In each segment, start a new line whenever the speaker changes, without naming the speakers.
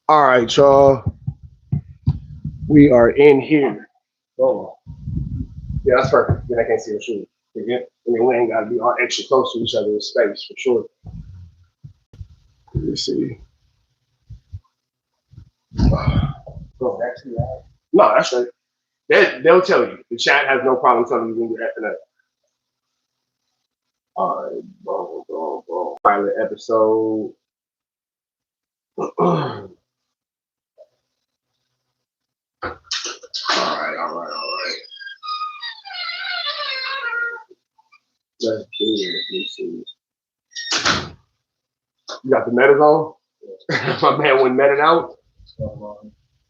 All right, y'all. We are in here. Oh, yeah, that's perfect. Then I can't see the shoe. I mean, we ain't got to be all extra close to each other in space for sure. Let me see. Oh, that's right. No, that's right. They'll tell you. The chat has no problem telling you when you're effing up. All right, boom. Pilot episode. All right. Let's do it. Let me see. You got the metas on? My man went meted out. All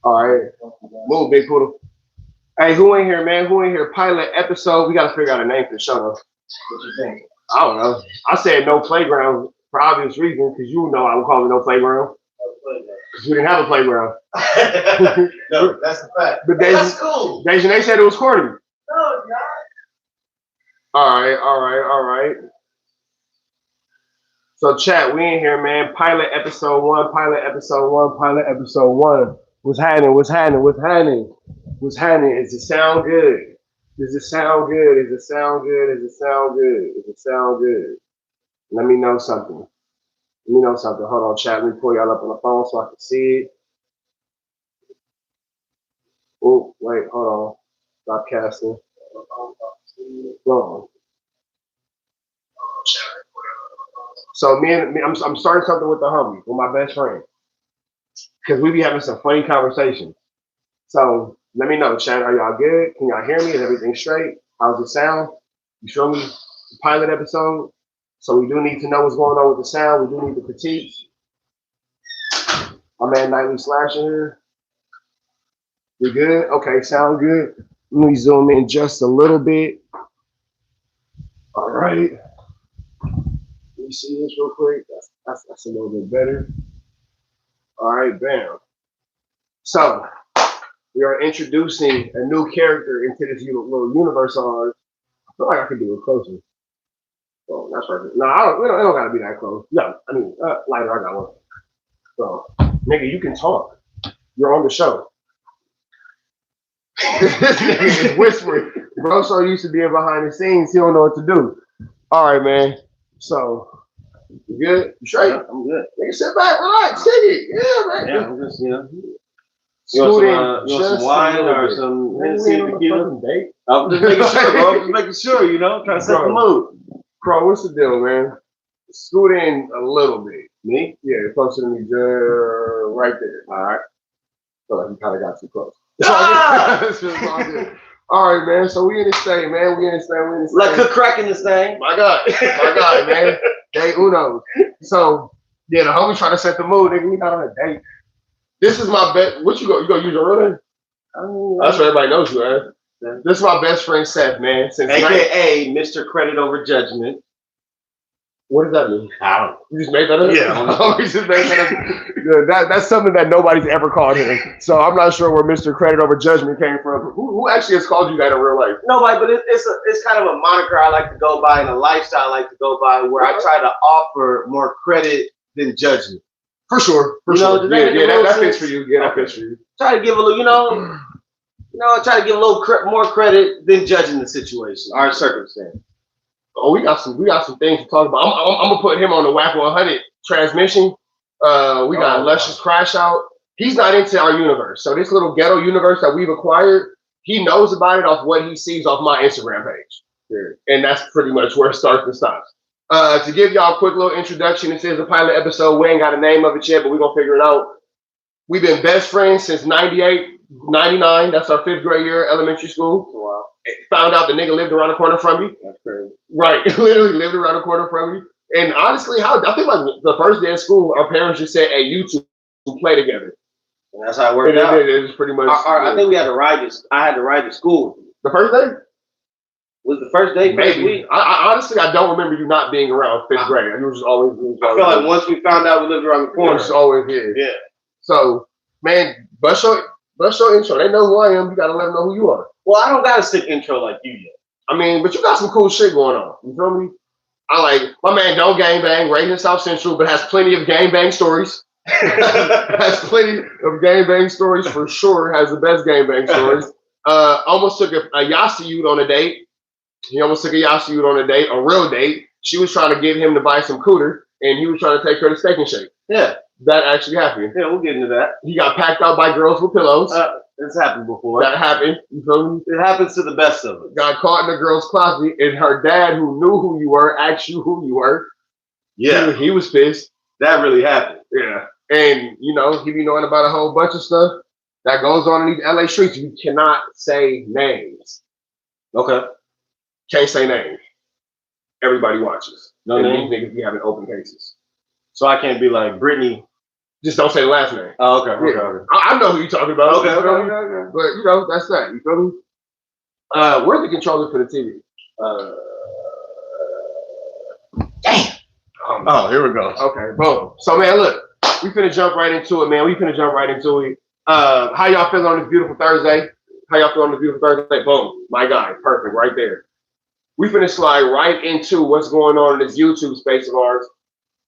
right. Move, big poodle. Hey, who in here, man? Who in here? Pilot episode. We got to figure out a name for the show, though. What you think? I don't know. I said no playground for obvious reasons, because you know I would call it no playground. Because we didn't have a playground.
No, that's the fact.
But
that's cool.
They said it was corny.
No, it's not.
All right. So chat, we in here, man. Pilot episode 1. What's happening? Does it sound good? Does it sound good? Let me know something. Hold on, chat. Let me pull y'all up on the phone so I can see it. Oh, wait, hold on. Stop casting. Go on. So I'm starting something with the homie, with my best friend, because we be having some funny conversations. So let me know, chat. Are y'all good? Can y'all hear me? Is everything straight? How's it sound? You feel me? The pilot episode. So we do need to know what's going on with the sound. We do need the critiques. My man Nightly Slash in here. We good? Okay, sound good. Let me zoom in just a little bit. All right. Let me see this real quick. That's a little bit better. All right, bam. So we are introducing a new character into this little universe of ours. I feel like I could do it closer. Oh, that's right. No, it don't gotta be that close. Yeah, I mean, lighter, I got one. So, nigga, you can talk. You're on the show. This nigga is whispering. Bro, so used to being behind the scenes, he don't know what to do. All right, man. So, you good? You straight?
Yeah, I'm good.
Nigga, sit back, relax, take it. Yeah, man.
Yeah, I'm just, You want some wine or some Hennessy tequila? I'm just making sure, bro. I'm just making sure, trying to set the mood.
Bro, what's the deal, man? Scoot in a little bit.
Me?
Yeah, closer to me, just right there. All right. Feel like you kind of got too close. All right, man. So we in this thing, man.
Like cook crack in this thing.
My God, man. Day uno. So yeah, the homie trying to set the mood, nigga. We not on a date. This is my bet. What you gonna use your real name? That's what everybody knows you, man. This is my best friend Seth, man.
AKA Mr. Credit Over Judgment.
What does that mean?
I don't know.
You just made that up?
Yeah.
He just made that up. That's something that nobody's ever called him. So I'm not sure where Mr. Credit Over Judgment came from. Who actually has called you that in real life?
Nobody, but it's kind of a moniker I like to go by and a lifestyle I like to go by where I try to offer more credit than judgment.
For sure. That fits for you. Yeah, that fits for you.
Try to give a little, try to give a little more credit than judging the situation or circumstance.
Oh, we got some things to talk about. I'm gonna put him on the WACK100 transmission. We got Luscious Crash Out. He's not into our universe, so this little ghetto universe that we've acquired, he knows about it off what he sees off my Instagram page. Yeah. And that's pretty much where it starts and stops. To give y'all a quick little introduction, this is a pilot episode. We ain't got a name of it yet, but we're gonna figure it out. We've been best friends since 98, 99. That's our 5th grade year at elementary school. Wow. Found out the nigga lived around the corner from me. That's crazy. Right, literally lived around the corner from me. And honestly, I think like the first day of school, our parents just said, "Hey, you two play together."
And that's how it worked out.
It was pretty much.
I think we had to ride this. I had to ride to school.
The first day?
Was the first day?
Maybe. I honestly, I don't remember you not being around 5th grade. You were just always.
I feel like once we found out we lived around the corner,
it's always here.
Yeah.
So, man, bust your intro. They know who I am. You gotta let them know who you are.
Well, I don't got a sick intro like you yet.
I mean, but you got some cool shit going on. You feel me? I like my man don't gangbang, raised in South Central, but has plenty of gangbang stories. Has plenty of gangbang stories for sure. Has the best gangbang stories. Almost took a Yasiyut on a date. He almost took a Yasiyut on a date, a real date. She was trying to get him to buy some cooter, and he was trying to take her to Steak and Shake.
Yeah.
That actually happened.
Yeah, we'll get into that.
He got packed out by girls with pillows.
It's happened before.
That happened. You feel me?
It happens to the best of us.
Got caught in the girl's closet, and her dad, who knew who you were, asked you who you were.
Yeah.
He was pissed.
That really happened.
Yeah. And, you know, he be knowing about a whole bunch of stuff that goes on in these LA streets. You cannot say names.
Okay.
Can't say names. Everybody watches.
No
and
names?
these niggas be having open cases.
So I can't be like Brittany.
Just don't say the last name.
Oh, okay.
Yeah.
Okay.
I know who you're talking about.
Okay.
But, you know, that's that. You feel me? Where's the controller for the TV?
Damn. Oh, here we go.
Okay, boom. So, man, look. We finna jump right into it, man. How y'all feeling on this beautiful Thursday? Boom. My guy. Perfect. Right there. We finna slide right into what's going on in this YouTube space of ours.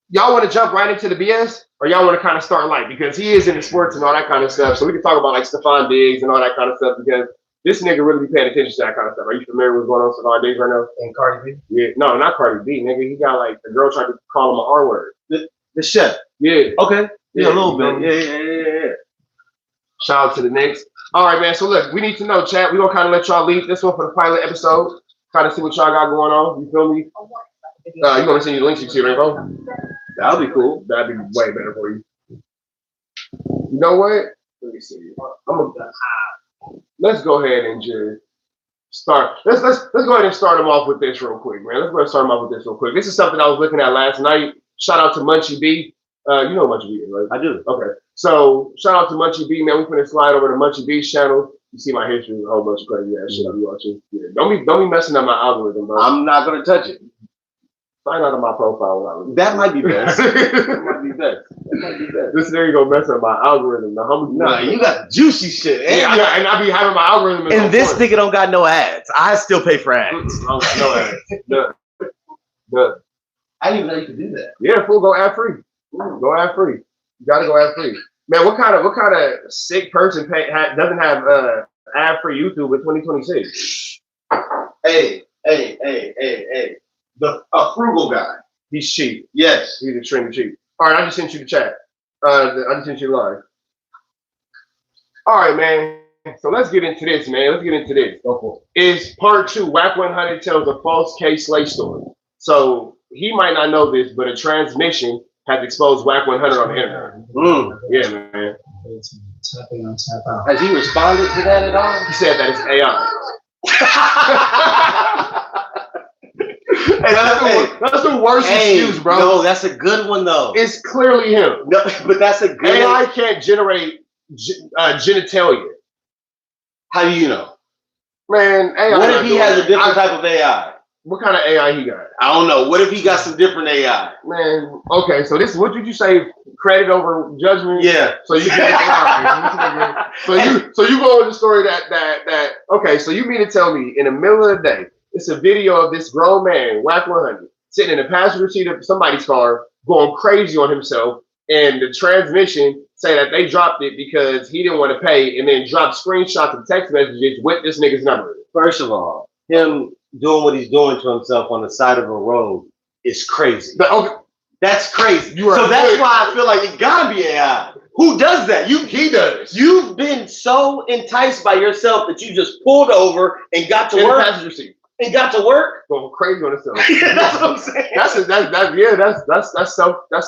Y'all want to jump right into the BS? Or y'all want to kind of start light? Because he is into sports and all that kind of stuff. So we can talk about like Stephon Diggs and all that kind of stuff because this nigga really be paying attention to that kind of stuff. Are you familiar with what's going on with Stephon Diggs right now?
And Cardi B?
Yeah. No, not Cardi B, nigga. He got like, the girl tried to call him an R word.
The chef.
Yeah.
Okay. Yeah, a little bit.
Yeah. Shout out to the Knicks. All right, man. So look, we need to know, chat. We're gonna kind of let y'all lead this one for the pilot episode. Kind of see what y'all got going on. You feel me? You want to send you the links to your info?
That'll be cool.
That'd be way better for you. You know what? Let me see. Let's go ahead and just start. Let's go ahead and start them off with this real quick, man. Let's go ahead and start them off with this real quick. This is something I was looking at last night. Shout out to Munchie B. You know Munchie B, right?
I do.
Okay. So shout out to Munchie B, man. We finna slide over to Munchie B's channel. You see my history, a whole bunch of crazy ass shit I be watching. Yeah. Don't be messing up my algorithm, bro.
I'm not gonna touch it.
Sign out of my profile.
That might be best.
This nigga gonna mess up my algorithm.
Nah, you got juicy shit.
And I be having my algorithm.
And this nigga don't got no ads. I still pay for ads.
I don't got no ads. None.
I didn't even know you could do that.
Yeah, fool, go ad free. Go ad free. You gotta go ad free. Man, what kind of sick person doesn't have ad free YouTube in 2026?
Hey. A frugal guy.
He's cheap.
Yes.
He's extremely cheap. All right, I just sent you the chat. I just sent you live. All right, man. So let's get into this, man. Go for it. It's part 2. WACK100 tells a false K-Slay story. So he might not know this, but a transmission has exposed WACK100 on the internet. Yeah, man.
Tapping on tap out.
Has he responded to that at all?
He said that it's AI. Hey, that's the worst excuse, bro.
No, that's a good one though.
It's clearly him.
No, but that's a good
AI can't generate genitalia.
How do you know?
Man, AI.
What if he has a different type of AI?
What kind of AI he got?
I don't know. What if he got some different AI?
Man, okay, so this, what did you say? Credit over judgment?
Yeah.
So you you go with the story that okay, so you mean to tell me in the middle of the day, it's a video of this grown man, WACK100, sitting in the passenger seat of somebody's car, going crazy on himself, and the transmission say that they dropped it because he didn't want to pay, and then dropped screenshots of text messages with this nigga's number.
First of all, him doing what he's doing to himself on the side of a road is crazy. That's crazy. So that's why I feel like it gotta be AI. Who does that? He does. You've been so enticed by yourself that you just pulled over and got to work.
Passenger seat.
And got to work.
Going crazy on himself.
That's what I'm saying.
That's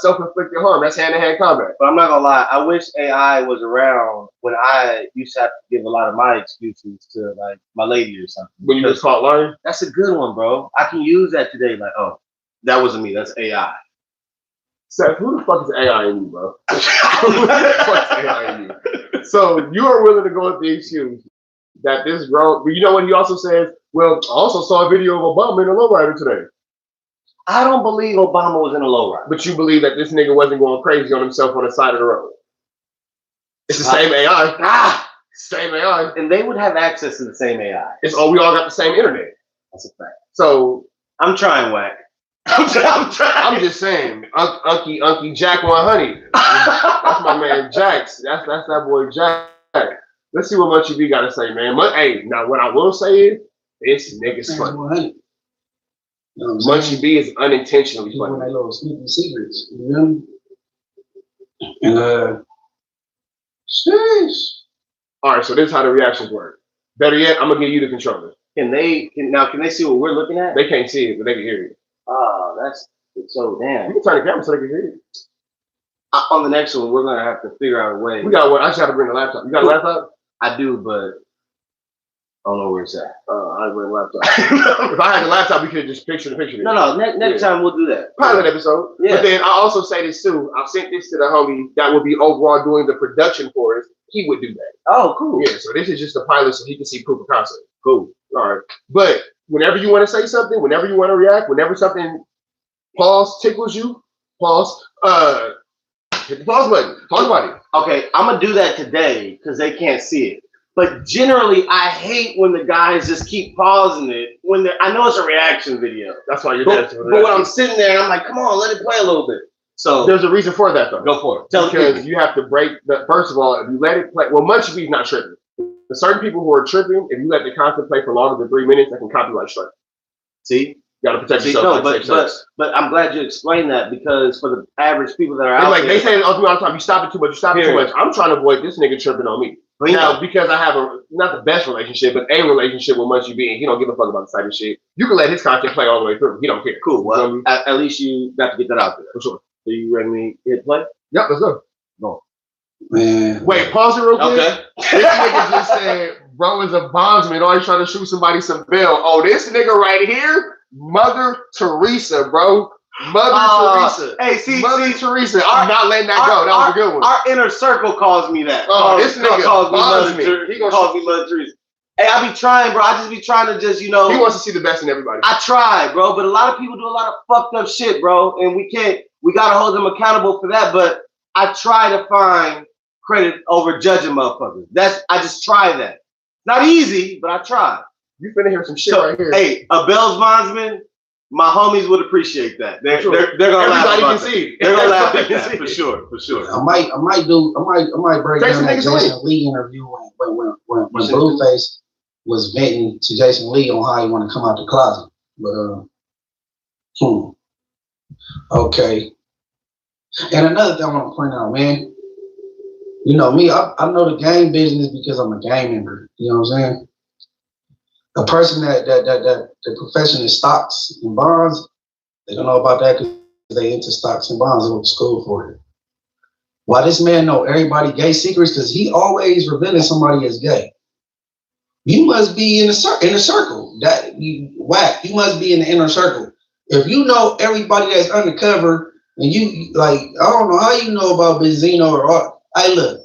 self-inflicted harm. That's hand-to-hand combat.
But I'm not gonna lie. I wish AI was around when I used to have to give a lot of my excuses to like my lady or something.
When you just caught lying.
That's a good one, bro. I can use that today. Like, oh, that wasn't me. That's AI.
Seth, who the fuck is AI in you, bro? Who the fuck is AI in you? So you are willing to go with the excuse that this grown, but you know what he also says? Well, I also saw a video of Obama in a lowrider today.
I don't believe Obama was in a lowrider.
But you believe that this nigga wasn't going crazy on himself on the side of the road. It's the same AI. Same AI.
And they would have access to the same AI.
We all got the same internet.
That's a fact.
So
I'm trying, WACK.
I'm just saying, Unky Jack 100. That's my man Jax. That's that boy Jack. Let's see what Munchie B got to say, man. Hey, now what I will say is, this nigga's funny. Munchie B is unintentionally funny.
One of those sneaky secrets, you know? And sheesh.
All right, so this is how the reactions work. Better yet, I'm gonna give you the controller.
Can they see what we're looking at?
They can't see it, but they can hear you.
Oh, that's so damn.
You can turn the camera so they can hear you.
On the next one, we're gonna have to figure out a way.
We got one. I just have to bring the laptop. You got a laptop?
I do, but I don't know where it's at.
I bring a laptop. If I had the laptop, we could just picture the picture.
No. Next time we'll do that.
Pilot episode. Yeah. But then I also say this too. I sent this to the homie that would be overall doing the production for us. He would do that.
Oh, cool.
Yeah. So this is just a pilot, so he can see proof of concept. Cool. All right. But whenever you want to say something, whenever you want to react, whenever something tickles you, hit the pause button. Talk about it.
Okay, I'm gonna do that today because they can't see it. But generally, I hate when the guys just keep pausing it when I know it's a reaction video.
That's why you're
But when I'm sitting there, I'm like, come on, let it play a little bit. So
there's a reason for that, though.
Go for it.
Because you have to break the. First of all, if you let it play, well, Munchie B's not tripping. The certain people who are tripping, if you let the content play for longer than 3 minutes, that can copyright strike.
See?
You gotta protect yourself.
No, but I'm glad you explained that because for the average people that are out
there,
they
say it all the time. You stop it too much. You stop it too much. I'm trying to avoid this nigga tripping on me. But now, because I have not the best relationship, but a relationship with Munchie B, and he don't give a fuck about the type of shit. You can let his content play all the way through. He don't care.
Cool. Well, at least you got to get that out there.
For sure.
So you ready to hit play?
Yep, let's go.
Go.
Man.
Wait, pause it real quick.
Okay.
This nigga just said, bro is a bondsman, always trying to shoot somebody some bail. Oh, this nigga right here, Mother Teresa, bro. Mother Teresa.
Hey,
Mother Teresa. I'm not letting that go. That was a good one.
Our inner circle calls me that.
Oh, this nigga
calls me Mother. He calls me Mother Teresa. Hey, I be trying, bro. I just be trying to just,
He wants to see the best in everybody.
I try, bro. But a lot of people do a lot of fucked up shit, bro. And we gotta hold them accountable for that. But I try to find credit over judging motherfuckers. I just try that. Not easy, but I try.
You finna hear some shit right here.
Hey, a Bell's bondsman, my homies would appreciate that. They're gonna laugh about that. They're gonna laugh at that for sure. I might
break down that Jason Lee interview when Blueface was venting to Jason Lee on how he want to come out the closet. But okay. And another thing I want to point out, man. You know me, I know the game business because I'm a game member. You know what I'm saying? A person that the profession is stocks and bonds, they don't know about that because they into stocks and bonds. They went to school for it. Why this man know everybody gay secrets? Because he always revealing somebody as gay. You must be in the circle. Whack. You must be in the inner circle. If you know everybody that's undercover, and you like, I don't know how you know about Benzino or hey, look,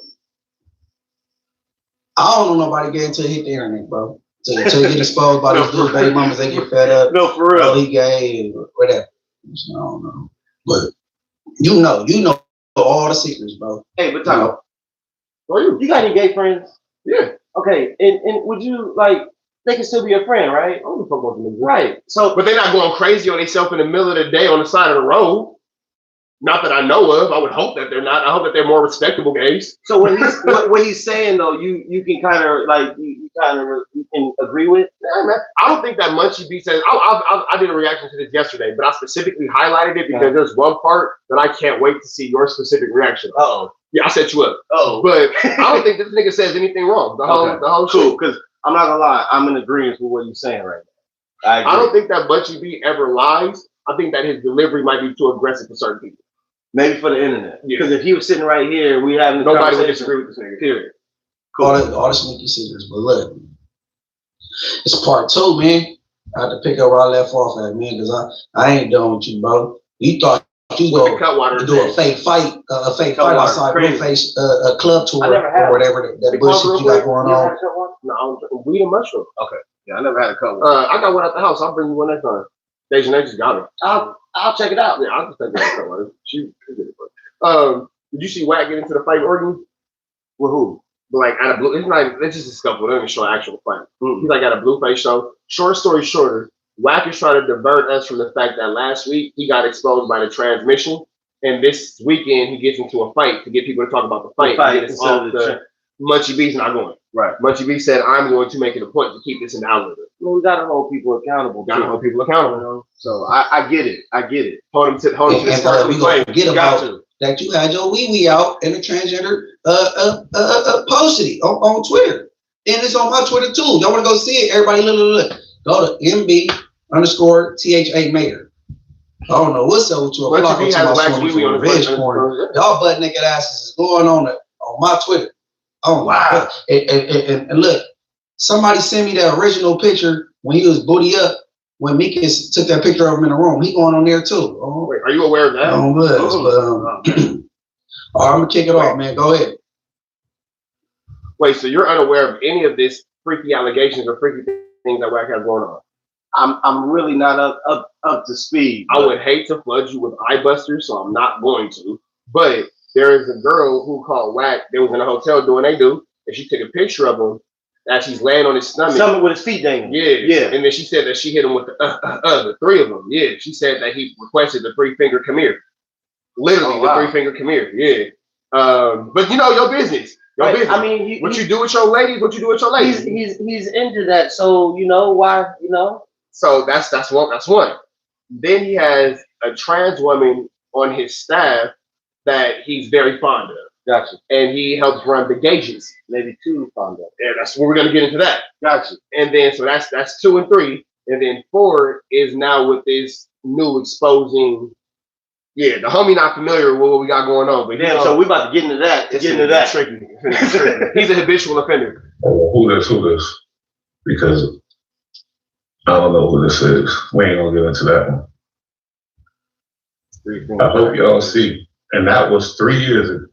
I don't know nobody gay until hit the internet, bro. Until get exposed by these little baby mamas, they get fed up.
No, for real.
He gay or whatever. I don't know, but you know all the secrets, bro.
Hey, but Tom, you got any gay friends?
Yeah.
Okay, and would you they can still be your friend, right?
I don't fuck with them.
Right. So,
but they're not going crazy on themselves in the middle of the day on the side of the road. Not that I know of. I would hope that they're not. I hope that they're more respectable gays.
So what he's saying though, you can kind of you can agree with.
Yeah, man. I don't think that Munchie B says. I did a reaction to this yesterday, but I specifically highlighted it because there's one part that I can't wait to see your specific reaction.
Oh,
yeah, I set you up.
Oh,
but I don't think this nigga says anything wrong. The whole
cool. Because I'm not gonna lie, I'm in agreement with what you're saying right now. I
don't think that Munchie B ever lies. I think that his delivery might be too aggressive for certain people.
Maybe for the internet. Because if he was sitting right here, we having
nobody would disagree with this nigga.
Period.
Cool. All the sneaky secrets, but look, it's part 2, man. I had to pick up where I left off at, man, because I ain't done with you, bro. You thought you go do a fake fight outside Blueface a club tour or whatever that bullshit you got going on.
No, weed and mushroom.
Okay. Yeah, I never had a cut.
I got one at the house. I'll bring you one next time. Deja just got it.
I'll check it out.
Yeah, I'll just take that one. She did it. Did you see Wack get into the fight with Orton?
With who?
Like at a blue. It's just a scuffle. They don't even show actual fight. He's like at a Blueface show. Short story shorter, WACK is trying to divert us from the fact that last week he got exposed by the transmission, and this weekend he gets into a fight to get people to talk about the fight. And get us off the Munchie B's not going.
Right.
Munchie B said, I'm going to make it a point to keep this in the algorithm.
Well, we gotta hold people accountable.
Gotta hold people accountable.
You know? So I get it. Hold them to the
we gonna forget about that you had your wee out and the transgender posted it on Twitter. And it's on my Twitter too. Y'all wanna go see it? Everybody look. Go to MB_THA Mayor. I don't know what's up with you. Y'all butt naked asses is going on my Twitter. Oh wow! And look, somebody sent me the original picture when he was booty up. When Meekins took that picture of him in the room, he going on there too. Oh,
wait, are you aware of that?
I'm gonna kick it off, man. Go ahead.
Wait, so you're unaware of any of this freaky allegations or freaky things that WACK has going on?
I'm really not up to speed.
I would hate to flood you with eye busters, so I'm not going to. But there is a girl who called WACK. They was in a hotel doing they do, and she took a picture of him as he's laying on his stomach
with his feet dangling.
Yeah. And then she said that she hit him with the three of them. Yeah. She said that he requested the 3-finger come here. Literally, the 3-finger come here. Yeah. But you know your business. Your business.
I mean,
what you do with your ladies? What you do with your ladies?
He's into that. So you know why? You know.
So that's one. Then he has a trans woman on his staff that he's very fond of.
Gotcha.
And he helps run the gauges.
Maybe too fond of.
Yeah, that's where we're gonna get into that.
Gotcha.
And then so that's 2 and 3. And then 4 is now with this new exposing. Yeah, the homie not familiar with what we got going on. But
damn, so we about to get into that.
Tricky. He's a habitual offender.
Who this? Because I don't know who this is. We ain't gonna get into that one. I hope y'all see. And that was 3 years ago.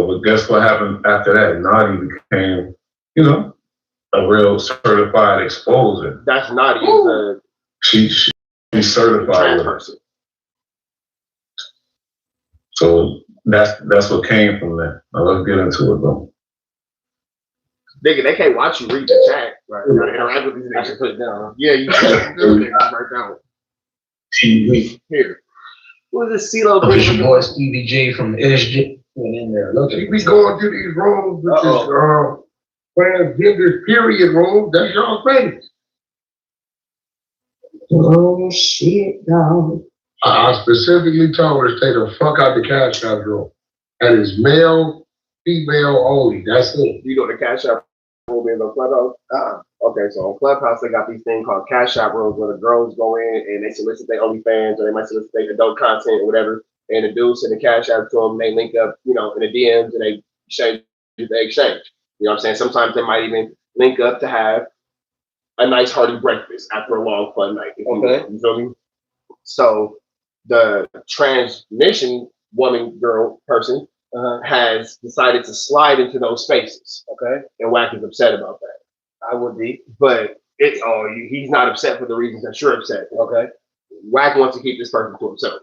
But guess what happened after that? Naughty became, a real certified exposer.
That's Naughty.
She's certified with
person.
So that's what came from that. Now let's get into it though.
They can't watch you read the chat. Right? You gotta interact with these niggas. I should put it down. Yeah, you should. Right down.
TV.
Here. What is this CeeLo?
It's your boy Stevie J from the SG. Went in there. Look,
we going through these rooms, which is transgender period rooms. That's y'all thing.
oh shit, no.
I specifically told her to take the fuck out the cash app room. That is male, female only. That's it.
You know the cash app room in the Clubhouse? Okay, so on Clubhouse they got these things called cash app rooms where the girls go in and they solicit their OnlyFans or they might solicit their adult content or whatever. And the dudes send the cash out to them, they link up, in the DMs and they exchange. You know what I'm saying? Sometimes they might even link up to have a nice hearty breakfast after a long fun night.
Okay.
You feel me? So the transmission woman girl person has decided to slide into those spaces.
Okay.
And WACK is upset about that.
I would be.
But he's not upset for the reasons that you're upset.
Okay.
WACK wants to keep this person to himself.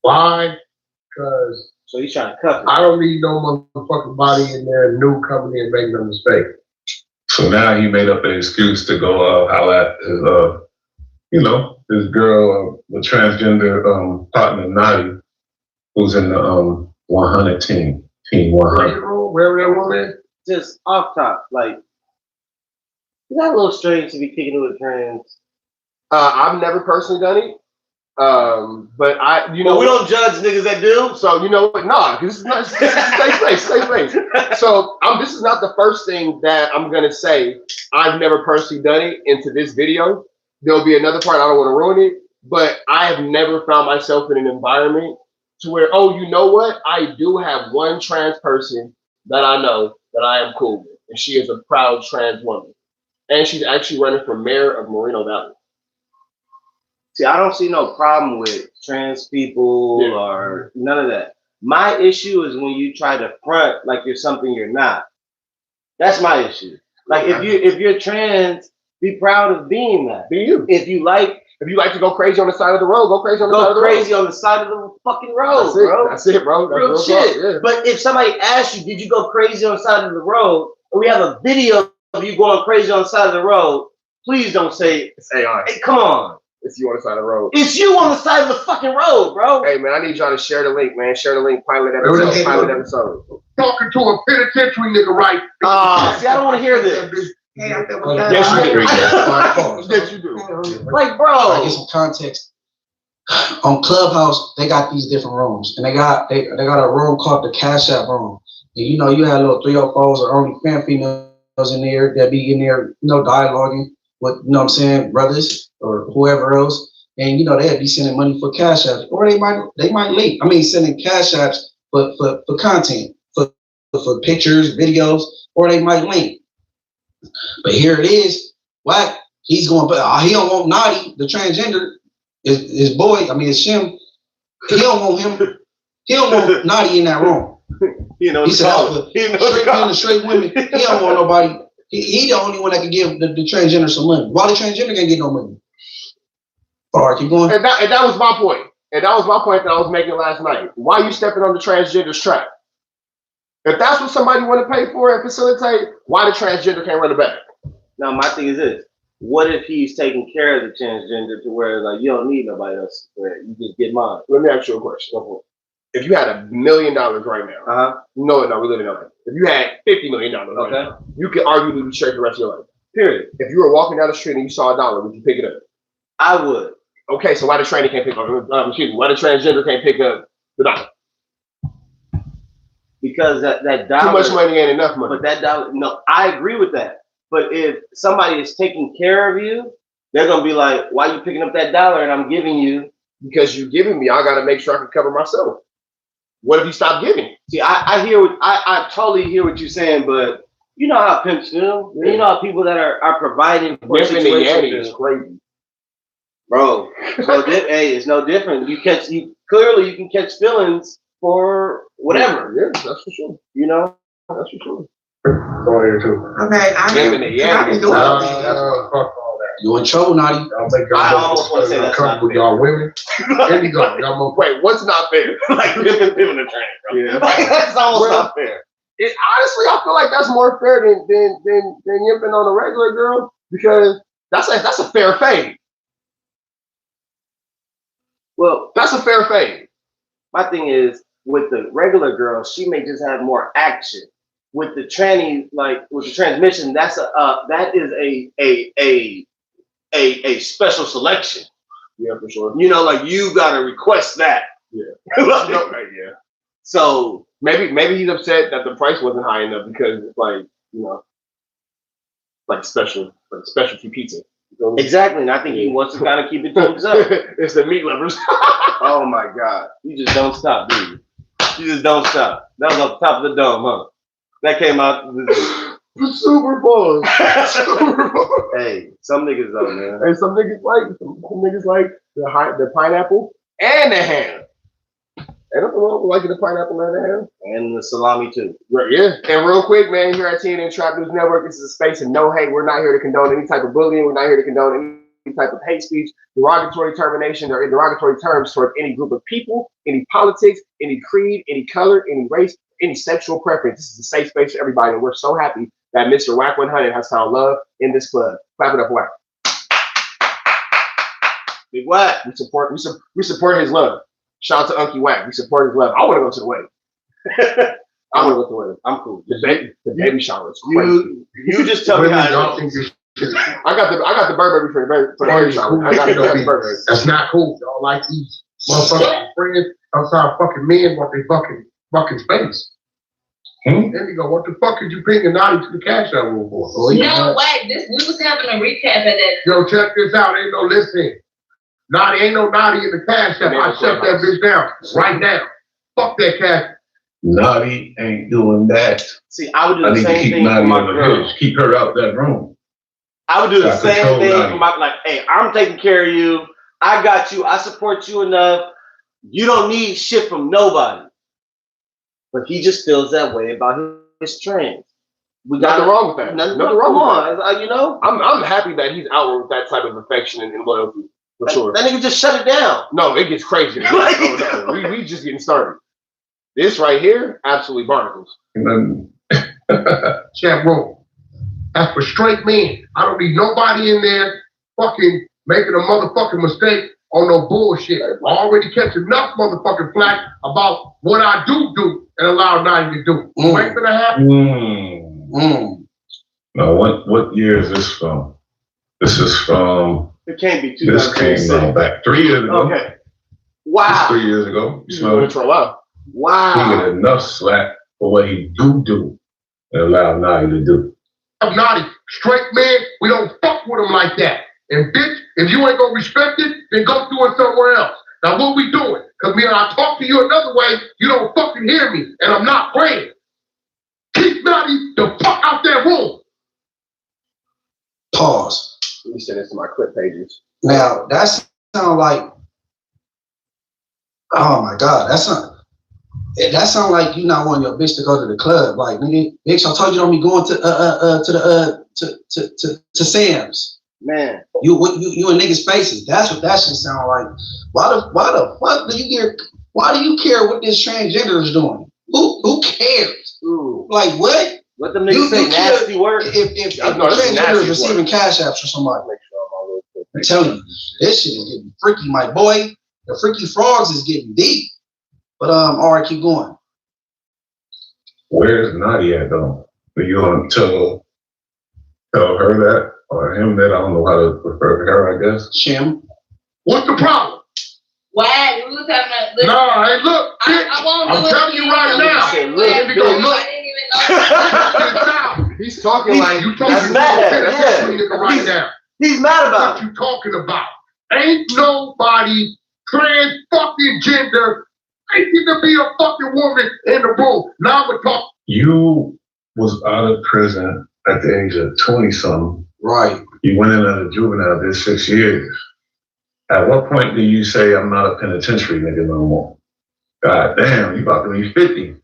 Why? Because
so he's trying to cut.
I don't need no motherfucking body in there new coming in and making a mistake.
So now he made up an excuse to go holler at his, his girl, the transgender partner Naughty, who's in the 100 team 100.
Wherever that woman.
Just off top, like, is that a little strange to be kicking it with trans?
I've never personally done it. But we
don't judge niggas that do.
So you know what? Nah, this is not stay place. So this is not the first thing that I'm gonna say. I've never personally done it into this video. There'll be another part. I don't want to ruin it, but I have never found myself in an environment to where, you know what? I do have one trans person that I know that I am cool with, and she is a proud trans woman, and she's actually running for mayor of Moreno Valley.
See, I don't see no problem with trans people or none of that. My issue is when you try to front like you're something you're not. That's my issue. Like if you're trans, be proud of being that.
Be you.
If you like
to go crazy on the side of the road, go crazy on the side of the road.
Go crazy on the side of the fucking road,
That's it, bro. That's
real shit.
Yeah.
But if somebody asks you, did you go crazy on the side of the road? And we have a video if you going crazy on the side of the road, please don't say
it's AI.
Hey, come on.
It's you on the side of the road.
It's you on the side of the fucking road, bro.
Hey man, I need y'all to share the link, man. Share the link. Pilot episode.
Talking to a penitentiary nigga, right?
See, I don't want to hear this.
Yes,
you do.
Like, bro.
I get some context. On Clubhouse, they got these different rooms, and they got a room called the Cash App room. And you know, you had little 304s or only fan females in there that be in there, dialoguing with, what I'm saying, brothers or whoever else. And you know, they'd be sending money for Cash Apps, or they might link. I mean, sending Cash Apps for content, for pictures, videos, or they might link. But here it is, WACK. He's going, but he don't want Naughty, the transgender, his boy. I mean, it's him. He don't want him. He don't want Naughty in that room. He said, straight men and straight women. He don't want nobody. He the only one that can give the transgender some money. Why the transgender can't get no money? All right, keep going.
And that was my point. And that was my point that I was making last night. Why are you stepping on the transgender's trap? If that's what somebody want to pay for and facilitate, why the transgender can't run it back?
Now, my thing is this. What if he's taking care of the transgender to where like you don't need nobody else for it? You just get mine.
Let me ask you a question. If you had $1 million right now, no, we live in LA. If you had $50 million right now, you could arguably be straight the rest of your life. Period. If you were walking down the street and you saw $1, would you pick it up?
I would.
Okay, so why the tranny can't pick up? Why the transgender can't pick up the $1?
Because that dollar.
Too much money ain't enough money.
But that dollar, no, I agree with that. But if somebody is taking care of you, they're gonna be like, "Why are you picking up that $1 and I'm giving you?"
Because you're giving me, I gotta make sure I can cover myself. What if you stop giving?
See, I totally hear what you're saying, but you know how pimps feel. You know how people that are providing for
situations is crazy,
bro. So hey, it's no different. You can catch feelings for whatever.
Yeah, that's for sure.
You know,
that's for sure.
Go here too.
Okay,
You in trouble, Naughty.
I almost want to say that's not
with y'all women. There you go. Y'all
wait, what's not fair?
Like pimping the train, bro. Yeah. Like, that's almost not fair.
Honestly, I feel like that's more fair than yipping on a regular girl because that's a fair fade.
Well,
that's a fair fade.
My thing is with the regular girl, she may just have more action. With the tranny, like with the transmission, that is a special selection.
Yeah, for sure.
You know, like you gotta request that.
Yeah.
Yeah. So
maybe he's upset that the price wasn't high enough because it's like, like specialty pizza.
Exactly, and I think he wants to kind of keep it to himself.
It's the meat lovers.
Oh my God. You just don't stop, do you? You just don't stop. That was off the top of the dome, huh? That came out
the Super Bowl.
Hey, some niggas though, man.
Hey, some niggas like the pineapple and the ham. Ain't nothing wrong with liking the pineapple and the ham.
And the salami too.
Right, yeah. And real quick, man, here at TNN Trap News Network, this is a space of no hate. We're not here to condone any type of bullying. We're not here to condone any type of hate speech, derogatory termination, or derogatory terms towards any group of people, any politics, any creed, any color, any race, any sexual preference. This is a safe space for everybody, and we're so happy that Mr. WACK100 has found love in this club. Clap it up, WACK.
Big WACK.
We support his love. Shout out to Unky WACK. We support his love. I want to go to the wedding. I want to go to the wedding. I'm cool. The baby shower is crazy.
You just tell me how it is.
I got the Burberry for the baby shower. I got the Burberry.
That's not cool. Y'all like these motherfucking friends outside fucking men want they fucking space. Then you go, what the fuck is you bringing Naughty to the cash out room for?
Oh, no, wait, we was having a recap of that.
Yo, check this out. Ain't no listening. Ain't no Naughty in the cash app. I shut that bitch down right now. Fuck that cash.
Naughty ain't doing that.
See, I would do the same thing
for
my girl.
Keep her out that room.
I would do the same thing for my, like, hey, I'm taking care of you. I got you. I support you enough. You don't need shit from nobody. But he just feels that way about his trans.
We got nothing wrong with that. Nothing wrong with that.
You know,
I'm happy that he's out with that type of affection and loyalty for sure.
That nigga just shut it down.
No, it gets crazy. We just getting started. This right here, absolutely barnacles.
Chat room. That's for straight men. I don't need nobody in there fucking making a motherfucking mistake on no bullshit. I already catch enough motherfucking flack about what I do and allow Nadi to do. Wait for the happen.
Now, what year is this from? This is from.
It can't be
2006. This came back 3 years ago.
Okay. Wow.
3 years ago. You
smell it for a while.
Wow.
He get enough slack for what he do and allow Nadi to do.
I'm Nadi, straight man, we don't fuck with him like that. And bitch, if you ain't gonna respect it, then go do it somewhere else. Now what we doing? Cause me and I talk to you another way, you don't fucking hear me, and I'm not praying. Keep Nadi the fuck out that room.
Pause.
Let me send this to my clip pages.
Now that sound like, oh my God, that sound like you not wanting your bitch to go to the club. Like, nigga, bitch, I told you don't be going to Sam's.
Man,
you in niggas' faces. That's what that shit sound like. Why the fuck do you care? Why do you care what this transgender is doing? Who cares?
Ooh.
Like what?
What them niggas say? Nasty word.
If transgender is receiving cash apps from somebody, I'm telling you, this shit is getting freaky, my boy. The freaky frogs is getting deep. But all right, keep going.
Where's Nadi at though? Are you gonna tell her that or him that? I don't know how to refer to her, I guess.
Shim.
What's the problem?
Why? We was having a
Nah, hey, look, bitch.
I won't
I'm telling you right now. Look.
I didn't even know.
He's talking like
you talking
he's mad.
right now.
He's mad about
What you talking about? Ain't nobody trans fucking gender. Ain't to be a fucking woman in the room. Now we're talking.
You was out of prison at the age of 20-something.
Right.
You went in as a juvenile, did 6 years. At what point do you say, I'm not a penitentiary nigga no more? God damn, you about to be 50.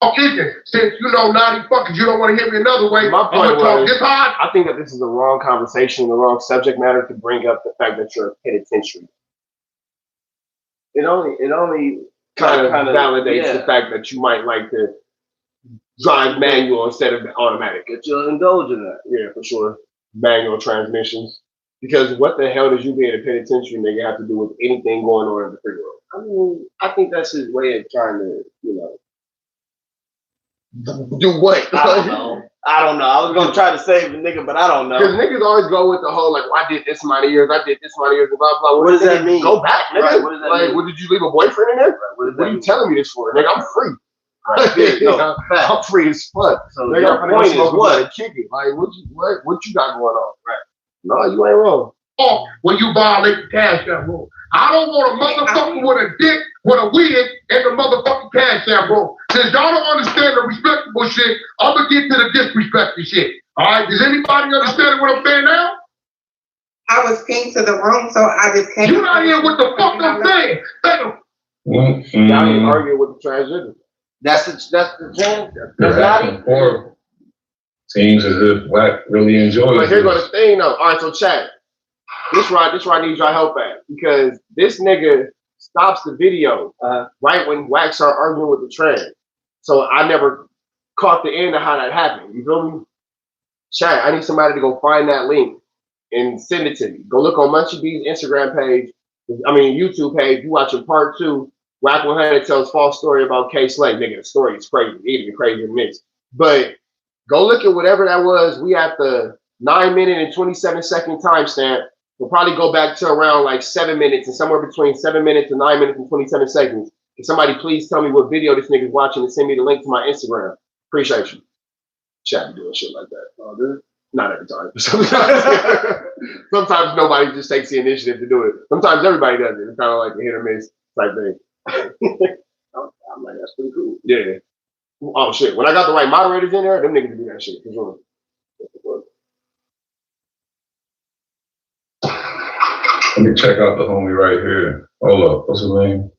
Okay, since you know naughty fuckers, you don't want to hear me another way.
My point was,
this hard.
I think that this is the wrong conversation, the wrong subject matter to bring up the fact that you're a penitentiary. It only kind of validates the fact that you might like to drive manual instead of automatic.
That you'll indulge in that.
Yeah, for sure. Manual transmissions. Because what the hell does you being a penitentiary nigga have to do with anything going on in the free world?
I mean, I think that's his way of trying to,
do what?
I don't know. I was gonna try to save the nigga, but I don't know.
Because niggas always go with the whole like, well, I did this amount of years, and blah blah.
What does that mean?
Go back, nigga.
Right, what does that mean?
What did you leave a boyfriend in there? What are you telling me this for, nigga? I'm free.
Right.
I'm free as fuck.
So
nigga,
your point is what?
Kick it. Like what you got going on? Right? No, you ain't wrong.
When you violate the cash app rule. I don't want a motherfucker with a dick, with a wig, and the motherfucking cash app rule. Since y'all don't understand the respectable shit, I'm gonna get to the disrespectful shit. All right, does anybody understand what I'm saying now?
I was pinned to the room, so I just came.
You're not here with the fuck I'm saying.
Y'all ain't arguing with the transgender.
That's the trend. That's not
Seems as if WACK really enjoys
But here's
this.
the thing though. All right, so chat. This where I need your help at. Because this nigga stops the video right when WACK started arguing with the trans. So I never caught the end of how that happened. You feel me? Chat, I need somebody to go find that link and send it to me. Go look on Munchie B's Instagram page. YouTube page. You watching part 2. WACK100 tells false story about K Slay. Nigga, the story is crazy. Even crazier mix. But go look at whatever that was. We at the 9-minute and 27-second timestamp. We'll probably go back to around like 7 minutes and somewhere between 7 minutes and 9 minutes and 27 seconds. Can somebody please tell me what video this nigga's watching and send me the link to my Instagram? Appreciate you. Chat doing shit like that. Not every time. Sometimes nobody just takes the initiative to do it. Sometimes everybody does it. It's kind of like a hit or miss type thing. I'm like, that's pretty cool. Yeah. Oh shit. When I got the right moderators in there, them niggas do that shit. For sure.
Let me check out the homie right here. Hold up. What's his name?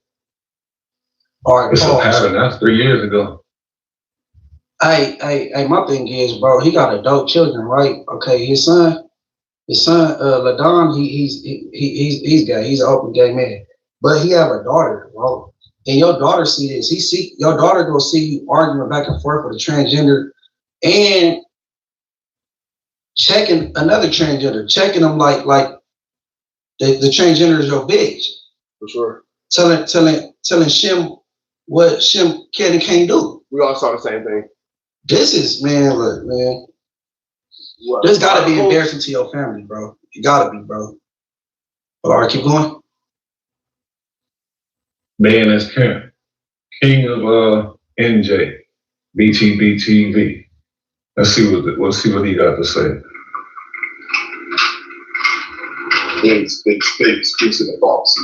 All right.
It's a pattern. That's 3 years ago.
Hey, my thing is, bro, he got adult children, right? Okay, his son, LaDon, he's gay. He's an open gay man. But he have a daughter, bro. And your daughter see this. Your daughter go see you arguing back and forth with a transgender and checking another transgender, checking them like the transgender is your bitch.
For sure.
Telling Shim what Shim can and can't do.
We all saw the same thing.
This is, man, look, man.
Well,
This gotta be embarrassing to your family, bro. You gotta be, bro. All right, keep going.
Man is king. King of NJ. BTBTV. Let's see what he got to say.
Speaks in the box.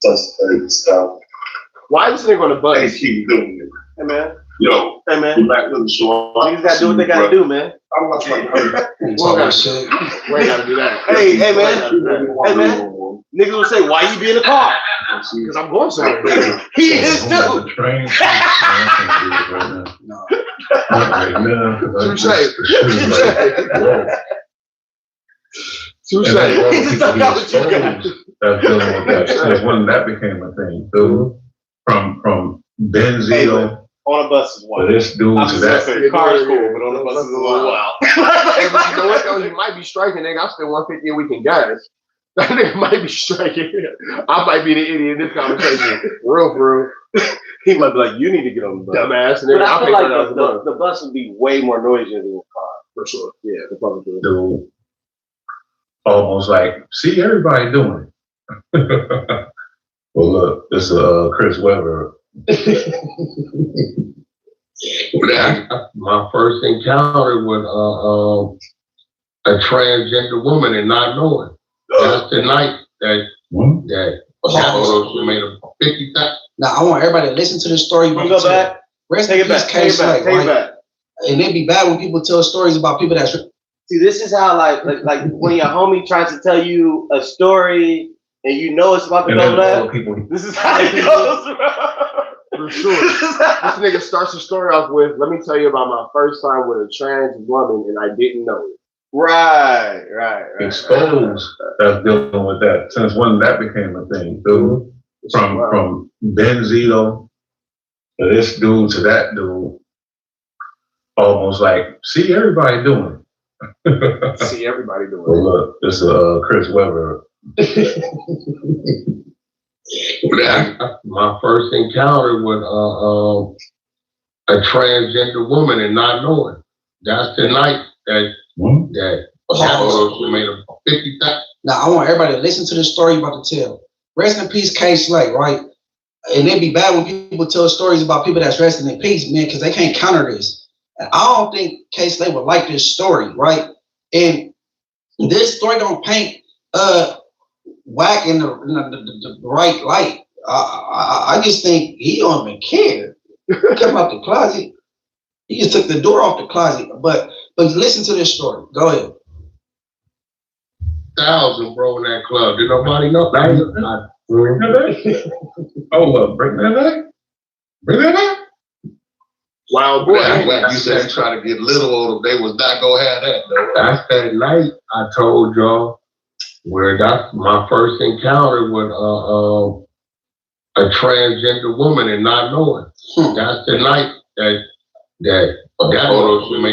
Does the stuff.
Why is this nigga on the bus?
And keep doing it.
Hey man.
Yo.
Hey man.
You back with the show.
Niggas gotta do what they gotta do, man.
I watch my
We ain't gotta do that.
Hey man. Hey man. Niggas will say, why you be in the car?
Because I'm going somewhere.
He is too.
The train.
No.
Touche.
He just don't know what you got.
That's dealing with that. Since when that became a thing, dude. From Benzito
On a bus is
to
wild.
this dude
I'm
to
just
that.
saying, car is cool, but on the bus is a little wild.
Hey, but you know what though? You might be striking, nigga. I'm still 150 a week in gas. That nigga might be striking. I might be the idiot in this conversation. Real, bro.
He might be like, you need to get on the bus.
Dumbass,
But
nigga.
I
I'll
feel
pay
like
$30
the bus would be way more noisier than the car.
for sure. Yeah, the public is.
Dude. Almost like, see everybody doing it. Well, look, this is Chris Webber.
My first encounter with a transgender woman and not knowing. That's the night that made a 50,000.
Now I want everybody to listen to this story.
You go back.
Rest
Take
in
it back.
peace,
Take it
Case
back.
Slate,
Take it
right?
back.
And it'd be bad when people tell stories about people that's
See, this is how like when your homie tries to tell you a story and you know it's about to
And
go
then all
left.
the people.
This is how it goes, bro.
For sure. This nigga starts the story off with, let me tell you about my first time with a trans woman and I didn't know it.
Right.
Exposed that's dealing with that. Since when that became a thing, dude. From Benzito to this dude to that dude. Almost like, see everybody doing it.
See everybody doing
Well,
it.
look, this is Chris Webber.
My first encounter with a transgender woman and not knowing. That's the night that made a 50,000.
Now I want everybody to listen to this story I'm about to tell. Rest in peace, Case Slate, right? And it'd be bad when people tell stories about people that's resting in peace, man, because they can't counter this. And I don't think Case Slate would like this story, right? And this story don't paint WACK in the right light. I just think he don't even care. Come out the closet. He just took the door off the closet. But listen to this story. Go ahead.
1,000, bro, in that club. Did nobody know?
Bring that back? Bring that back?
Wild boy.
You said try to get little on them. They was not gonna have that though. That's that night I told y'all where that's my first encounter with a transgender woman and not knowing. That's the night that made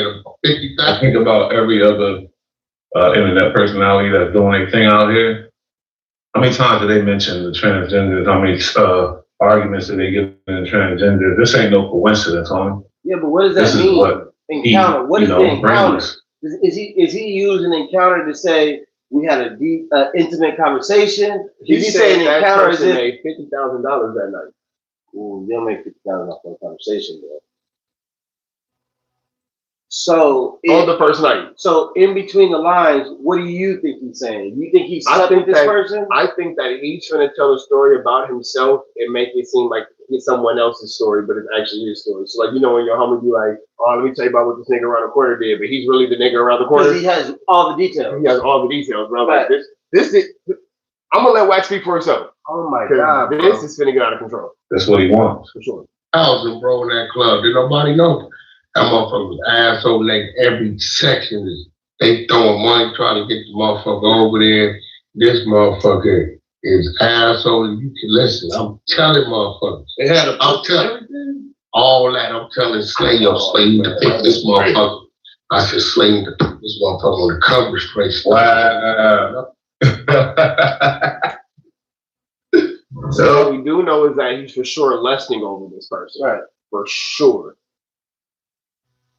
a 50,000.
I think about every other internet personality that's doing their thing out here. How many times do they mention the transgenders? How many arguments do they give in transgender? This ain't no coincidence, homie.
Yeah, but what does that
This is
mean?
what
Encounter. What is the encounter?
brings.
Is he using encounter to say we had a deep, intimate conversation? Is he saying
that
encounter as
person
if
made $50,000 that night?
ooh, they'll make $50,000 off that conversation, though. So
On the first night.
So in between the lines, what do you think he's saying? You think he's slept with this person?
I think that he's trying to tell a story about himself and make it seem like it's someone else's story, but it's actually his story. So like, you know, when your homie be like, oh, let me tell you about what this nigga around the corner did, but he's really the nigga around the corner.
Because he has all the details.
He has all the details, bro.
Right.
Like this is, I'm gonna let Wax speak for himself.
Oh my God,
this is finna get out of control.
That's what he wants.
For sure.
1,000, bro, in that club. Did nobody know? That motherfucker was asshole like every section is they throwing money trying to get the motherfucker over there. This motherfucker is asshole. You can listen. I'm telling motherfuckers. I'm telling all that. I'm telling Slay your Slay to pick this motherfucker. I should sling this motherfucker on the cover straight.
Wow.
So what we do know is that he's for sure lusting over this person.
Right.
For sure.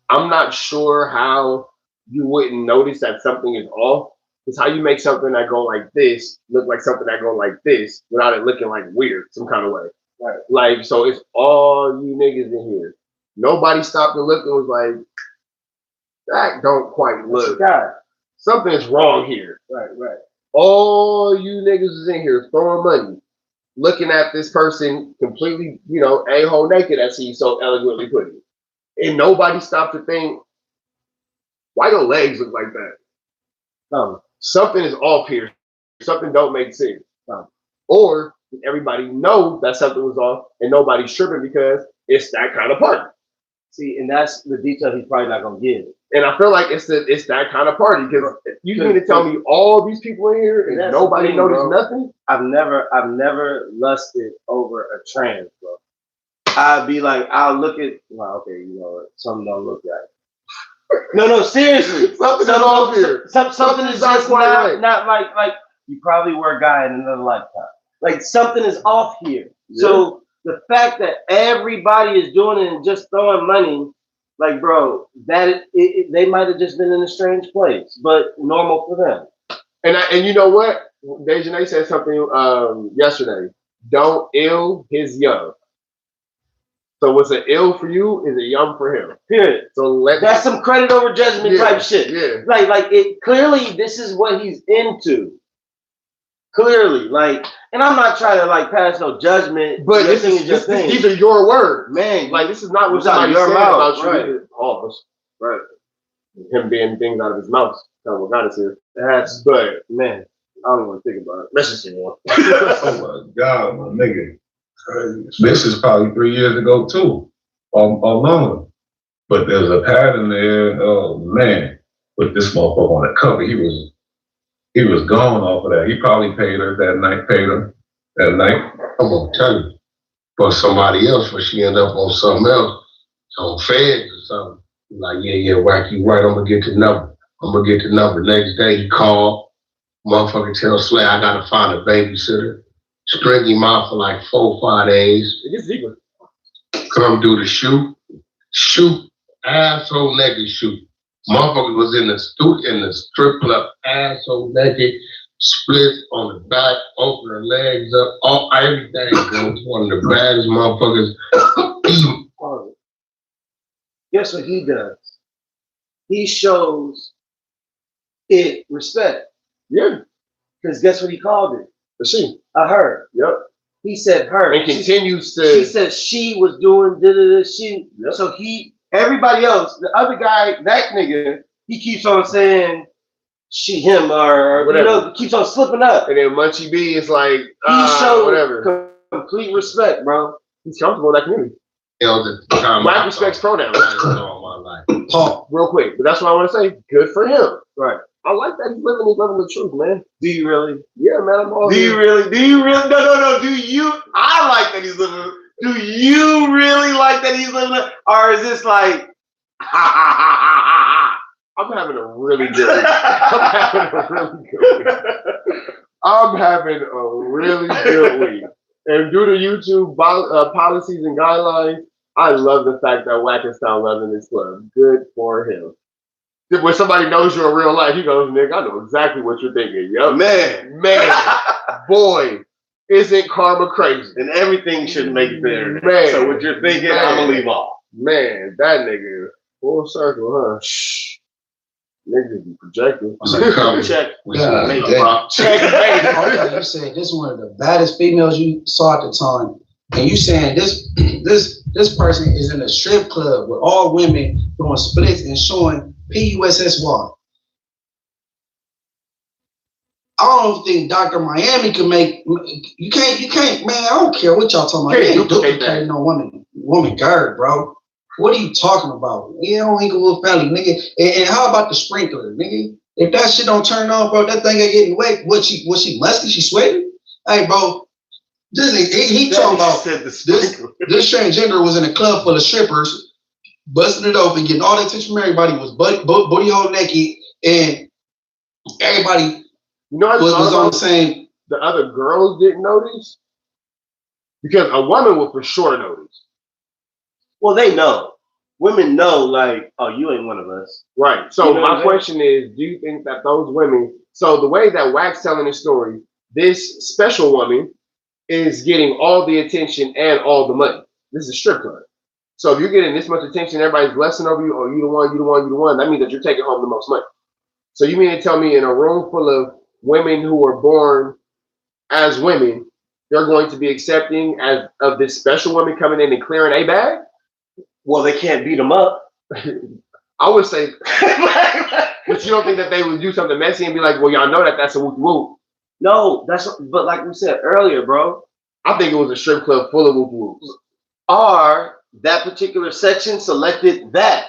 I'm not sure how you wouldn't notice that something is off. It's how you make something that go like this look like something that go like this without it looking like weird some kind of way. Right. Like, so it's all you niggas in here. Nobody stopped and looked and was like, that don't quite look. Something's wrong here.
Right, right.
All you niggas is in here throwing money, looking at this person completely, a-hole naked, as he so eloquently put it. And nobody stopped to think, why your legs look like that? Something is off here. Something don't make sense. Or everybody know that something was off and nobody's tripping because it's that kind of party.
See, and that's the detail he's probably not gonna give.
And I feel like it's that kind of party because you mean to tell me all these people in here and nobody noticed nothing?
I've never lusted over a trans, bro. I'd be like, I'll look at, well, okay, something don't look right. No, seriously.
Something is off here.
Something is just not like you probably were a guy in another lifetime. Like something is off here. Yeah. So the fact that everybody is doing it and just throwing money, like, bro, they might have just been in a strange place, but normal for them.
And you know what? Dejanay said something yesterday. Don't ill his young. So what's an ill for you is a young for him.
Period.
So
that's some credit over judgment type shit.
Yeah.
Like it clearly this is what he's into. Clearly, and I'm not trying to pass no judgment,
but these are your words,
man.
Like this is not what somebody said about you. Pause. Right. Him being things out of his mouth. Kind of what got us here. But man, I don't want to think about it. Let's just anymore.
Oh my God, my nigga. This is probably 3 years ago too, or longer. But there's a pattern there. Oh man, with this motherfucker on the cover, he was gone off of that. He probably paid her that night.
I'm gonna tell you, for somebody else, when she end up on something else, on Feds or something. Like, yeah, Wack, you right. I'm gonna get the number. Next day he called. Motherfucker tell Slay, I gotta find a babysitter. String him out for like 4 or 5 days.
It gets deeper.
Come do the shoot, asshole naked shoot. Motherfucker was in the strip club, asshole naked, split on the back, open her legs up, everything. Was one of the baddest motherfuckers.
Guess what he does? He shows it respect.
Yeah.
Because guess what he called it?
She.
Her.
Yep.
He said her.
And continues to.
She said she was doing she. Yep. So everybody else, the other guy, that nigga, he keeps on saying she, him, or whatever. Keeps on slipping up.
And then Munchie B is like,
he showed
whatever.
Complete respect, bro.
He's comfortable in that community. Black respects pronouns. Paul, real quick, but that's what I want to say. Good for him.
Right.
I like that he's living the truth, man.
Do you really?
Yeah, man. I'm all
Do you really? No. Do you? I like that he's living. Do you really like that he's living? Or is this like,
I'm having a really good week. I'm having a really good week. And due to YouTube policies and guidelines, I love the fact that Wack is found love in this club. Good for him. When somebody knows you in real life, he goes, Nick, I know exactly what you're thinking. Yo, man, boy, isn't karma crazy?
And everything should make it better.
Man,
so what you're thinking, I'm gonna leave off.
Man, that nigga, full circle, huh? Shh. Niggas be projecting.
Check.
Check. You said this is one of the baddest females you saw at the time. And you saying this person is in a strip club with all women doing splits and showing PUSSY. I don't think Dr. Miami can make. You can't, man. I don't care what y'all talking about. You ain't duplicating no woman guard, bro. What are you talking about? You don't ain't with family, nigga. And how about the sprinkler, nigga? If that shit don't turn on, bro, that thing ain't getting wet. Was she musty? She sweating? Hey, bro. He talking about this transgender was in a club full of strippers busting it open, getting all the attention from everybody, was booty hole naked, and everybody was on the same.
The other girls didn't notice because a woman would for sure notice.
Well, they know. Women know, like, oh, you ain't one of us.
Right. So my question is, do you think that those women, so the way that Wack's telling his story, this special woman is getting all the attention and all the money. This is a strip club. So if you're getting this much attention, everybody's blessing over you, oh, you the one, that means that you're taking home the most money. So you mean to tell me in a room full of women who were born as women, they're going to be accepting of this special woman coming in and clearing a bag?
Well, they can't beat them up.
I would say, but you don't think that they would do something messy and be like, well, y'all know that that's a whoop whoop.
No, but like we said earlier, bro.
I think it was a strip club full of whoop whoops.
Or that particular section selected that.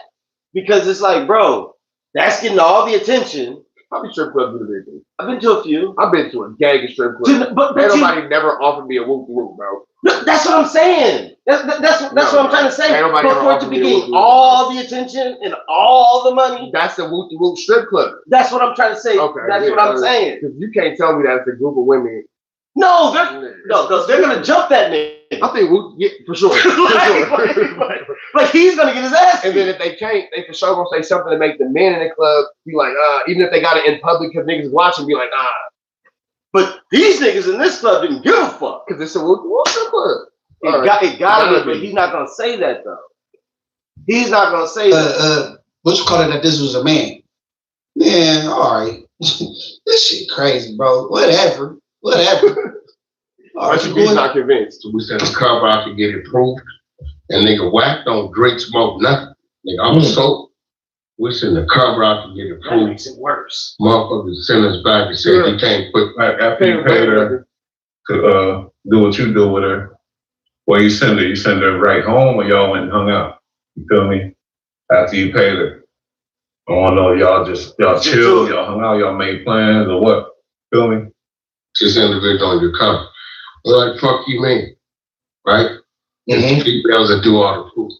Because it's like, bro, that's getting all the attention.
How many strip clubs have you been to?
I've been to a few.
I've been to a gang of strip clubs. But nobody never offered me a whoop whoop, bro.
No, that's what I'm saying. That's what I'm trying to say. But for it to be getting all the attention and all the money.
That's a whoop whoop strip club.
That's what I'm trying to say. Okay, that's what I'm saying.
Because you can't tell me that it's a group of women.
No, they're gonna jump that nigga.
I think for sure.
Like he's gonna get his ass.
And then if they can't, they for sure gonna say something to make the men in the club be like, even if they got it in public because niggas watching, be like,
But these niggas in this club didn't give a fuck.
Because it's a whoop strip club.
It gotta be, but he's not gonna say that though. He's not gonna say that.
What you call it that this was a man? Man, all right. This shit crazy, bro. Whatever.
All right, he's not convinced.
So we sent a cover out to get it approved. And nigga, Wack don't drink, smoke, nothing. Nigga, I'm sober. We sent the cover out to get it approved.
That makes it worse.
Motherfucker sent us back and said he can't put.
After you paid her to do what you do with her, well, you send her right home, or y'all went and hung out. You feel me? After you paid her, I don't know, y'all chilled, y'all hung out, y'all made plans, or what? Feel me?
This individual on your cover. Like, fuck you, man. Right? Mm-hmm. People else that do all the food.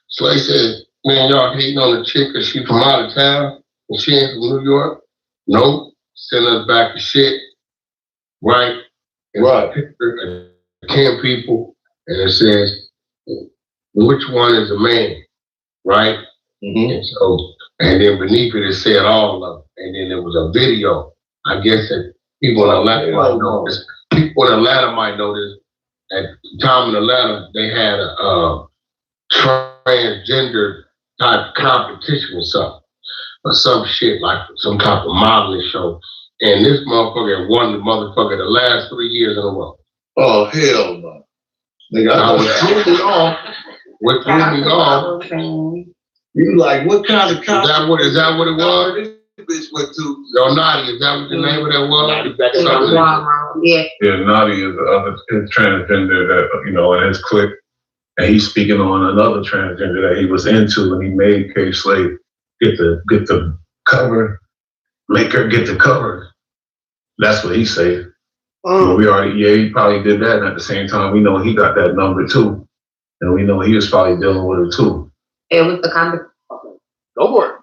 So they said, man, y'all hating on the chick because she from out of town and she ain't from New York? Nope. Send us back to shit. Right? And right. Picture of 10 people, and it says, which one is a man? Right? Mm-hmm. And then beneath it said all of them. And then there was a video. I guess that people in Atlanta might know this. People in Atlanta might know this. At the time in Atlanta, they had a transgender type competition or some shit like some type of modeling show. And this motherfucker won the motherfucker the last 3 years in a row.
Oh, hell no.
Nigga, what threw me off.
You like, what kind of competition?
Is that what it was?
This bitch went to.
Yo, Naughty, is that what the name of that was?
Yeah, Naughty is the other transgender that, in his clique. And he's speaking on another transgender that he was into, and he made K Slade get the cover, make her get the cover. That's what he said. He probably did that, and at the same time, we know he got that number too. And we know he was probably dealing with it too.
It was the kind of
go for it.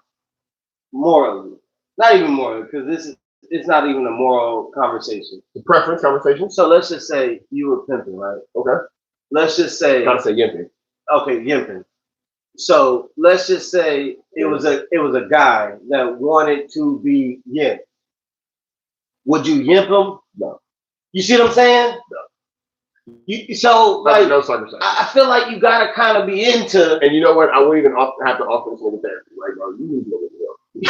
Morally. Not even morally, because it's not even a moral conversation.
The preference conversation.
So let's just say you were pimping, right?
Okay.
Let's just say.
Gotta say yimping.
Okay, yimping. So let's just say it was a guy that wanted to be yimped. Would you yimp him?
No.
You see what I'm saying?
No.
No circumstance. I feel like you gotta kind of be into.
And you know what? I wouldn't even have to offer this nigga therapy. Like, bro, you need to go to you need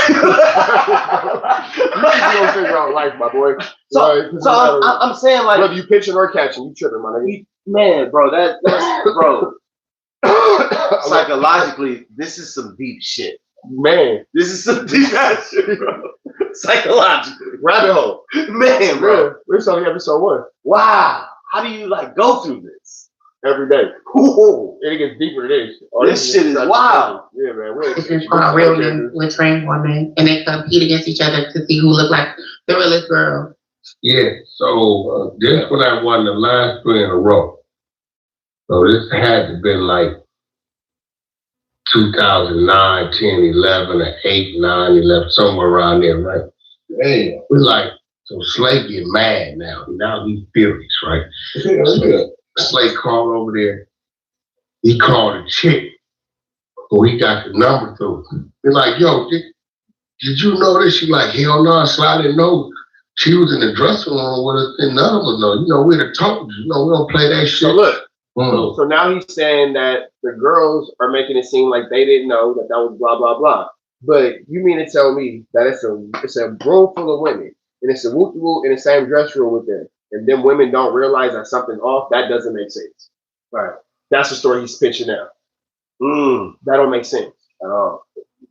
to figure out life, my boy.
I'm saying, like,
whether you pitching or catching, you tripping, my nigga.
Man, bro, that's bro. Psychologically, this is some deep shit.
Man,
this is some deep ass shit, bro. Psychologically,
rabbit hole.
Man, bro.
We're only episode 1.
Wow. How do you go through this?
Every day. Ooh, it gets deeper than this.
This shit is wild.
Yeah, man.
This is for real men with trans women, and they compete against each other to see who look like the realest girl.
Yeah, so this one I won the last 3 in a row. So this had to been like 2009, 10, 11, or 8, 9, 11, somewhere around there, right? Hey, we're like, so Slay get mad now. Now he's furious, right? Slay called over there. He called a chick who he got the number through. We're like, yo, did you know this? She like, hell no, Sly didn't know. She was in the dressing room with us, and none of us know. You know, we'd have told you. You know, we don't play that shit.
So look, so now he's saying that the girls are making it seem like they didn't know that was blah blah blah. But you mean to tell me that it's a room full of women and it's a whoop in the same dress room with them, and then women don't realize that something's off? That doesn't make sense. Right? That's the story he's pitching now. That don't make sense at all.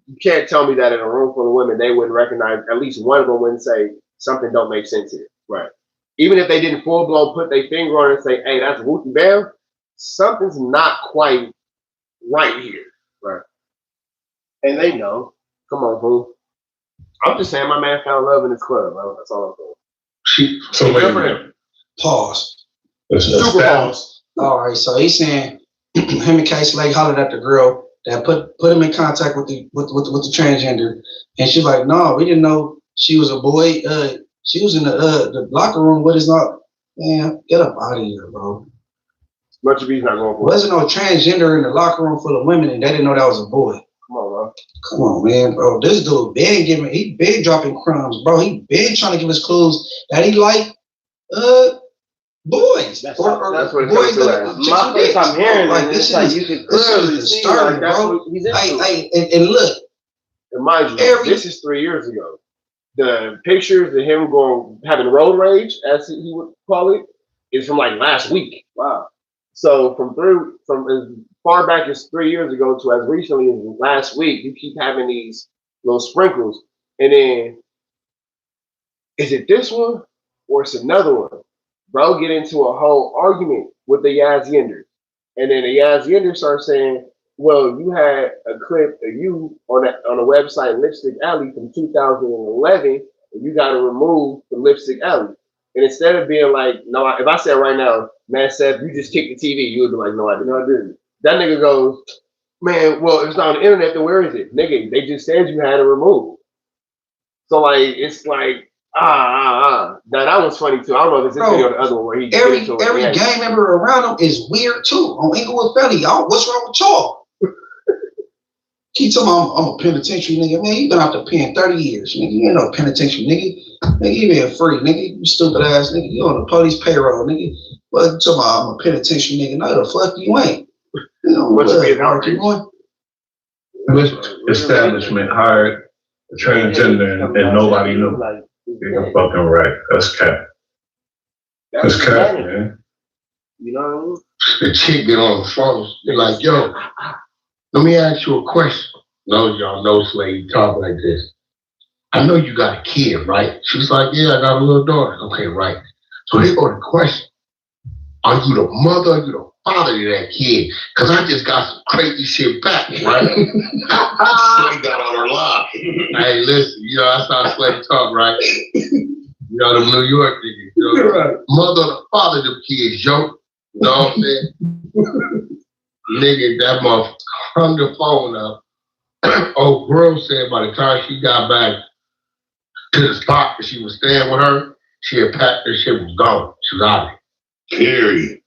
You can't tell me that in a room full of women they wouldn't recognize, at least one of them wouldn't say something don't make sense here. Right. Even if they didn't full blown put their finger on it and say, hey, that's whoopie bam, something's not quite right here. Right. And they know. Come on, boo. I'm just saying my man found love in his club. That's all I'm saying.
So wait a minute.
Pause.
Super pause.
All right, so he's saying him and K Slay hollered at the girl that put him in contact with the transgender, and she's like, no, we didn't know she was a boy. She was in the locker room with us. Not, man, get up out of here, bro.
Much of he's not going for it.
Wasn't no transgender in the locker room full of women, and they didn't know that was a boy.
Come on, bro.
Come on, man, bro. This dude he been dropping crumbs, bro. He been trying to give us clues that he like boys.
That's what it
boys
comes to.
My first time hearing
like this is
you can
this
clearly
is
see
disturbing,
like
bro.
he's into.
And look,
And mind you, this is 3 years ago. The pictures of him having road rage, as he would call it, is from like last week. Wow. So from as far back as 3 years ago to as recently as last week, you keep having these little sprinkles. And then, is it this one or it's another one? Bro, get into a whole argument with the Yaz Yenders. And then the Yaz Yenders start saying, well, you had a clip of you on the website Lipstick Alley from 2011, and you got to remove the Lipstick Alley. And instead of being like, no, if I said right now, man, Seth, you just kicked the TV, you would be like, no, I didn't. That nigga goes, man, well, if it's not on the internet, then where is it? Nigga, they just said you had to remove. So, like, it's like, That was funny, too. I don't know if it's this video or the other one where he
every gang member around him is weird, too. On Inglewood Valley, y'all, what's wrong with y'all? Keep telling me I'm a penitentiary nigga. Man, you been out the pen 30 years, nigga. You ain't no penitentiary nigga. Nigga, you been free, nigga. You stupid ass nigga. You on the police payroll, nigga. What you talking about? I'm a penitentiary nigga. No, the fuck you ain't. You know,
what's being outraged?
Which establishment hired a transgender and nobody knew? You're fucking right. That's cap. That's cap, man.
You know?
The chick get on the phone. They're like, yo, let me ask you a question. No, y'all know Slade talk like this. I know you got a kid, right? She's like, yeah, I got a little daughter. Okay, right. So here go the question. Are you the mother or you the father to that kid? Because I just got some crazy shit back, right?
Slade got on her line.
Hey, listen, you know, that's how Slade talk, right? You know, them New York niggas. You know, right. Mother or the father to the kids, yo. You know what I'm saying? Nigga, that motherfucker hung the phone up. Old girl said by the time she got back to the spot that she was staying with her, she had packed her shit, was gone. She was out of it.
Period.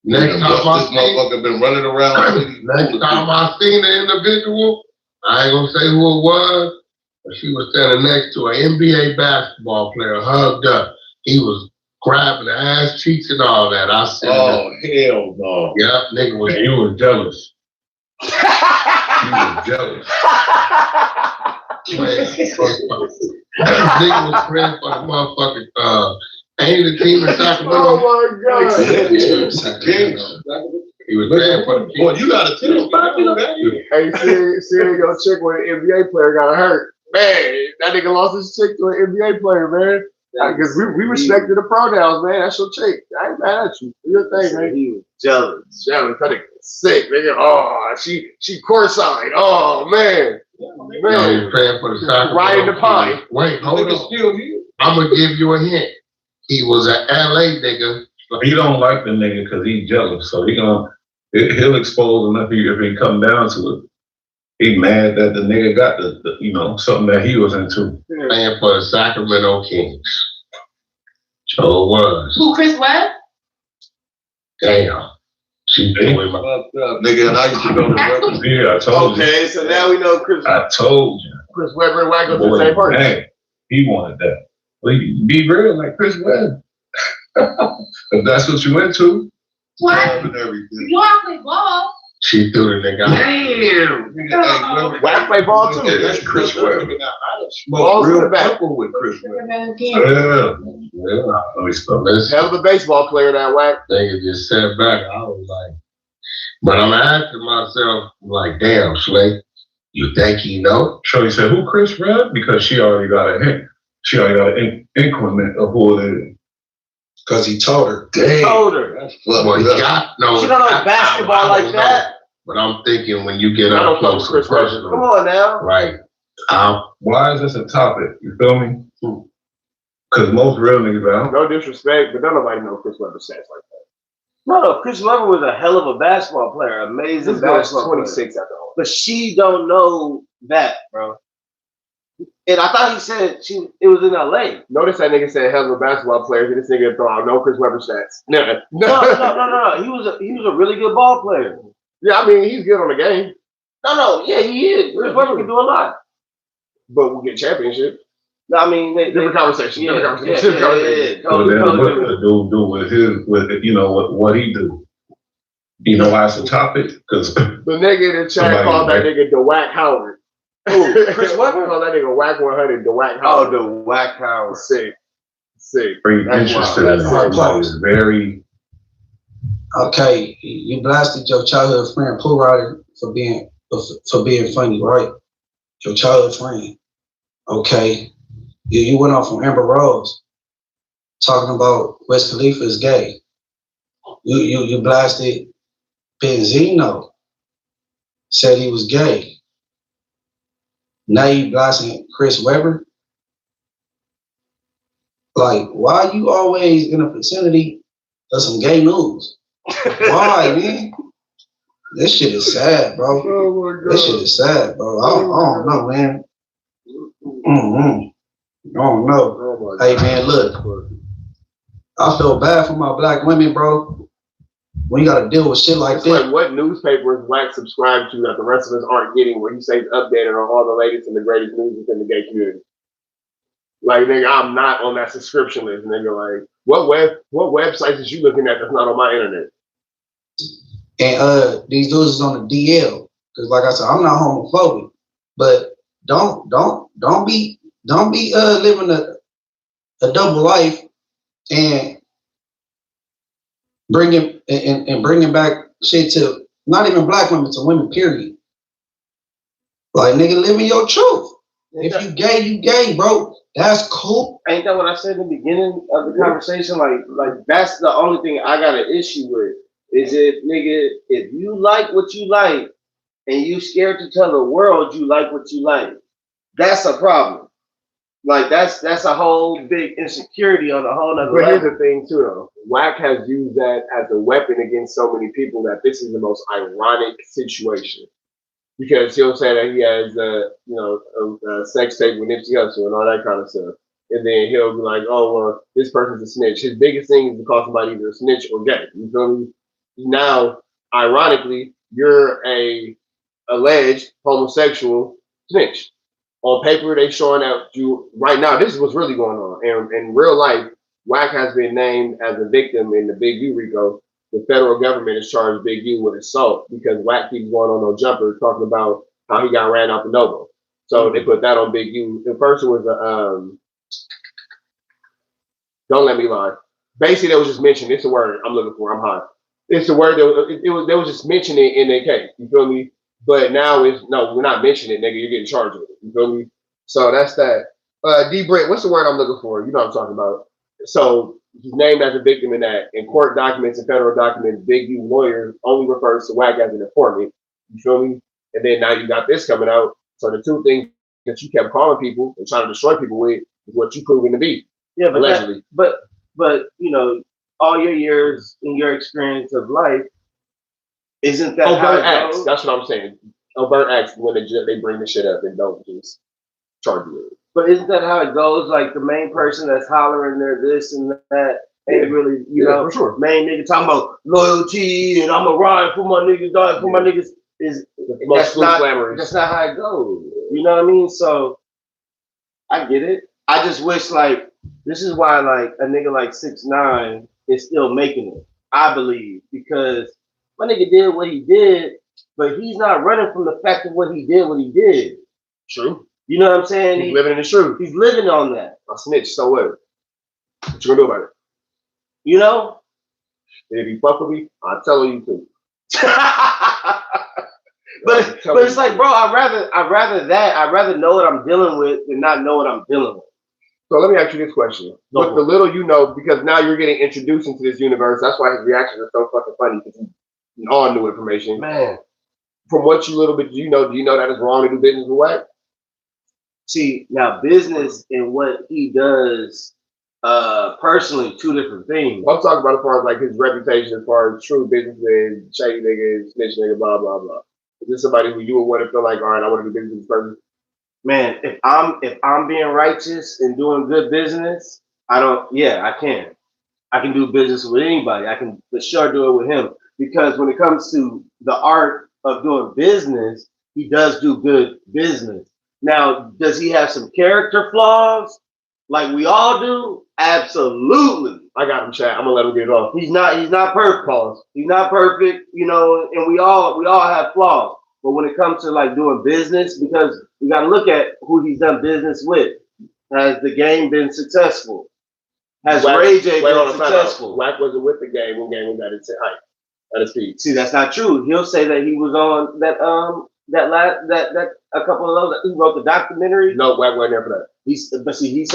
Next time
this motherfucker been running around.
Next time I seen the individual, I ain't gonna say who it was, but she was standing next to an NBA basketball player, hugged up. He was grabbing the ass cheeks and all that. I said,
oh, hell no.
Yep, nigga was.
And you was jealous. You was jealous.
Nigga was praying for the motherfucking ain't the team in Sacramento.
Oh my God.
He was praying for the team.
Boy, you gotta tell him.
Hey, seeing your chick with an NBA player got hurt. Man, that nigga lost his chick to an NBA player, man. Because we respected the pronouns, man. That's your chick. I ain't mad at you. Do your thing, man.
He was jealous.
Jealous. That nigga sick, nigga. Oh, she courtside. Oh, man.
Man, he was praying for the Sacramento.
Riding the pine.
Wait, hold on. I'm going to give you a hint. He was an LA nigga.
He don't like the nigga because he's jealous. So he'll expose him if he come down to it. he mad that the nigga got the something that he was into.
Playing for the Sacramento Kings. So it was.
Who, Chris Webb?
Damn. She been with my
Nigga, and I used to go to records.
Yeah, I told you.
Okay, so now we know Chris.
I told you.
Chris Webber and Wack go to the
Boy,
same person.
man, he wanted that. Well, you be real like Chris Webb. If that's what you into.
What?
And everything.
You all play ball.
She threw the nigga out.
Damn.
Wack play ball too.
Yeah, that's Chris Webb.
Balls in the
Real
back.
couple with Chris Webb.
Yeah. Let me stop this.
Hell of a baseball player, that Wack.
Nigga just sat back. I was like, but I'm asking myself, like, damn, Slay, you think he know?
Shorty said, who Chris Webb? Because she already got a hint. She already got an increment of who it is.
Because he told her.
Damn. Told her.
Well, he got no.
She don't know basketball like that.
But I'm thinking when you get
I
up
don't know
close and
Chris Webber.
Come
personal,
on now.
right?
Why is this a topic? You feel me? Because most real niggas, I don't
No disrespect, but don't nobody know Chris Webber stats like that.
No, Chris Webber was a hell of a basketball player, amazing
This guy's
basketball player.
26 after all.
But she don't know that, bro. And I thought he said it was in LA.
Notice that nigga said hell of a basketball player, and this nigga throw out no Chris Webber stats.
No. He was a really good ball player.
Yeah, I mean, he's good on the game,
Yeah, he is. Chris Webber can do a lot.
but we'll get championship.
No, I mean,
Different conversation.
yeah,
Different conversation.
yeah,
Different
yeah,
conversation.
yeah.
know. But then what the dude do with what he do? You know why it's a topic? Because
The nigga in the chat
Somebody-
called that nigga the WACK100.
Who? Chris Webber?
Called that nigga WACK100 the WACK100.
Oh, the WACK100.
Sick.
very
That's
interested
wild.
in
That's
it.
wild.
It's very
Okay, you blasted your childhood friend Pooh Rider for being funny, right? Your childhood friend. Okay. You went off on Amber Rose talking about Wiz Khalifa is gay. You blasted Benzino, said he was gay. Now you blasting Chris Webber. Like, why are you always in the vicinity of some gay news? Why, man? This shit is sad, bro.
Oh my God.
This shit is sad, bro. I don't know, man. I don't know.
Oh my
Hey,
God.
man, look. I feel bad for my black women, bro. When you gotta deal with shit like
It's
this.
like what newspaper is Wack subscribed to that the rest of us aren't getting, where he stays updated on all the latest and the greatest news within the gay community. Like, nigga, I'm not on that subscription list. Nigga, like, what websites is you looking at that's not on my internet?
And these dudes is on the DL. Cause like I said, I'm not homophobic. But don't be living a double life and bringing back shit to not even black women, to women, period. Like, nigga, living your truth. If you gay, you gay, bro. That's cool.
Ain't that what I said in the beginning of the conversation? Like that's the only thing I got an issue with. Is it, nigga, if you like what you like and you scared to tell the world you like what you like, that's a problem. Like that's a whole big insecurity on a whole nother
But here's
level.
the thing too, though. Wack has used that as a weapon against so many people that this is the most ironic situation. Because he'll say that he has, a sex tape with Nipsey Hussle and all that kind of stuff. And then he'll be like, oh, well, this person's a snitch. His biggest thing is to call somebody either a snitch or gay. You feel me? Now, ironically, you're a alleged homosexual snitch. On paper, they showing out you right now. This is what's really going on. And in real life, Wack has been named as a victim in the Big U RICO. The federal government has charged Big U with assault because Wack keeps going on no jumper talking about how he got ran out the Novo. So they put that on Big U. The first one was don't let me lie. Basically, they was just mentioning, it's a word I'm looking for. I'm high. It's a word that they was just mentioning it in their case. You feel me? But now it's no, we're not mentioning it, nigga. You're getting charged with it. You feel me? So that's that. D Britt, what's the word I'm looking for? You know what I'm talking about. So he's named as a victim in that. In court documents and federal documents, Big U lawyer only refers to Wack as an informant. You feel me? And then now you got this coming out. So the two things that you kept calling people and trying to destroy people with is what you proven to be.
Yeah, but
Allegedly.
but you know, all your years in your experience of life, isn't that how it goes?
That's what I'm saying. overt acts when they bring the shit up and don't just charge you with it.
But isn't that how it goes? Like the main person that's hollering their this and that ain't really, you know,
for sure.
Main nigga talking about loyalty and I'm a ride for my niggas, die for my niggas is that's not how it goes. You know what I mean? So I get it. I just wish like this is why like a nigga like 6ix9ine is still making it. I believe because my nigga did what he did, but he's not running from the fact of what he did.
True.
You know what I'm saying?
He's living in the truth.
He's living on that.
I snitch, so what? What you gonna do about it?
You know?
And if you fuck with me, I'll tell you too.
but it's like, bro, I'd rather know what I'm dealing with than not know what I'm dealing with.
So let me ask you this question. With the little you know, because now you're getting introduced into this universe, that's why his reactions are so fucking funny, because he's all new information.
Man.
From what you little bit do you know that it's wrong to do business with WACK?
See, now business and what he does personally, two different things.
I'm talking about as far as like his reputation, as far as true businessman, shady nigga, snitch nigga, blah, blah, blah. Is this somebody who you would want to feel like, all right, I want to do business with this person?
Man, if I'm being righteous and doing good business, I can. I can do business with anybody. I can for sure do it with him. Because when it comes to the art of doing business, he does do good business. Now, does he have some character flaws like we all do? Absolutely.
I got him, Chad. I'm gonna let him get it off.
He's not perfect. Pause. He's not perfect, you know, and we all have flaws. But when it comes to like doing business, because we gotta look at who he's done business with. Has the game been successful? Has Ray J been successful?
WACK wasn't with the game when game was at its height, at its peak.
See, that's not true. He'll say that he was on that a couple of those. He wrote the documentary.
No, WACK wasn't there for that.
He said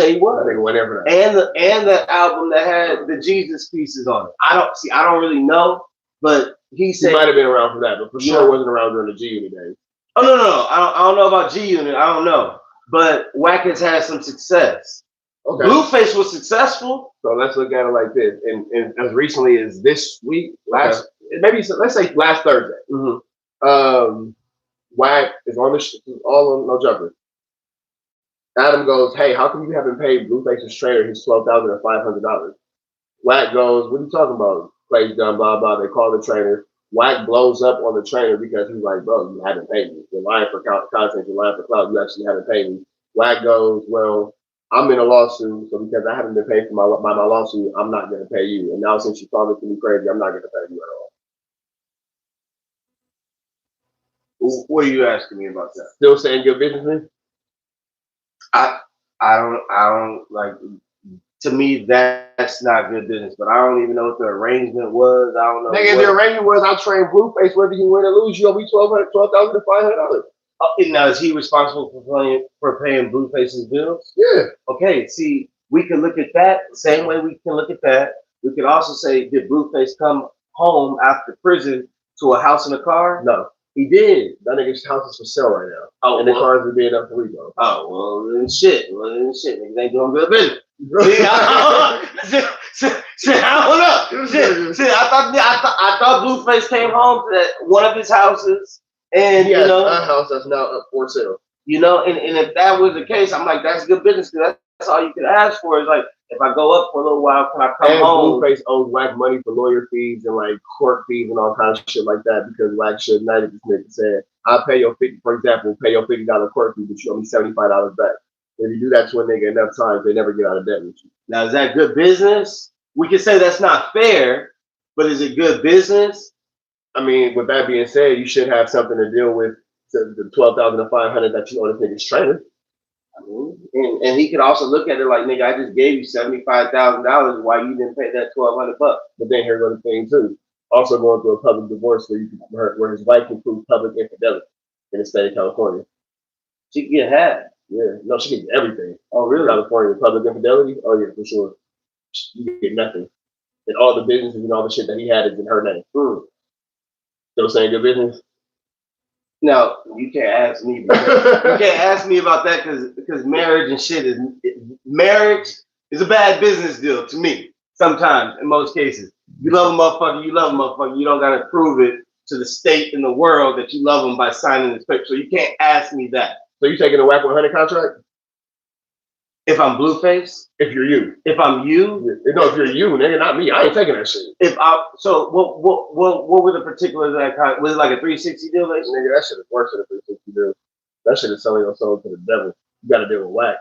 he was.
I think it wasn't there for that.
And the album that had the Jesus pieces on it. I don't really know, but he said
he might have been around for that, but for sure wasn't around during the G Unit days.
Oh no. I don't know about G Unit. I don't know, but WACK has had some success. Okay. Blueface was successful.
So let's look at it like this. And as recently as this week, let's say last Thursday.
Mm-hmm.
WACK is on all on No Jumper. Adam goes, hey, how come you haven't paid Blueface's trainer his $12,500? WACK goes, what are you talking about? Plays done, blah, blah. They call the trainer. WACK blows up on the trainer because he's like, bro, you haven't paid me. You're lying for content, you're lying for clout. You actually haven't paid me. WACK goes, well, I'm in a lawsuit, so because I haven't been paid for my lawsuit, I'm not going to pay you. And now since you called it to me crazy, I'm not going to pay you at all.
What are you asking me about that?
Still saying good businessman?
I don't like. To me, that's not good business. But I don't even know what the arrangement was. I don't know.
Nigga, the arrangement was I train Blueface whether you win or lose. You owe me $12,500.
Now is he responsible for paying Blueface's bills?
Yeah.
Okay. See, we can look at that the same way we can look at that. We could also say, did Blueface come home after prison to a house and a car?
No.
He did.
That nigga's house is for sale right now.
Oh,
and the cars are being up for repo.
Oh, well, then shit. Niggas ain't doing good business. Shit, I don't know. Shit, I thought Blueface came home to one of his houses, and
he has a house that's now up for sale.
You know, and if that was the case, I'm like, that's good business. Cause that's all you can ask for is like, if I go up for a little while, can I come home?
Blueface owes WACK money for lawyer fees and like court fees and all kinds of shit like that because WACK should not have just nigga said, I'll pay your $50, for example, pay your $50 court fee, but you owe me $75 back. If you do that to a nigga enough times, they never get out of debt with you.
Now, is that good business? We can say that's not fair, but is it good business?
I mean, with that being said, you should have something to deal with the $12,500 that you owe this nigga's trainer.
I mean, and he could also look at it like, nigga, I just gave you $75,000. Why you didn't pay that $1,200?
But then here's another thing too. Also going through a public divorce where his wife can prove public infidelity in the state of California.
She can get half.
Yeah, no, she can get everything.
Oh, really?
California public infidelity? Oh yeah, for sure. You get nothing. And all the businesses and all the shit that he had is in her name. Still saying good business?
No, you can't ask me. You can't ask me about that because marriage and shit is a bad business deal to me. Sometimes, in most cases, you love a motherfucker. You don't gotta prove it to the state in the world that you love them by signing this paper. So you can't ask me that.
So you taking a WACK100 contract?
If I'm Blueface?
If you're you.
If I'm you?
No, if you're you, nigga, not me. I ain't taking that shit.
So what were the particulars of that contract? Was it like a 360 deal? Like?
Nigga, that shit is worse than a 360 deal. That shit is selling your soul to the devil. You gotta deal with WACK.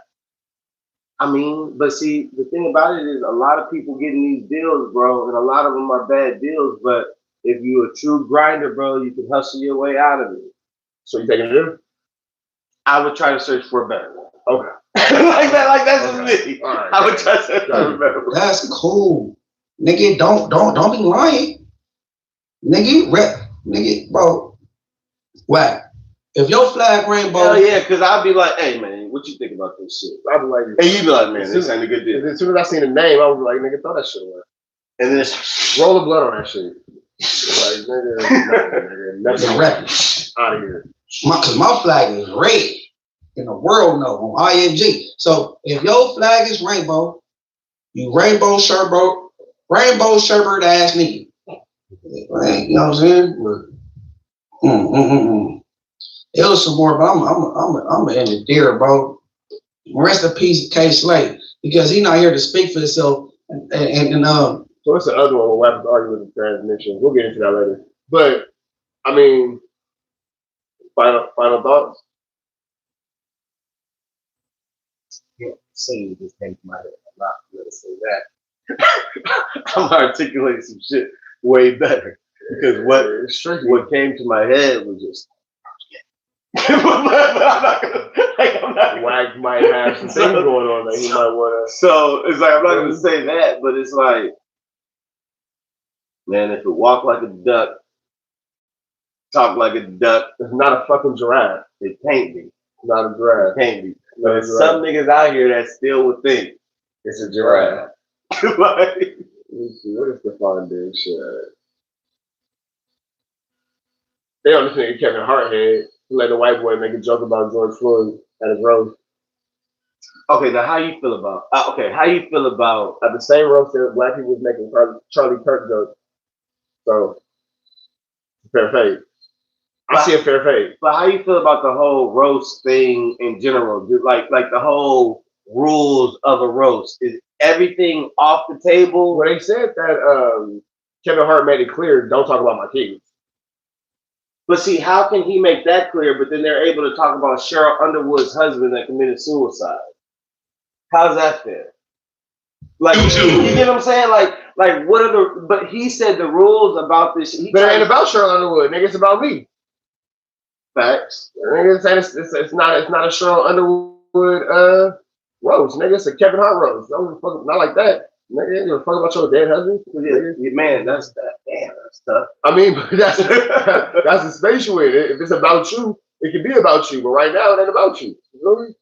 I mean, but see, the thing about it is a lot of people getting these deals, bro, and a lot of them are bad deals, but if you're a true grinder, bro, you can hustle your way out of it.
So you taking a deal?
I would try to search for a better one.
Okay.
like that's just me.
Right.
I would try to search for a better one.
That's cool. Nigga, don't be lying. Nigga, bro. WACK. If your flag rainbow.
Hell yeah, because I'd be like, hey man, what you think about this shit?
I'd be like,
and you'd be like, man, this ain't a good deal.
As soon as I seen the name, I was like, nigga, throw that shit away.
And then it's
roll the blood on that shit. Like, nigga, that's
a record.
Out of here.
Cause my flag is red. And the world know on ING. So if your flag is rainbow, you rainbow sherbert ass nigga. Right, you know what I'm saying? It was some more, but I'm in the deer, bro. Rest in peace, K Slate, because he's not here to speak for himself.
So what's the other one with weapons arguing with the transmission? We'll get into that later. But I mean, final thoughts.
Yeah, saying just came to my head. I'm not gonna say that. I'm articulating some shit way better because what came to my head was just. I'm not gonna.
WACK might have some things going on that he might want to.
So it's like I'm not gonna say that, but it's like, man, if it walk like a duck, talk like a duck,
it's not a fucking giraffe.
It can't be.
Not a giraffe.
It can't be. But there's some niggas out here that still would think it's a giraffe. Like,
let me see, what is the fun dude shit? They on this nigga Kevin Hart head who let the white boy make a joke about George Floyd at his roast.
Okay, now how you feel about? How you feel about
at the same roast that black people was making Charlie Kirk jokes? So fair fade. I see a fair fade.
But how you feel about the whole roast thing in general? Like the whole rules of a roast. Is everything off the table?
Well, they said that Kevin Hart made it clear, don't talk about my kids.
But see, how can he make that clear, but then they're able to talk about Cheryl Underwood's husband that committed suicide? How's that fair? Like, you get what I'm saying? Like what are the, but he said the rules about this.
But it ain't about Cheryl Underwood, nigga, it's about me.
Facts.
Nigga, it's not a Cheryl Underwood roast, nigga. It's a Kevin Hart roast. Not like that. Nigga, you fuck about your dead husband?
Yeah, man, that's that. Damn, that's tough.
I mean, that's the space you in. If it's about you, it can be about you. But right now, it ain't about you. You feel me?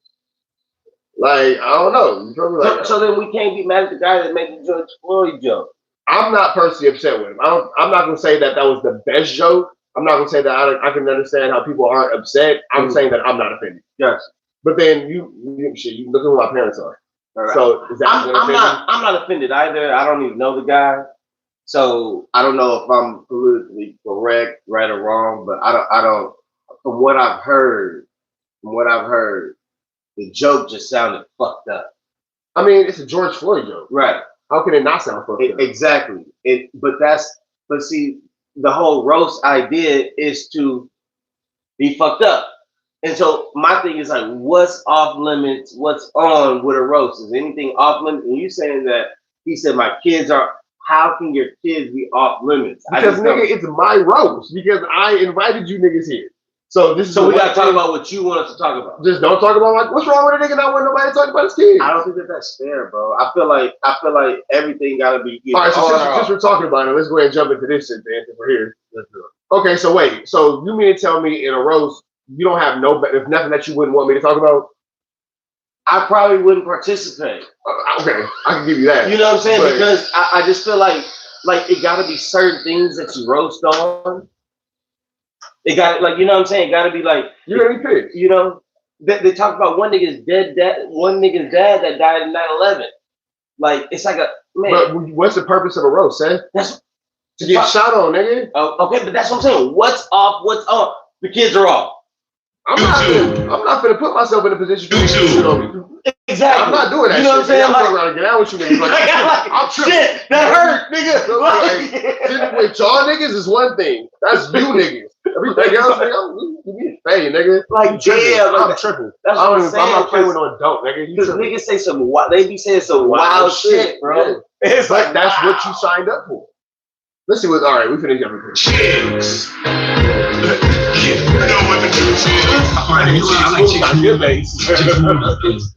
Like, I don't know. You feel me? Like,
so then we can't be mad at the guy that made the George Floyd joke.
I'm not personally upset with him. I'm not gonna say that was the best joke. I'm not gonna say that I can understand how people aren't upset. I'm saying that I'm not offended.
Yes.
But then you look at who my parents are.
Right.
So is that
I'm not offended either. I don't even know the guy, so I don't know if I'm politically correct, right or wrong. But I don't. From what I've heard, the joke just sounded fucked up.
I mean, it's a George Floyd joke,
right?
How can it not sound fucked up?
Exactly. But see, the whole roast idea is to be fucked up. And so my thing is like, what's off limits? What's on with a roast? Is anything off limits? And you saying that he said my kids are. How can your kids be off limits?
Because nigga, it's my roast. Because I invited you niggas here. So this is.
So we gotta talk about what you want us to talk about.
Just don't talk about like what's wrong with a nigga not wanting nobody to talk about his kids.
I don't think that's fair, bro. I feel like everything gotta be.
All right, so since we're talking about it, let's go ahead and jump into this shit then. If we're here. Let's do it. Okay, so wait. So you mean to tell me in a roast? You don't have there's nothing that you wouldn't want me to talk about?
I probably wouldn't participate.
Okay, I can give you that.
You know what I'm saying? Because I just feel like it got to be certain things that you roast on. It got you know what I'm saying? It got to be like
you're gonna be pissed.
You know, they talk about one nigga's dad that died in 9/11. Like it's like a man.
But what's the purpose of a roast, Seth? To get shot on, nigga.
Okay, but that's what I'm saying. What's off? What's on? The kids are off.
I'm not gonna put myself in a position to shoot on me.
Exactly.
I'm not doing that.
You know what I'm saying?
I'm not around to get out with you niggas. Like, I'm tripping.
Shit, that hurt, nigga.
Like, with y'all niggas is one thing. That's you niggas. Everything else, nigga, hey, nigga.
Like, yeah,
I'm tripping.
That's what I'm saying.
I'm not playing with no adult, nigga.
Because niggas say some they be saying some wild shit, bro.
Yeah. It's like that's what you signed up for. Let's see what. All right, we finished everything.
Cheers.
I like Chick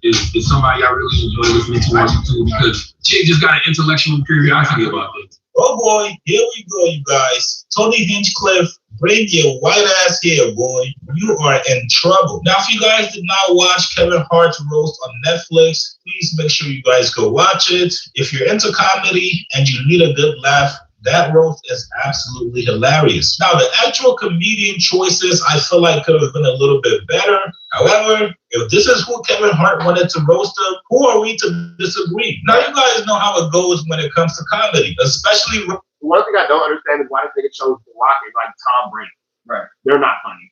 is somebody I really enjoy listening to on YouTube because Chick just got an intellectual curiosity about this.
Oh boy, here we go, you guys. Tony Hinchcliffe, bring your white ass here, boy. You are in trouble. Now, if you guys did not watch Kevin Hart's roast on Netflix, please make sure you guys go watch it. If you're into comedy and you need a good laugh, that roast is absolutely hilarious. Now, the actual comedian choices, I feel like could have been a little bit better. However, if this is who Kevin Hart wanted to roast him, who are we to disagree? Now, you guys know how it goes when it comes to comedy, especially...
One thing I don't understand is why this nigga chose The Rock is like Tom Brady.
Right.
They're not funny.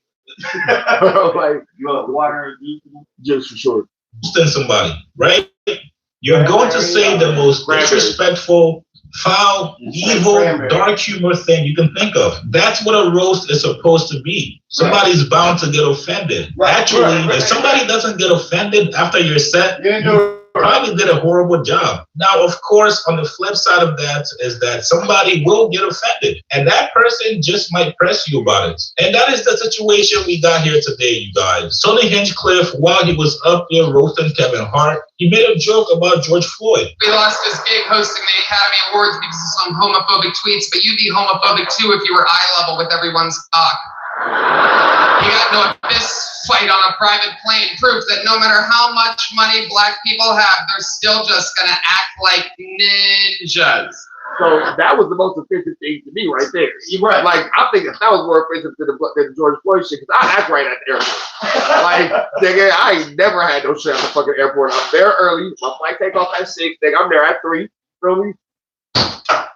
Like,
you want water?
Just for sure.
Somebody, right? You're going to say the most disrespectful, foul, evil, dark humor thing you can think of. That's what a roast is supposed to be. Somebody's bound to get offended. Actually, if somebody doesn't get offended after your set, you probably did a horrible job. Now, of course, on the flip side of that is that somebody will get offended, and that person just might press you about it. And that is the situation we got here today, you guys. Tony Hinchcliffe, while he was up there roasting Kevin Hart, he made a joke about George Floyd.
We lost this gig hosting the Academy Awards because of some homophobic tweets, but you'd be homophobic too if you were eye level with everyone's cock. You got into a fist fight on a private plane. Proof that no matter how much money black people have, they're still just gonna act like ninjas.
So that was the most offensive thing to me right there.
You're right.
Like, I think that was more offensive than the George Floyd shit, because I act right at the airport. Like, nigga, I ain't never had no shit at the fucking airport. I'm there early. My flight take off at 6. Nigga, I'm there at 3. Feel me?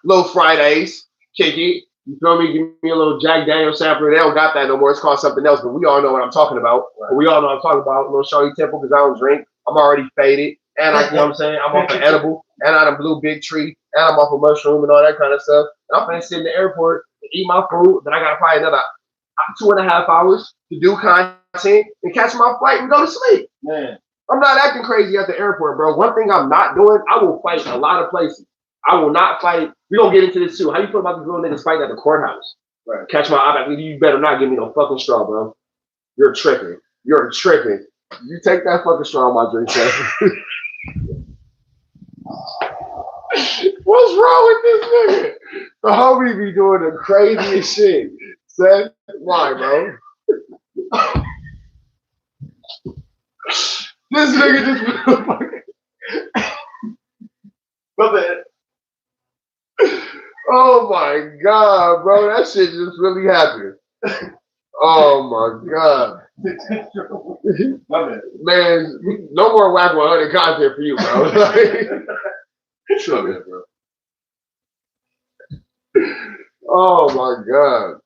Little Fridays. Kick it. You feel me? Give me a little Jack Daniels sampler. They don't got that no more. It's called something else, but we all know what I'm talking about. Right. We all know what I'm talking about. A little Shawty Temple, because I don't drink. I'm already faded. And you know what I'm saying? I'm off an edible. And I done blew Big Tree. And I'm off a mushroom and all that kind of stuff. And I'm finna sit in the airport and eat my food. Then I got probably another 2.5 hours to do content and catch my flight and go to sleep.
Man,
I'm not acting crazy at the airport, bro. One thing I'm not doing, I will fight a lot of places. I will not fight. We gonna get into this too. How you feel about these little niggas fighting at the courthouse? Right. Catch my eye back. You better not give me no fucking straw, bro. You're tripping. You're tripping. You take that fucking straw on my drink, Seth. What's wrong with this nigga? The homie be doing the craziest shit. Seth, why, bro? This nigga just fucking. Oh my god, bro, that shit just really happened. Oh my god. Man, no more WACK100 content for you, bro. Shut up, bro. Oh my god.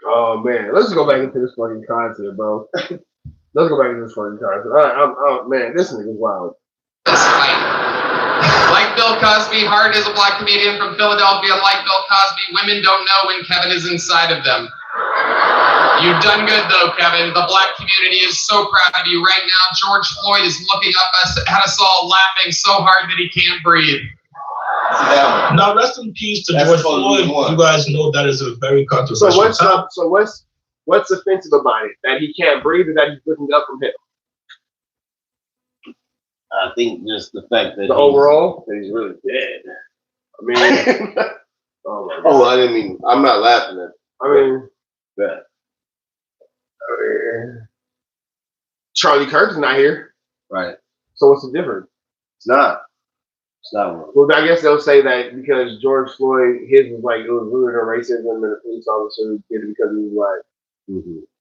Oh man, let's go back into this fucking content, bro. Let's go back into this fucking content. Man, this nigga's wild.
Like Bill Cosby, Hart is a black comedian from Philadelphia. Like Bill Cosby, women don't know when Kevin is inside of them. You've done good though, Kevin. The black community is so proud of you right now. George Floyd is looking up at us all, laughing so hard that he can't breathe.
Now, rest in peace to George Floyd. You guys know that is a very controversial topic.
So what's offensive about it? That he can't breathe, or that he's looking up from him?
I think just the fact that
overall
that he's really dead.
I mean, oh my god.
Oh, I didn't mean. I'm not laughing at.
I mean,
that.
Charlie Kirk's not here,
right?
So what's the difference?
It's not. It's not.
Well, I guess they'll say that because George Floyd, his was like it was rooted in racism, and the police officer did it because he was black,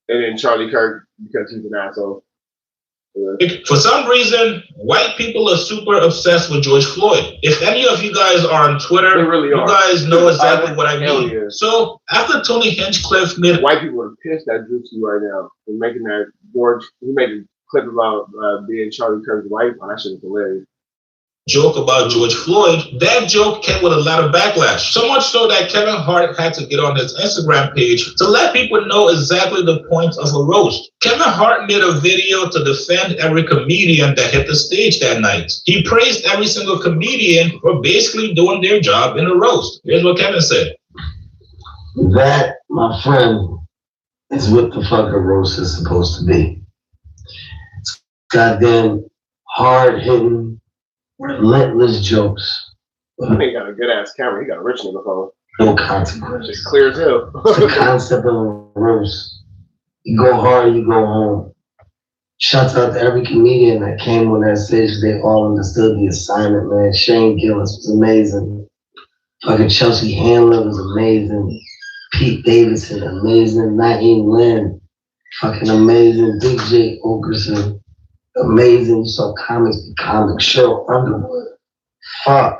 and then Charlie Kirk because he's an asshole.
For some reason, white people are super obsessed with George Floyd. If any of you guys are on Twitter, you guys know exactly what I mean.
Yeah.
So after Tony Hinchcliffe made
white people are pissed at Juicy right now and making that George. He made a clip about being Charlie Kirk's wife. Oh, that shit is hilarious.
Joke about George Floyd, that joke came with a lot of backlash. So much so that Kevin Hart had to get on his Instagram page to let people know exactly the point of a roast. Kevin Hart made a video to defend every comedian that hit the stage that night. He praised every single comedian for basically doing their job in a roast. Here's what Kevin said.
That, my friend, is what the fuck a roast is supposed to be. It's goddamn hard-hitting, relentless jokes.
I think he got a good ass camera. He got a rich nigga phone.
No consequence.
It's clear as hell.
The concept of a roast. You go hard, you go home. Shouts out to every comedian that came on that stage. They all understood the assignment, man. Shane Gillis was amazing. Fucking Chelsea Handler was amazing. Pete Davidson, amazing. Naheem Lynn, fucking amazing. Big J Okerson, amazing. You saw comics be comics. Cheryl Underwood, fuck.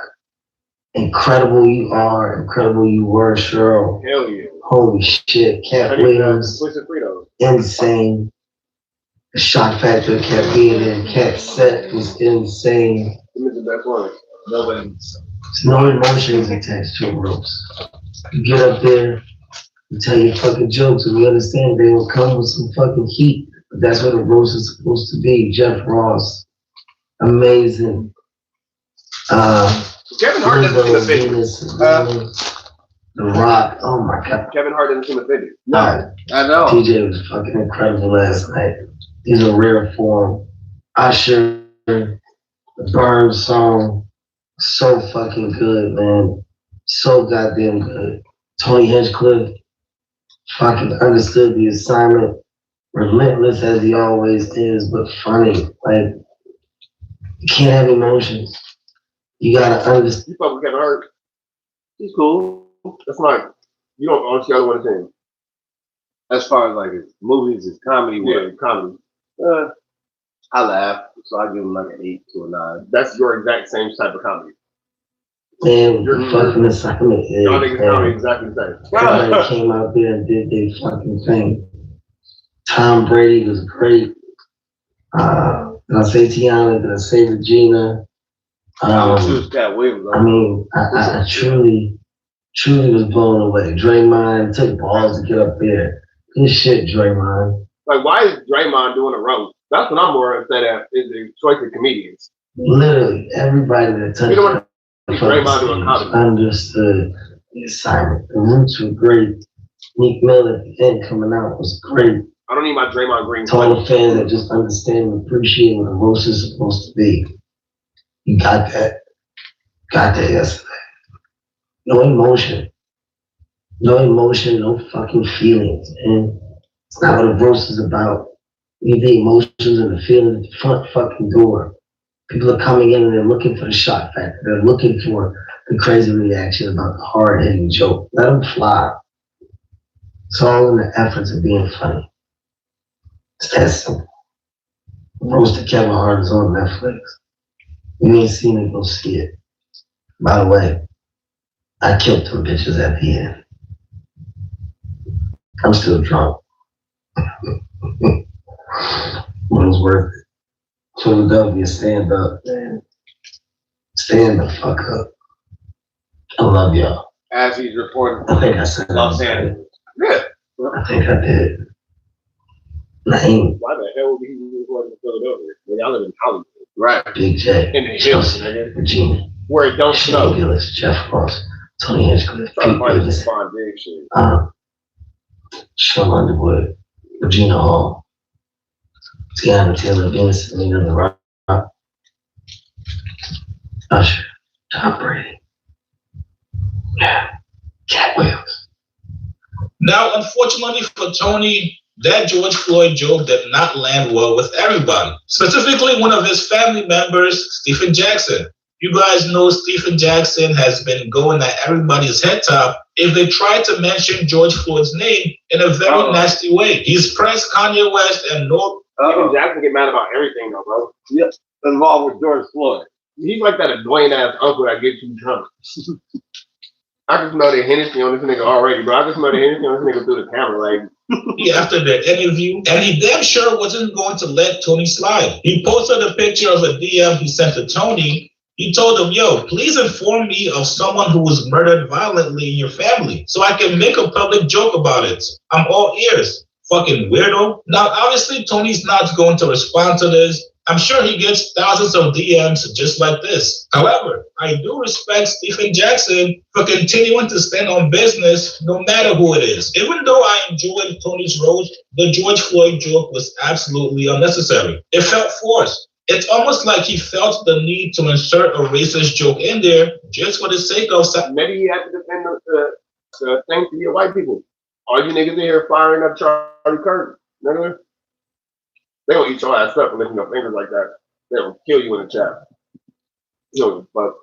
Incredible you are, incredible you were, Cheryl.
Hell yeah.
Holy shit. Cat Williams, insane. The shock factor kept being in. Cat set was insane.
Who's the best one?
There's no emotions attached to a roast. You get up there, you tell your fucking jokes, and we understand they will come with some fucking heat. But that's what a roast is supposed to be. Jeff Ross, amazing.
Kevin Hart doesn't seem offended.
The Rock, oh my god.
Kevin Hart doesn't seem offended.
No,
I know.
TJ was fucking incredible last night. He's a rare form. Usher, the Burns song, so fucking good, man. So goddamn good. Tony Hinchcliffe fucking understood the assignment. Relentless as he always is, but funny. Like, you can't have emotions. You gotta understand.
You fuck with Kevin Hart. He's cool. That's not. You don't honestly other one to him. As far as like his movies, his comedy, comedy. I laugh, so I give him like an 8 to a 9. That's your exact same type of comedy.
Man, your fucking assignment is.
Y'all niggas comedy exactly the same.
Somebody came out there and did their fucking thing. Tom Brady was great. Did I say Tiana? Did I say Regina? I mean, I truly was blown away. Draymond took balls to get up there. Good shit, Draymond.
Like, why is Draymond doing a roast? That's what I'm more upset at, is the choice of comedians.
Literally, everybody that touched
Draymond doing comedy.
Understood the assignment. The roots were great. Meek Mill at the end coming out was great.
I don't need my Draymond Green.
To all the fans that just understand and appreciate what a roast is supposed to be. You got that. Got that yesterday. No emotion. No emotion, no fucking feelings, man. It's not what a roast is about. You need the emotions and the feelings at the front fucking door. People are coming in and they're looking for the shock factor. They're looking for the crazy reaction about the hard-hitting joke. Let them fly. It's all in the efforts of being funny. It's that simple. Roast of Kevin Hart is on Netflix. You ain't seen it, go see it. By the way, I killed them bitches at the end. I'm still drunk. But it was worth it. Philadelphia, stand up, man. Stand the fuck up. I love y'all.
As he's reporting.
I think I said
Los Angeles. Yeah.
I think I did. Naheem.
Why the hell would he be reporting in Philadelphia? When y'all live in Hollywood.
Right.
Big J.
In the hills, nigga.
Regina.
Where it don't snow.
Shane Gillis, Jeff Ross, Tony Hinchcliffe, Pete Davidson, Sean Underwood, Regina Hall, Tiana Taylor, Venus, Selena The Rock, Usher, Tom Brady. Yeah. Cat Williams.
Now, unfortunately for Tony, that George Floyd joke did not land well with everybody, specifically one of his family members, Stephen Jackson. You guys know Stephen Jackson has been going at everybody's head top if they try to mention George Floyd's name in a very nasty way. He's pressed Kanye West and
Steven Jackson get mad about everything though, bro.
Yeah, involved with George Floyd.
He's like that annoying ass uncle that gets you drunk. I can smell the Hennessy on this nigga already, bro. I can smell the Hennessy on this nigga through the camera, like.
After the interview, and he damn sure wasn't going to let Tony slide. He posted a picture of a DM he sent to Tony. He told him, yo, please inform me of someone who was murdered violently in your family so I can make a public joke about it. I'm all ears. Fucking weirdo. Now, obviously, Tony's not going to respond to this. I'm sure he gets thousands of DMs just like this. However, I do respect Stephen Jackson for continuing to stand on business no matter who it is. Even though I enjoyed Tony's roast, the George Floyd joke was absolutely unnecessary. It felt forced. It's almost like he felt the need to insert a racist joke in there just for the sake of something.
Maybe he had to defend the thing to your white people. All you niggas in here firing up Charlie Kirk. Nigga. They gonna eat your ass up and licking your fingers like that. They'll kill you in the chat. You know, but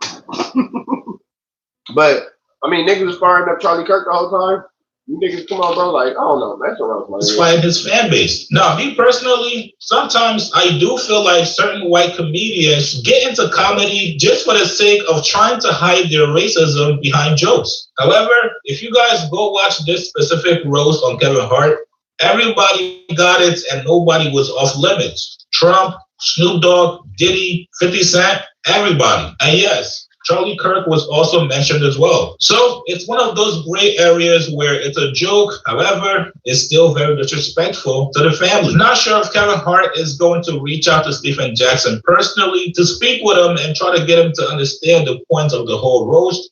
I mean, niggas was firing up Charlie Kirk the whole time. You niggas, come on, bro. Like, I don't know. That's what I was
It's fighting his fan base. Now, me personally, sometimes I do feel like certain white comedians get into comedy just for the sake of trying to hide their racism behind jokes. However, if you guys go watch this specific roast on Kevin Hart, everybody got it and nobody was off limits. Trump, Snoop Dogg, Diddy, 50 Cent, everybody. And yes, Charlie Kirk was also mentioned as well. So it's one of those gray areas where it's a joke, however, it's still very disrespectful to the family. Not sure if Kevin Hart is going to reach out to Stephen Jackson personally to speak with him and try to get him to understand the point of the whole roast.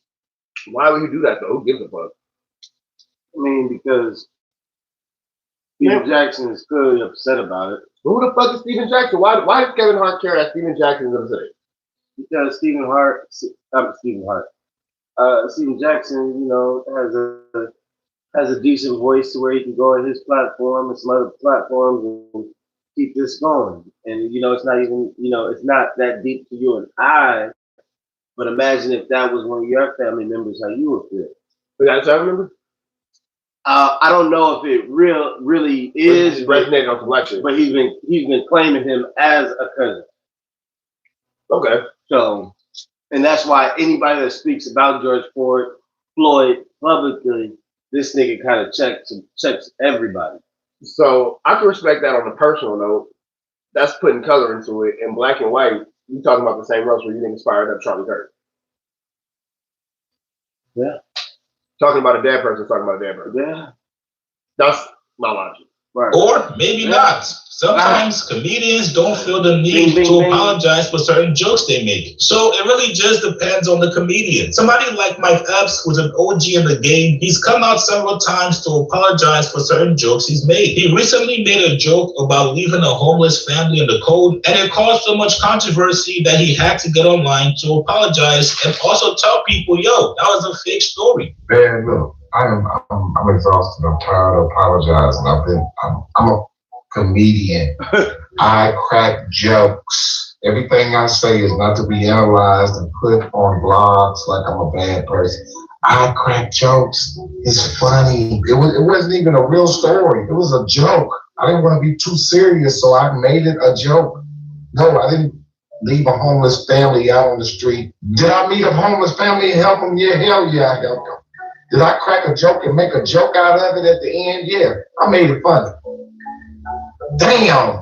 Why would you do that though? Who gives a fuck?
I mean, because Stephen Jackson is clearly upset about it.
Who the fuck is Stephen Jackson? Why does Kevin Hart care that Stephen Jackson is upset?
Because Stephen Jackson, you know, has a decent voice to where he can go on his platform and some other platforms and keep this going. And you know, it's not even, you know, it's not that deep to you and I. But imagine if that was one of your family members, how you would feel.
Was that a family member?
I don't know if it really is
resonating on the black shit,
but he's been claiming him as a cousin.
Okay.
So, and that's why anybody that speaks about George Floyd publicly, this nigga kind of checks everybody.
So I can respect that on a personal note. That's putting color into it. In black and white, you talking about the same roast where you inspired up Charlie Kirk.
Yeah.
Talking about a dead person, talking about a dead person.
Yeah.
That's my logic.
Right.
Or maybe not. Sometimes comedians don't feel the need to apologize for certain jokes they make. So it really just depends on the comedian. Somebody like Mike Epps, who's an OG in the game, he's come out several times to apologize for certain jokes he's made. He recently made a joke about leaving a homeless family in the cold, and it caused so much controversy that he had to get online to apologize and also tell people, yo, that was a fake story.
Man, look, I'm exhausted. I'm tired of apologizing. I'm a comedian. I crack jokes. Everything I say is not to be analyzed and put on blogs like I'm a bad person. I crack jokes. It's funny. It wasn't even a real story. It was a joke. I didn't want to be too serious, so I made it a joke. No, I didn't leave a homeless family out on the street. Did I meet a homeless family and help them? Yeah, hell yeah, I helped them. Did I crack a joke and make a joke out of it at the end? Yeah, I made it funny. Damn,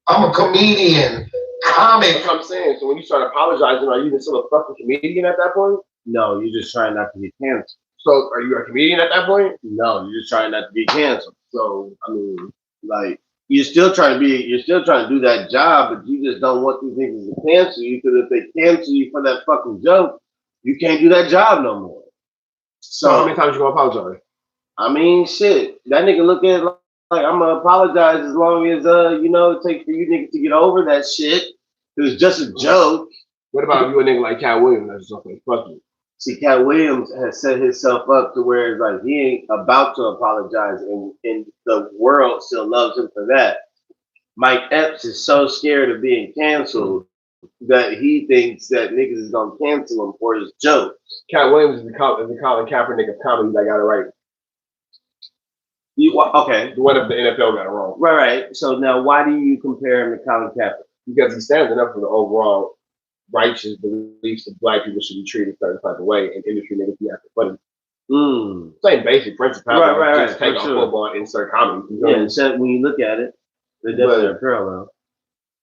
I'm a comedian, comic.
That's what I'm saying. So when you start apologizing, are you even still a fucking comedian at that point?
No, you're just trying not to get canceled.
So are you a comedian at that point?
No, you're just trying not to get canceled. So I mean, like you're still trying to do that job, but you just don't want these niggas to cancel you because if they cancel you for that fucking joke, you can't do that job no more.
So how many times you gonna apologize?
I mean, shit. That nigga look at it like I'm gonna apologize as long as it takes for you niggas to get over that shit. It was just a joke.
What about you a nigga like Cat Williams? That's just like fuck you.
See, Cat Williams has set himself up to where it's like he ain't about to apologize, and the world still loves him for that. Mike Epps is so scared of being canceled that he thinks that niggas is gonna cancel him for his jokes.
Cat Williams is the Colin Kaepernick of comedy that got it right.
Okay.
What if the NFL got it wrong?
Right. So now, why do you compare him to Colin Kaepernick?
Because he stands up for the overall righteous beliefs that black people should be treated a certain type of way, and industry niggas be after funny. Same basic principle.
Right.
Just take off football and insert comedy.
Except when you look at it, they definitely are parallel.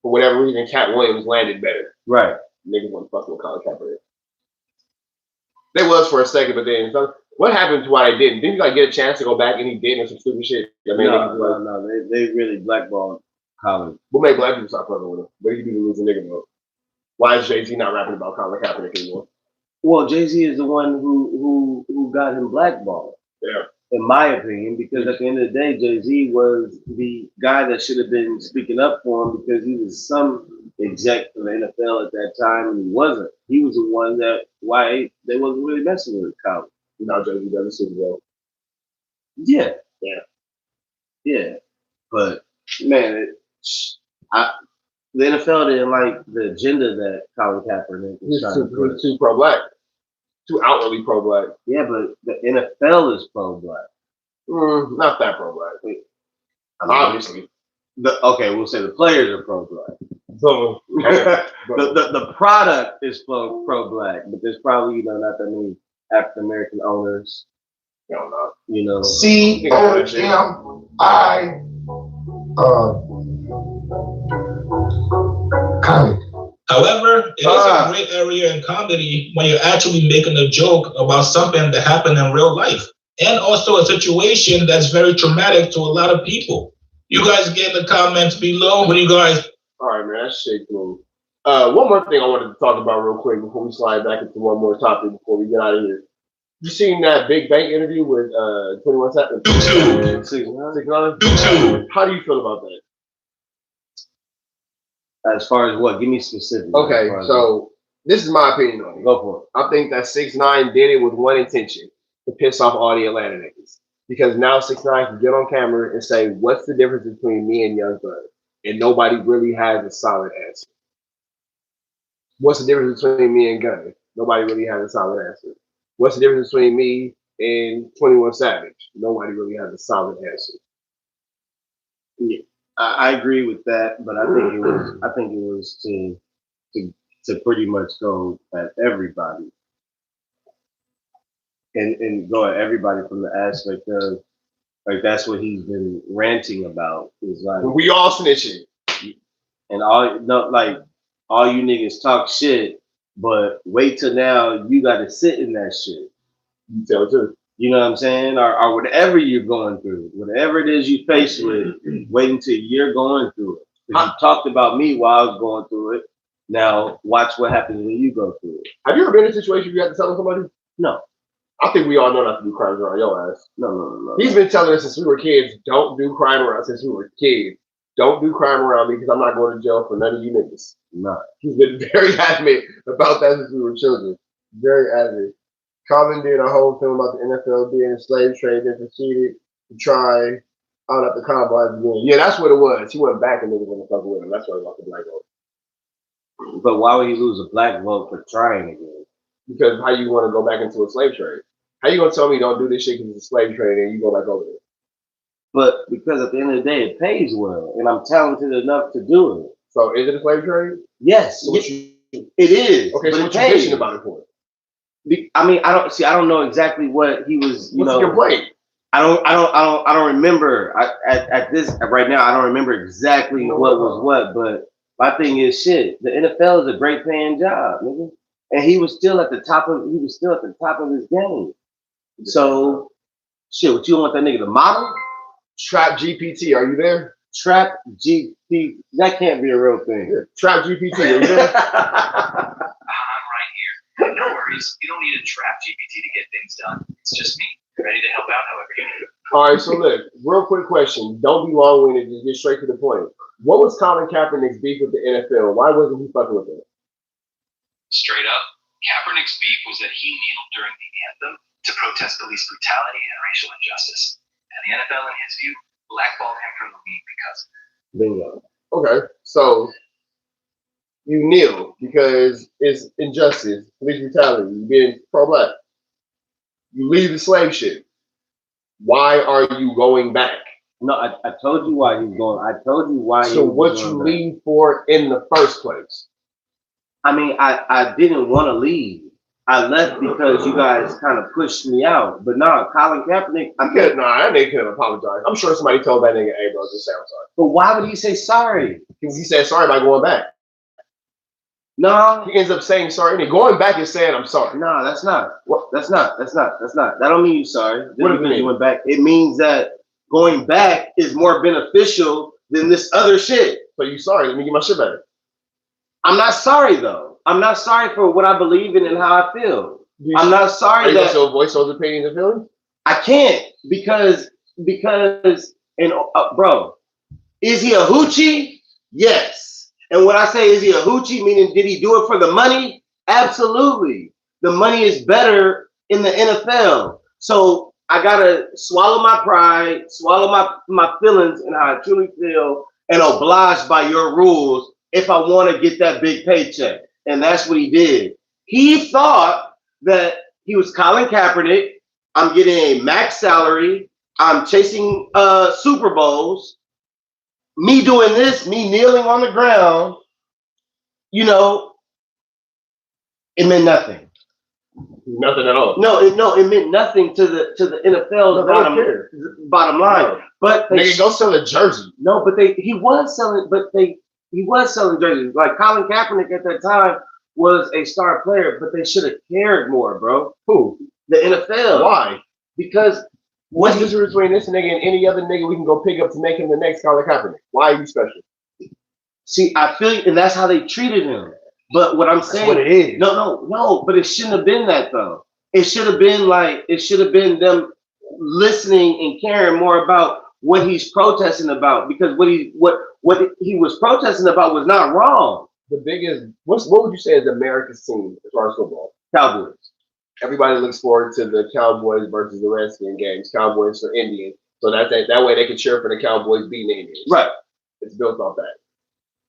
For whatever reason, Cat Williams landed better.
Right.
Niggas want to fuck with Colin Kaepernick. They was for a second, but then what happened to why they didn't? Didn't he get a chance to go back and he did some stupid shit? I mean,
no. They really blackballed Colin.
What made black people stop fucking with him? What did he do to lose a nigga vote? Why is Jay-Z not rapping about Colin Kaepernick anymore?
Well, Jay-Z is the one who got him blackballed.
Yeah.
In my opinion, because at the end of the day, Jay-Z was the guy that should have been speaking up for him because he was some exec for the NFL at that time, and he wasn't. He was the one why they wasn't really messing with Colin.
Now Jay-Z does the Super Bowl.
Yeah. But man, the NFL didn't like the agenda that Colin Kaepernick was trying to push.
Too pro-black. Too outwardly pro-black.
Yeah, but the NFL is pro-black.
Not that pro-black. Obviously.
We'll say the players are pro-black.
So
the product is pro-black, but there's probably not that many African American owners.
No.
COMI. Comedy.
However, it is a great area in comedy when you're actually making a joke about something that happened in real life. And also a situation that's very traumatic to a lot of people. You guys get in the comments below. What do you guys?
All right, man, that's shit cool. One more thing I wanted to talk about real quick before we slide back into one more topic before we get out of here. You seen that Big Bank interview with 21 Savage?
YouTube.
How do you feel about that?
As far as what? Give me specifics.
Okay, so this is my opinion on it.
Go for it.
I think that 6ix9ine did it with one intention, to piss off all the Atlanta niggas. Because now 6ix9ine can get on camera and say, what's the difference between me and Young Thug? And nobody really has a solid answer. What's the difference between me and Gunna? Nobody really has a solid answer. What's the difference between me and 21 Savage? Nobody really has a solid answer.
Yeah, I agree with that, but I think it was to pretty much go at everybody. And go at everybody from the aspect of like that's what he's been ranting about is like
we all snitching.
And all you niggas talk shit, but wait till now you gotta sit in that shit.
You tell the truth.
You know what I'm saying? Or whatever you're going through, whatever it is you face with, wait until you're going through it. Because you talked about me while I was going through it. Now watch what happens when you go through it.
Have you ever been in a situation where you have to tell somebody?
No.
I think we all know not to do crimes around your ass.
No.
He's been telling us since we were kids, don't do crime around since we were kids. Don't do crime around me because I'm not going to jail for none of you niggas.
No.
He's been very adamant about that since we were children. Very adamant. Colin did a whole film about the NFL being a slave trade and proceeded to try out at the combine again. Yeah, that's what it was. He went back and niggas went to fuck with him. That's why he lost the black vote.
But why would he lose a black vote for trying again?
Because how you want to go back into a slave trade? How you gonna tell me don't do this shit because it's a slave trade and you go back over there?
But because at the end of the day, it pays well, and I'm talented enough to do it.
So is it a slave trade?
Yes,
so
it is.
Okay,
but
so what you bitching about it for?
I mean, I don't know exactly what he was.
What's the complaint?
I don't remember. At this right now, I don't remember exactly what was what. But my thing is, shit. The NFL is a great paying job, nigga. And he was still at the top of his game. So, shit, what you want that nigga to model?
Trap GPT, are you there?
Trap GPT, that can't be a real thing.
Yeah. Trap GPT, are you there?
I'm right here. No worries, you don't need a Trap GPT to get things done. It's just me, ready to help out however you need.
All right, so look, real quick question. Don't be long-winded, just get straight to the point. What was Colin Kaepernick's beef with the NFL? Why wasn't he fucking with it?
Straight up, Kaepernick's beef was that he kneeled during the anthem to protest police brutality and racial injustice. And the NFL, in his view, blackballed him from the league because of it.
Bingo. Okay, so you kneel because it's injustice, police brutality, you're being pro-black. You leave the slave shit. Why are you going back?
No, I told you why he's going. I told you why.
So what you leave for in the first place?
I mean, I didn't want to leave. I left because you guys kind of pushed me out. But nah, Colin Kaepernick.
That nigga couldn't apologize. I'm sure somebody told that nigga, "Hey, bro, just say I'm sorry."
But why would he say sorry?
Because he said sorry by going back.
No,
he ends up saying sorry. And going back is saying I'm sorry.
No, that's not. That's not. That don't mean you sorry.
What does it mean?
You went back. It means that going back is more beneficial than this other shit.
So you sorry? Let me get my shit back.
I'm not sorry though. I'm not sorry for what I believe in and how I feel. I'm not sorry
Are you
that
gonna voice those opinions and feelings?
I can't because and bro, is he a hoochie? Yes. And when I say is he a hoochie, meaning did he do it for the money? Absolutely. The money is better in the NFL. So I gotta swallow my pride, swallow my feelings and how I truly feel, and oblige by your rules if I want to get that big paycheck. And that's what he did. He thought that he was Colin Kaepernick. I'm getting a max salary. I'm chasing Super Bowls. Me doing this, me kneeling on the ground, you know, it meant nothing.
Nothing at all.
No, it meant nothing to the NFL's bottom line.
No.
But
they go sell a jersey.
No, but he was selling jerseys. Like Colin Kaepernick at that time was a star player, but they should have cared more, bro.
Who?
The NFL.
Why?
Because
what's the difference between this nigga and any other nigga we can go pick up to make him the next Colin Kaepernick? Why are you special?
See, I feel, and that's how they treated him. But what I'm saying,
what it is.
No, but it shouldn't have been that though. It should have been them listening and caring more about what he's protesting about, because what he was protesting about was not wrong.
The biggest, what would you say is America's team as far as football?
Cowboys.
Everybody looks forward to the Cowboys versus the Redskin games. Cowboys for Indians, so that way they can cheer for the Cowboys beating the Indians.
Right.
It's built off that.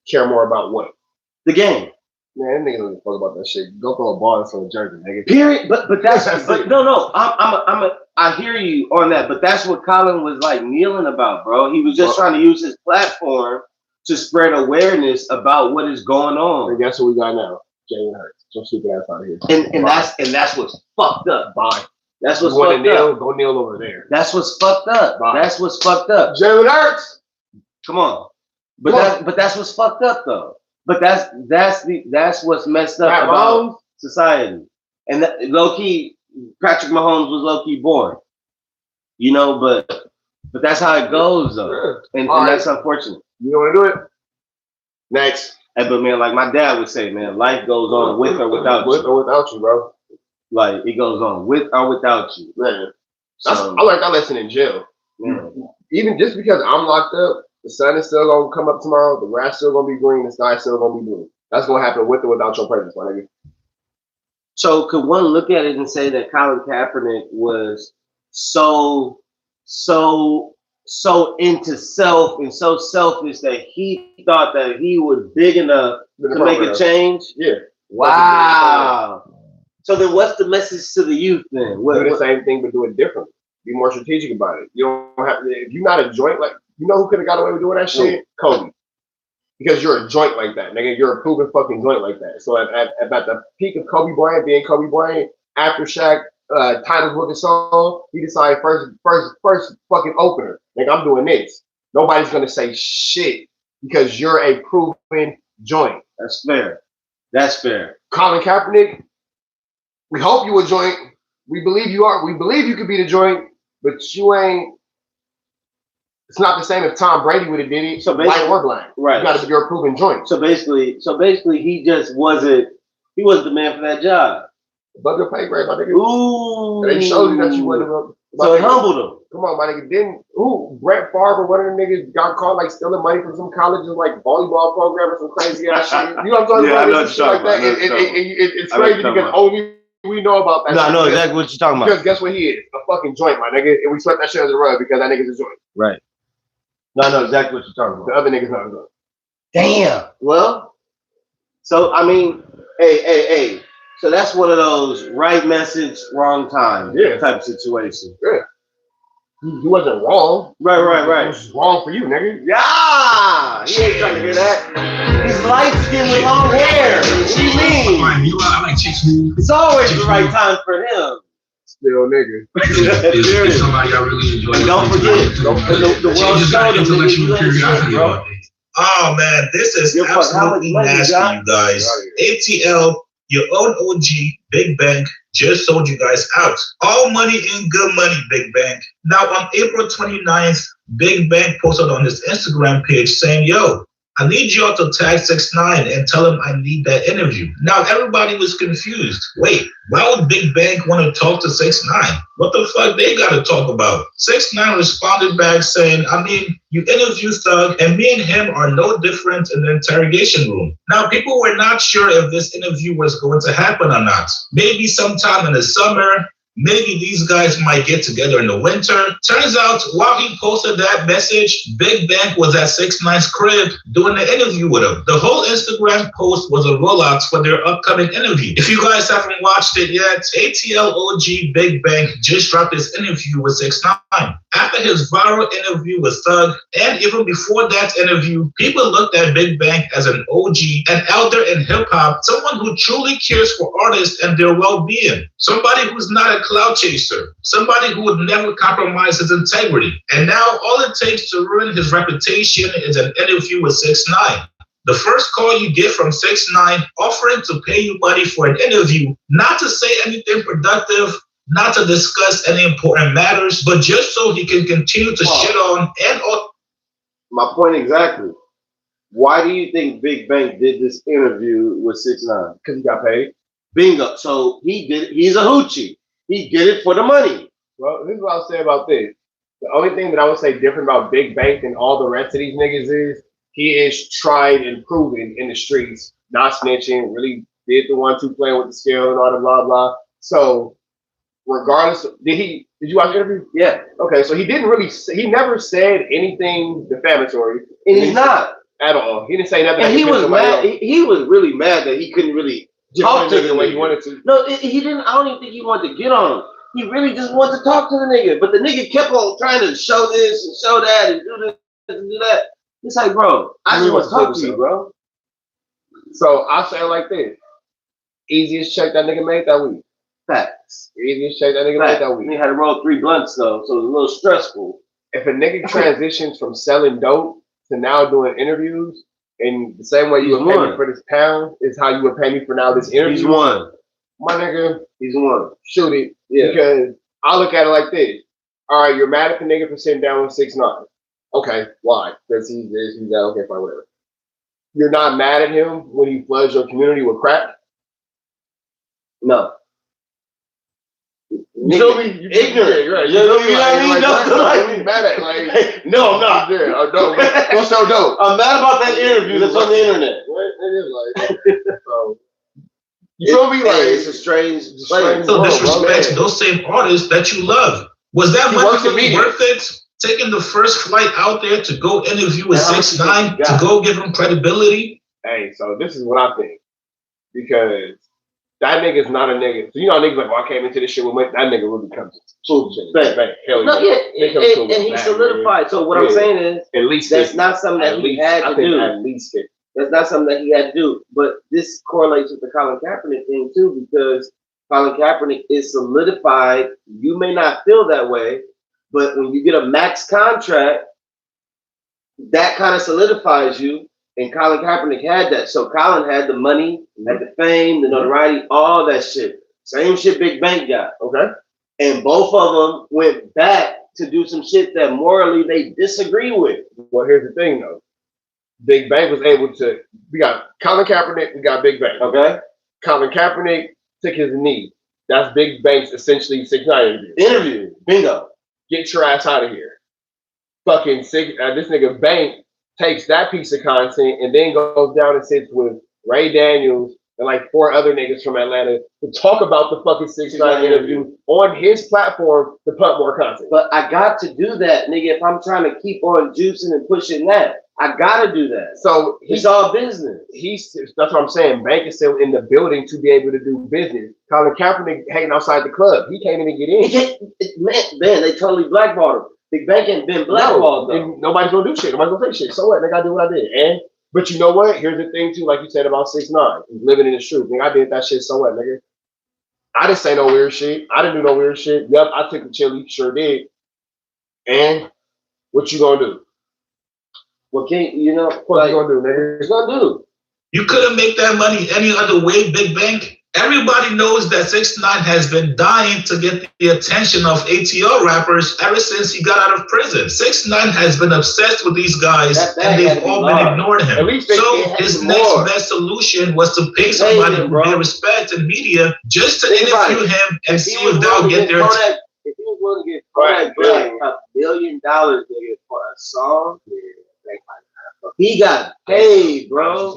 Care more about what?
The game.
Man, niggas don't give a fuck about that shit. Go throw a ball and throw a jersey, nigga.
Period. But that's but no. I hear you on that. But that's what Colin was like kneeling about, bro. He was just trying to use his platform to spread awareness about what is going on.
And guess what we got now? Jalen Hurts. Some stupid ass out of here.
And that's what's fucked up.
Bye.
That's what's fucked up.
Go kneel over there.
That's what's fucked up.
Bye.
That's what's fucked up.
Jalen Hurts.
Come on. But that's what's fucked up though. But that's what's messed up about society. And low key, Patrick Mahomes was low key born. You know, but that's how it goes though.
Sure.
And that's unfortunate.
You don't want to do it? Next.
Hey, but man, like my dad would say, man, life goes on with or without you.
With or without you, bro.
Like it goes on with or without you.
Man. So, I learned that lesson in jail.
Man.
Even just because I'm locked up, the sun is still gonna come up tomorrow, the grass still gonna be green, the sky still gonna be blue. That's gonna happen with or without your presence, my nigga.
So could one look at it and say that Colin Kaepernick was so into self and so selfish that he thought that he was big enough to make a change?
Yeah.
Wow. So then what's the message to the youth then?
Do the same thing but do it differently. Be more strategic about it. You don't have to, if you're not a joint, like, you know who could have got away with doing that shit? Kobe. Because you're a joint like that, nigga. You're a proven fucking joint like that. So at the peak of Kobe Bryant being Kobe Bryant, after Shaq titles with his song, he decided first fucking opener. Like, I'm doing this. Nobody's gonna say shit because you're a proven joint.
That's fair. That's fair.
Colin Kaepernick, we hope you a joint. We believe you are. We believe you could be the joint, but you ain't. It's not the same if Tom Brady would have did it, so white or black.
Right.
You got to be your proven joint.
So basically, he just wasn't. He wasn't the man for that job.
Above your pay grade, my nigga.
Ooh.
They showed you that you wasn't.
So it humbled him.
Come on, my nigga. Didn't Brett Favre, one of them niggas, got caught like stealing money from some college's like volleyball program or some crazy ass shit. You know what I'm talking about?
I know what you're talking about.
It's crazy because only we know about that.
No, I know exactly what you're talking about.
Because guess what he is? A fucking joint, my nigga. And we swept that shit under the rug because that nigga's a joint.
Right. No, I know exactly what you're talking about.
The other niggas not a joint.
Damn. Well, so I mean, hey. So that's one of those right message, wrong time type situations.
Yeah. He wasn't wrong.
Right.
It was wrong for you, nigga.
Yeah, he ain't trying to hear that. He's light skinned with long hair. What do you mean?
I like chicks who.
It's always the right time for him.
Still nigga.
Is somebody I really enjoy.
And don't forget, the world
just got
showed him
intellectual
that he
curiosity
bro.
about things.
Oh man, this is absolutely nasty, you guys. ATL, your own OG, Big Bank, just sold you guys out. All money in good money, Big Bank. Now on April 29th, Big Bank posted on his Instagram page saying, yo, I need y'all to tag 6ix9ine and tell him I need that interview. Now everybody was confused. Wait, why would Big Bank want to talk to 6ix9ine? What the fuck they got to talk about? 6ix9ine responded back saying, I mean, you interview Thug and me and him are no different in the interrogation room. Now people were not sure if this interview was going to happen or not. Maybe sometime in the summer, maybe these guys might get together in the winter. Turns out, while he posted that message, Big Bank was at 6ix9ine's crib doing the interview with him. The whole Instagram post was a rollout for their upcoming interview. If you guys haven't watched it yet, ATL OG Big Bank just dropped his interview with 6ix9ine. After his viral interview with Thug, and even before that interview, people looked at Big Bank as an OG, an elder in hip-hop, someone who truly cares for artists and their well-being, somebody who's not a clout chaser, somebody who would never compromise his integrity. And now all it takes to ruin his reputation is an interview with 6ix9ine. The first call you get from 6ix9ine offering to pay you money for an interview, not to say anything productive, not to discuss any important matters, but just so he can continue to shit on and on.
My point exactly. Why do you think Big Bank did this interview with 6ix9ine?
Because he got paid.
Bingo. So he did. He's a hoochie. He did it for the money.
Well, this is what I'll say about this. The only thing that I would say different about Big Bank than all the rest of these niggas is he is tried and proven in the streets, not snitching, really did the 1-2 playing with the scale and all the blah blah. So regardless, did you watch the interview?
Yeah.
Okay, so he never said anything defamatory.
And he's not.
At all. He didn't say nothing.
And he was mad. He was really mad that he couldn't really talk to the way
he wanted to.
No, he didn't. I don't even think he wanted to get on him. He really just wanted to talk to the nigga. But the nigga kept on trying to show this and show that and do this and do that. It's like, bro, I just want to talk to you, bro.
So I'll say it like this. Easiest check that nigga made that week.
Facts.
Easiest check that nigga made that week.
He had to roll 3 blunts though, so it was a little stressful.
If a nigga transitions from selling dope to now doing interviews, and the same way you would pay me for this pound is how you would pay me for now this interview.
He's won.
My nigga,
he's won.
Shoot it.
Yeah.
Because I look at it like this. All right, you're mad at the nigga for sitting down with 6ix9ine. Okay, why? Because he's this, he's that, okay, fine, whatever. You're not mad at him when he floods your community with crack?
No.
You feel me?
Ignorant, right? You know what I mean?
Mad at, like,
no, I'm not.
Yeah, I'm dope. What's so dope?
I'm mad about that interview that's on the internet.
It is like, so. You feel me? Like,
it's a strange
so disrespect to those same artists that you love. Was that money really worth it? Taking the first flight out there to go interview with 6ix9ine, to go give him credibility?
Hey, so this is what I think. Because that nigga's not a nigga. So you know niggas like, well, I came into this shit with that nigga really comes to hell
yeah. And he solidified. So what I'm saying is,
at least
that's not something that he had to do.
At least it.
That's not something that he had to do. But this correlates with the Colin Kaepernick thing too, because Colin Kaepernick is solidified. You may not feel that way, but when you get a max contract, that kind of solidifies you. And Colin Kaepernick had that. So Colin had the money, had the fame, the notoriety, all that shit. Same shit Big Bank got.
Okay.
And both of them went back to do some shit that morally they disagree with.
Well, here's the thing though. Big Bank was able to, we got Colin Kaepernick, we got Big Bank.
Okay.
Colin Kaepernick took his knee. That's Big Bank's essentially 6ix9ine
interview. Bingo.
Get your ass out of here. Fucking this nigga Bank takes that piece of content and then goes down and sits with Ray Daniels and like 4 other niggas from Atlanta to talk about the fucking 6ix9ine interview on his platform to pump more content.
But I got to do that, nigga, if I'm trying to keep on juicing and pushing that. I gotta do that.
So
it's all business.
That's what I'm saying. Bank is still in the building to be able to do business. Colin Kaepernick hanging outside the club. He can't even get in.
Man, they totally blackballed him. Big Bank ain't been blackballed though.
Nobody's gonna do shit. Nobody's gonna say shit. So what? Nigga, I did what I did. But you know what? Here's the thing too, like you said about 6ix9ine, living in the truth. Nigga, I did that shit. So what, nigga? I didn't say no weird shit. I didn't do no weird shit. Yep, I took the chili. Sure did. And what you gonna do?
What you gonna do, nigga? What you gonna do?
You couldn't make that money any other way, Big Bank. Everybody knows that 6ix9ine has been dying to get the attention of ATL rappers ever since he got out of prison. 6ix9ine has been obsessed with these guys, and they've all been ignoring him. So his next best solution was to pay somebody who they respect in media just to interview him and see if they'll get their attention.
If he was willing to get $1 billion, nigga, for a song, he got paid, bro.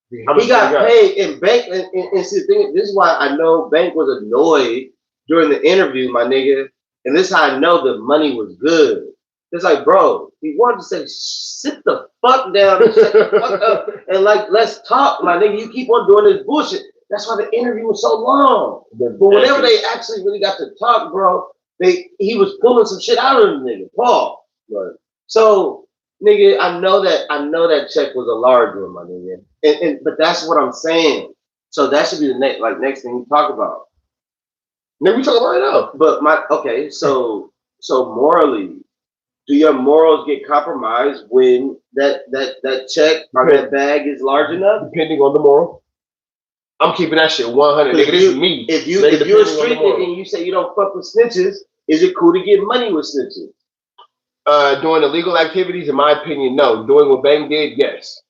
He got paid, and Bank, and see, the thing, this is why I know Bank was annoyed during the interview, my nigga. And this is how I know the money was good. It's like, bro, he wanted to say, sit the fuck down and shut the fuck up, and like, let's talk, my nigga. You keep on doing this bullshit. That's why the interview was so long. But whenever they actually really got to talk, bro, he was pulling some shit out of the nigga, Paul. Right. So, nigga, I know that check was a large one, my nigga. But that's what I'm saying. So that should be the next thing we talk about.
Nigga, we talk about it now.
But so morally, do your morals get compromised when that check or that bag is large enough?
Depending on the moral. I'm keeping that shit 100. Nigga, this is me.
If you're a street nigga and you say you don't fuck with snitches, is it cool to get money with snitches?
Doing illegal activities, in my opinion, no. Doing what Bang did, yes.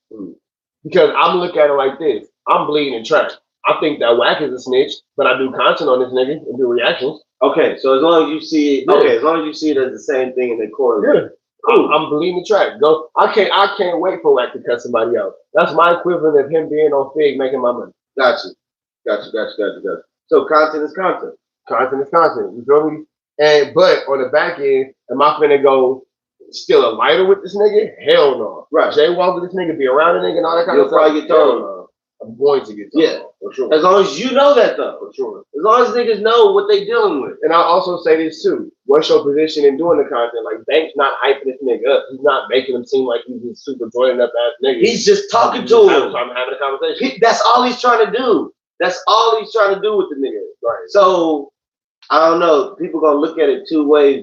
Because I'm looking at it like this. I'm bleeding in track. I think that WACK is a snitch, but I do content on this nigga and do reactions.
Okay, so as long as you see it, as long as you see it as the same thing in the court.
Yeah. I'm bleeding the track. Go. I can't wait for WACK to cut somebody out. That's my equivalent of him being on Fig making my money.
Gotcha. So content is content.
Content is content. You feel me? But on the back end, am I finna go steal a lighter with this nigga? Hell no.
Right.
Jaywalk with this nigga, be around the nigga and all that kind of stuff.
You'll probably get told.
I'm going to get told.
Yeah, for sure. As long as you know that though.
For sure.
As long as niggas know what they dealing with.
And I'll also say this too. What's your position in doing the content? Like, Bank's not hyping this nigga up. He's not making him seem like he's this super joining up ass nigga.
He's just talking to him.
I'm having a conversation.
That's all he's trying to do. That's all he's trying to do with the nigga. Right. So I don't know. People gonna look at it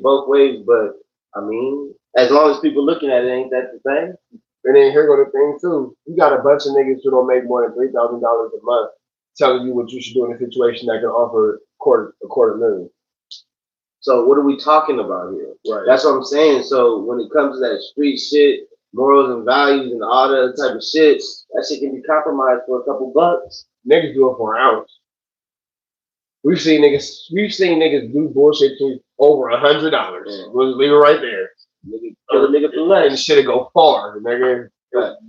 both ways, but I mean, as long as people looking at it, ain't that the thing?
And then here go the thing too. You got a bunch of niggas who don't make more than $3,000 a month telling you what you should do in a situation that can offer a quarter million.
So what are we talking about here?
Right.
That's what I'm saying. So when it comes to that street shit, morals and values and all that other type of shit, that shit can be compromised for a couple bucks.
Niggas do it for an ounce. We've seen niggas do bullshit to over $100. Yeah. We'll leave it right there.
Nigga kill a nigga for less.
And shit'll go far, nigga.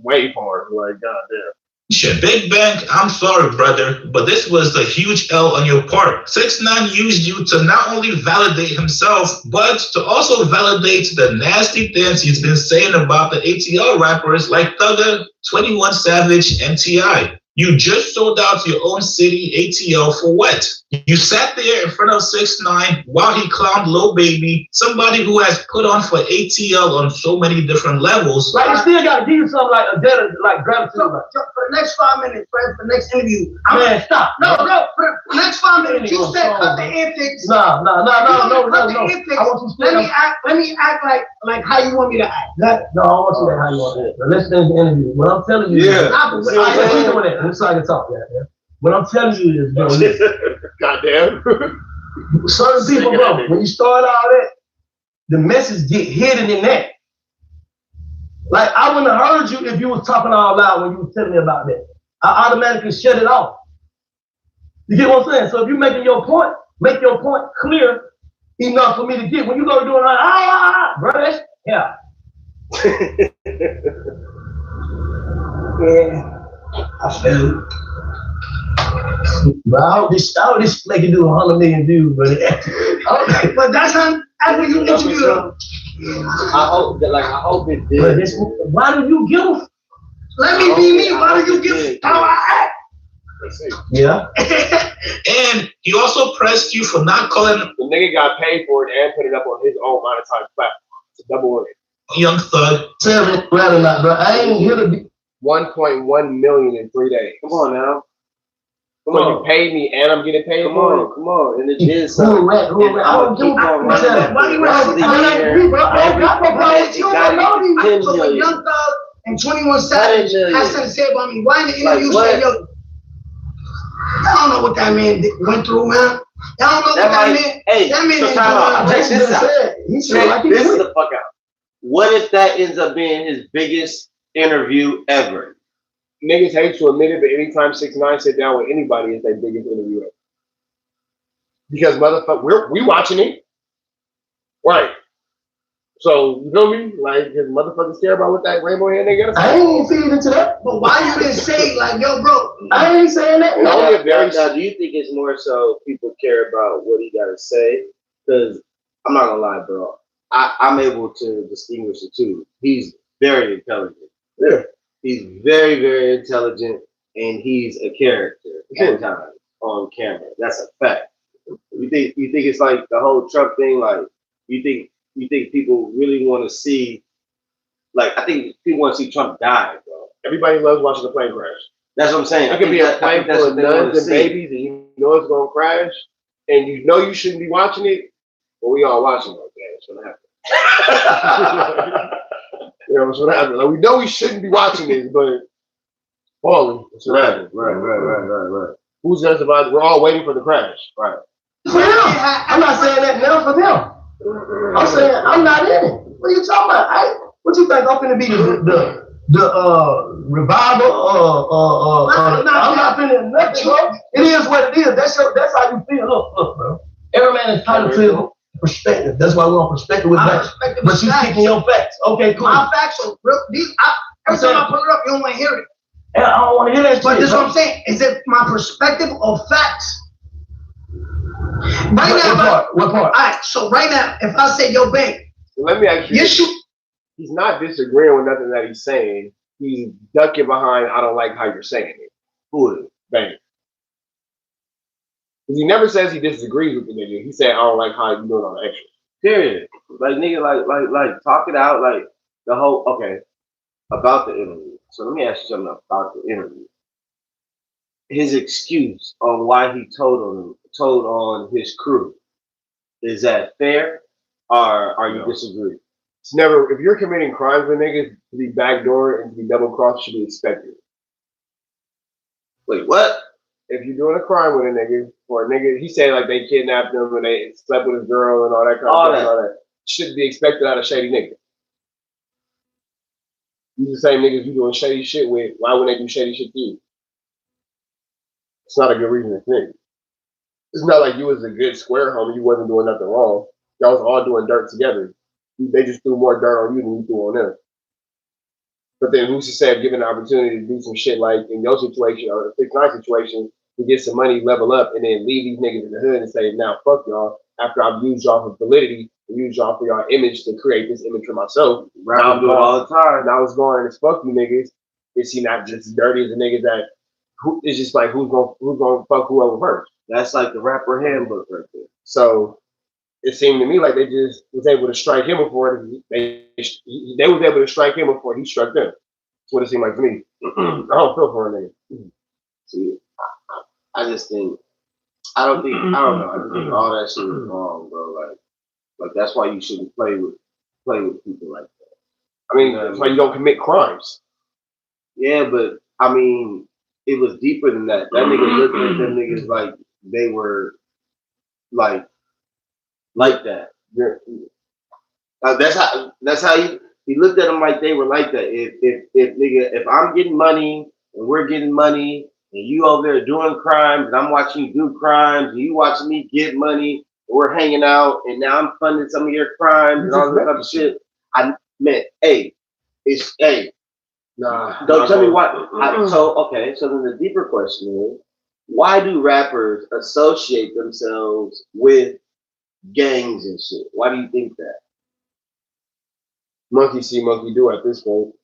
Way far. Like, goddamn.
Shit, Big Bank, I'm sorry, brother, but this was a huge L on your part. 6ix9ine used you to not only validate himself, but to also validate the nasty things he's been saying about the ATL rappers like Thugger, 21 Savage, and T.I. You just sold out to your own city, ATL, for what? You sat there in front of 6ix9ine while he clowned Lil Baby, somebody who has put on for ATL on so many different levels.
Like, you still gotta give you something like a dead, like gratitude. For the next 5 minutes, for the next interview, stop. No, for the next 5 minutes, you said cut the antics. No. I want you to let me act like how you want me to act. No, I want you to act how you want to act. Now, let's finish the interview. What I'm telling you is, so I can talk, yeah. What I'm telling you is, bro,
goddamn.
Certain people, bro, when you start all that, the message get hidden in that. Like, I wouldn't have heard you if you was talking all loud when you was telling me about that. I automatically shut it off. You get what I'm saying? So if you're making your point, make your point clear enough for me to get. When you go doing bro, that's, yeah. Yeah. I feel it. But I hope this they can do 100 million views, but okay, but that's how after you interview
I hope that, I hope it did.
Why do you give? Let me be me. Why do you give how I act? Yeah.
And he also pressed you for not calling
the nigga got paid for it and put it up on his own monetized platform. It's a double win.
Young Thug.
Tell me rather not, bro. I ain't here to be
1.1 million in 3 days.
Come on now.
So you paid me and I'm getting paid for it?
Come on. And it did
something. Who a rat? I don't give a fuck. Why you rapping? I don't got no problem with you. I know these. So when Young Thug and 21 Savage had something to say about me, why in the interview say, yo, I don't know what that man went through, man. I don't know what that man.
Hey,
that man
so time out. Check this out.
Check
this the fuck out. What if that ends up being his biggest interview ever?
Niggas hate to admit it, but anytime 6ix9ine sit down with anybody, it's their biggest interview ever. Because motherfucker, we watching it, right? So you feel me? Like, his motherfuckers care about what that rainbow hair nigga gotta say.
I ain't feeding into that. But why you didn't say like, yo, bro? I ain't saying that.
Now, do you think it's more so people care about what he gotta say? Because I'm not gonna lie, bro. I'm able to distinguish the two. He's very intelligent.
Yeah.
He's very, very intelligent, and he's a character at times on camera. That's a fact. You think it's like the whole Trump thing? Like, you think people really want to see? Like, I think people want to see Trump die, bro.
Everybody loves watching the plane crash.
That's what I'm saying.
It could be a plane full of nuns and babies, and you know it's gonna crash, and you know you shouldn't be watching it, but we all watching it. Okay, that's what happened. You know what's what happened? Like, we know we shouldn't be watching this, but falling.
Right.
Who's gonna survive? We're all waiting for the crash. Right.
For him. I'm not saying that now for them. I'm saying I'm not in it. What are you talking about? What you think I'm gonna be the revival? I'm not finna nothing, bro. It is what it is. That's how you feel. Look, bro. Every man is trying to feel perspective. That's why we're on perspective with facts. But you speaking your facts. Okay, cool. My facts are real. Every time I put it up, you don't want to hear it. Yeah, I don't want to hear that. But this is what I'm saying. Is it my perspective or facts? Right now, what part? All right. So right now, if I say, yo, Bank,
let me ask you. He's not disagreeing with nothing that he's saying. He's ducking behind, I don't like how you're saying it. Who is Bank? He never says he disagrees with the nigga. He said, I don't like how you doing on the extra.
Period. Like, nigga, like, talk it out, like, the whole, okay, about the interview. So let me ask you something about the interview. His excuse on why he told on his crew, is that fair, or are you disagree?
It's never, if you're committing crimes with niggas, to be backdoored and to be double-crossed should be expected.
Wait, what?
If you're doing a crime with a nigga, or a nigga, he said like they kidnapped him and they slept with his girl and all that kind of stuff, all that should be expected out of shady niggas. These the same niggas you doing shady shit with. Why would they do shady shit to you? It's not a good reason to think. It's not like you was a good square homie. You wasn't doing nothing wrong. Y'all was all doing dirt together. They just threw more dirt on you than you threw on them. But then who's to say, given the opportunity to do some shit like in your situation or the 6ix9ine situation, to get some money, level up, and then leave these niggas in the hood and say, now fuck y'all, after I've used y'all for validity, and used y'all for y'all image to create this image for myself.
Right, I'm doing all the time.
Now it's going as fuck you niggas. Is he not just as dirty as the niggas that it's just like who's gonna fuck whoever first?
That's like the rapper handbook right there.
So it seemed to me like they just was able to strike him before they was able to strike him before he struck them. That's what it seemed like to me. I don't feel for a nigga.
See, I just think I don't know. I just think all that shit is wrong, bro. Like that's why you shouldn't play with people like that.
I mean, that's why you don't commit crimes.
Yeah, but I mean, it was deeper than that. That nigga looking at them niggas like they were like that. Yeah. That's how he looked at them like they were like that. If I'm getting money and we're getting money and you over there doing crimes and I'm watching you do crimes and you watching me get money and we're hanging out and now I'm funding some of your crimes and all this other shit. Don't tell me why. So then the deeper question is, why do rappers associate themselves with gangs and shit? Why do you think that?
monkey see, monkey do at this point.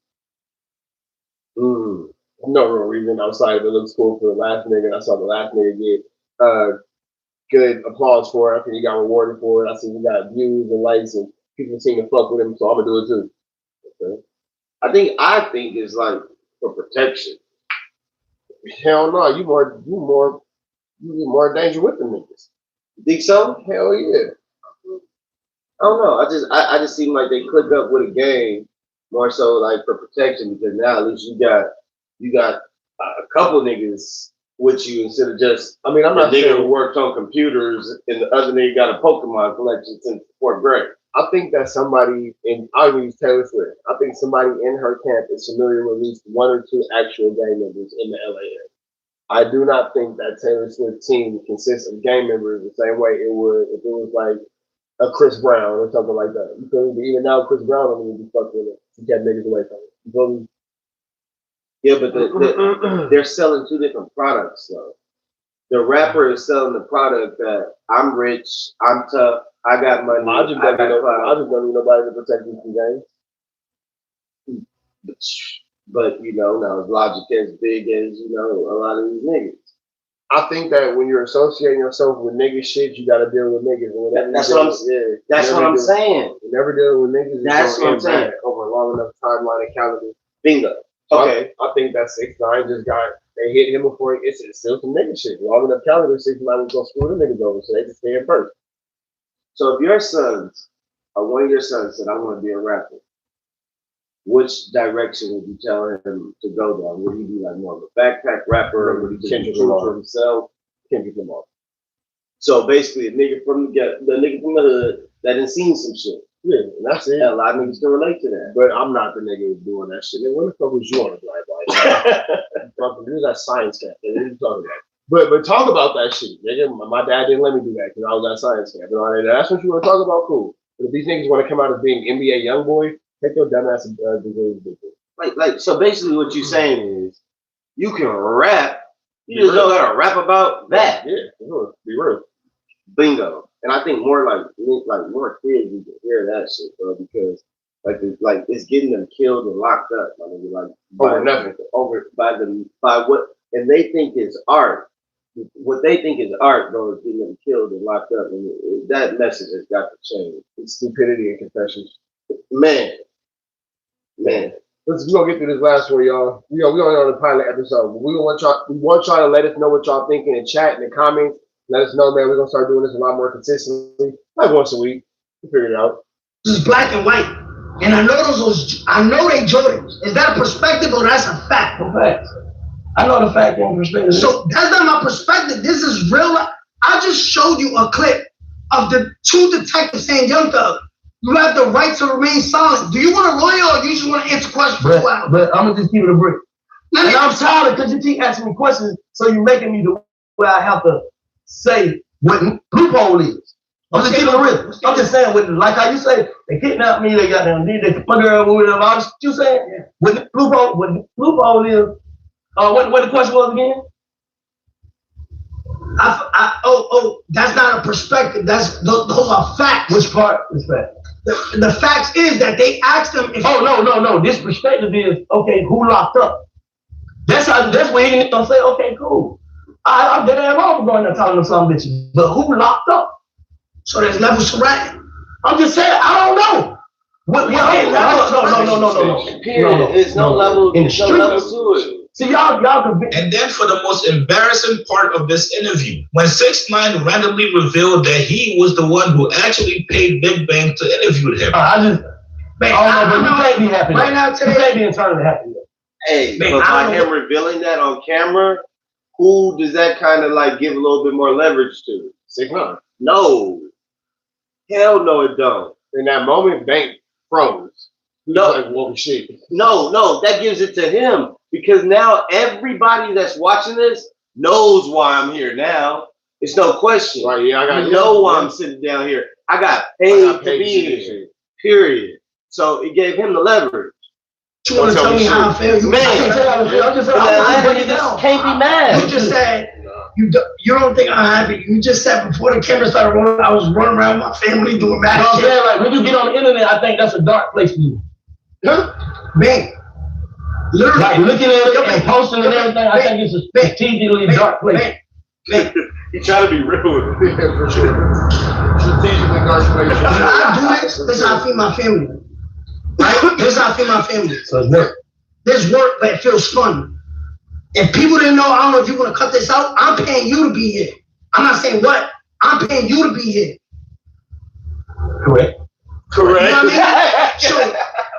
No real reason outside of it looks cool for the last nigga. I saw the last nigga get good applause for it. I think he got rewarded for it. I see he got views and likes and people seem to fuck with him, so I'm gonna do it too. Okay.
I think it's like for protection.
Hell no, you more in danger with the niggas.
You think so?
Hell yeah.
I don't know. I just seem like they click up with a game more so like for protection because now at least you got a couple niggas with you instead of just
I'm not
nigga
saying
who worked on computers and the other nigga got a Pokemon collection since 4th grade.
I think that somebody I'll use Taylor Swift. I think somebody in her camp is familiar with at least 1 or 2 actual gang members in the LA area. I do not think that Taylor Swift team consists of gang members the same way it would if it was like a Chris Brown or something like that. You feel me? Even now, Chris Brown don't even be fucking with it. He kept niggas away from it. You feel me?
Yeah, but they're selling 2 different products though. The rapper is selling the product that I'm rich, I'm tough, I got money.
I just don't need nobody to protect me from gangs.
But now is Logic as big as a lot of these niggas.
I think that when you're associating yourself with nigga shit, you gotta deal with niggas.
That's what I'm saying.
You never deal with niggas.
That's what I'm saying.
Over a long enough timeline and calendar.
Bingo. Okay.
I think that 6ix9ine just they hit him before it's still some nigga shit. Long enough calendar, 6ix9ine was gonna screw the niggas over, so they just stay in first.
So if your sons, or one of your sons said, I want to be a rapper, which direction would you tell him to go down? Would he be like more of a backpack rapper, or would he be true for himself?
Kendrick Lamar.
So basically, a nigga from the hood that done seen some shit.
Yeah, and that's it.
Yeah, a lot of niggas can relate to that.
But I'm not the nigga who's doing that shit. When the fuck was you on the drive-by? You was at science camp. What are you talking about? But talk about that shit, nigga. My dad didn't let me do that because I was at science camp. And that's what you want to talk about, cool. But if these niggas want to come out as being NBA young boy, take your dumb ass
Like so basically what you're saying is you can rap, you just know how to rap about that.
Yeah, be real.
Bingo. And I think more like more kids need to hear that shit, bro, because it's getting them killed and locked up. I mean, like
over nothing.
By what and they think is art. What they think is art, though, is getting them killed and locked up. And that message has got to change.
It's stupidity and confessions.
Man.
We're gonna get through this last one, y'all. We only on the pilot episode. We want y'all to let us know what y'all think in the chat, in the comments. Let us know, man. We're gonna start doing this a lot more consistently, like once a week. We'll figure it out.
This is black and white, and I know I know they Jordans. Is that a perspective or that's a fact?
Fact. I know the fact and perspective.
So that's not my perspective. This is real. I just showed you a clip of the 2 detectives saying, "Young Thug, you have the right to remain silent." Do you want a lawyer or do you just want to answer questions for 2 hours?
But I'm gonna just keep it a brick. And I'm tired because you keep asking me questions, so you're making me the way I have to say what loophole is. I'm just keeping it real. I'm just saying, like how you say, they kidnapped me, they got them, they my girl, whatever. I'm just you saying, what the loophole is. What the question was again?
That's not a perspective. Those are facts.
Which part is fact?
The facts is that they asked them if.
No. This perspective is okay. Who locked up? That's where you're gonna say, okay, cool. I did that wrong for going there telling them some bitches, but who locked up?
So there's levels to rap.
I'm just saying, I don't know. No.
There's no level to it.
See, y'all can.
And then for the most embarrassing part of this interview, when 6ix9ine randomly revealed that he was the one who actually paid Big Bang to interview him.
I don't know, but you can't be happy. Right now, today, you can't be entirely happy.
Hey, but by him revealing that on camera, who does that kind of like give a little bit more leverage to?
6ix9ine.
No. Hell no, it don't.
In that moment, Bank froze.
No,
like, whoa, shit.
No, that gives it to him because now everybody that's watching this knows why I'm here now. It's no question.
Right, yeah, I
know why I'm sitting down here. I got paid to be here. Period. So it gave him the leverage.
You want to tell me how I feel?
Man, you just can't be mad.
You just said you don't think I'm happy. You just said before the camera started rolling, I was running around with my family doing mad shit.
Like when you get on the internet, I think that's a dark place for you.
Man. Literally.
Like looking at it and posting and everything, I think it's a strategically dark place.
He trying to be real with it.
Yeah, for sure. Strategically dark place.
When I do this, this is how I feed my family. Right? This is how I feed my family.
So it's work.
This work, but it feels fun. If people didn't know, I don't know if you want to cut this out, I'm paying you to be here. I'm not saying what. I'm paying you to be here.
Correct.
You know what I mean? So,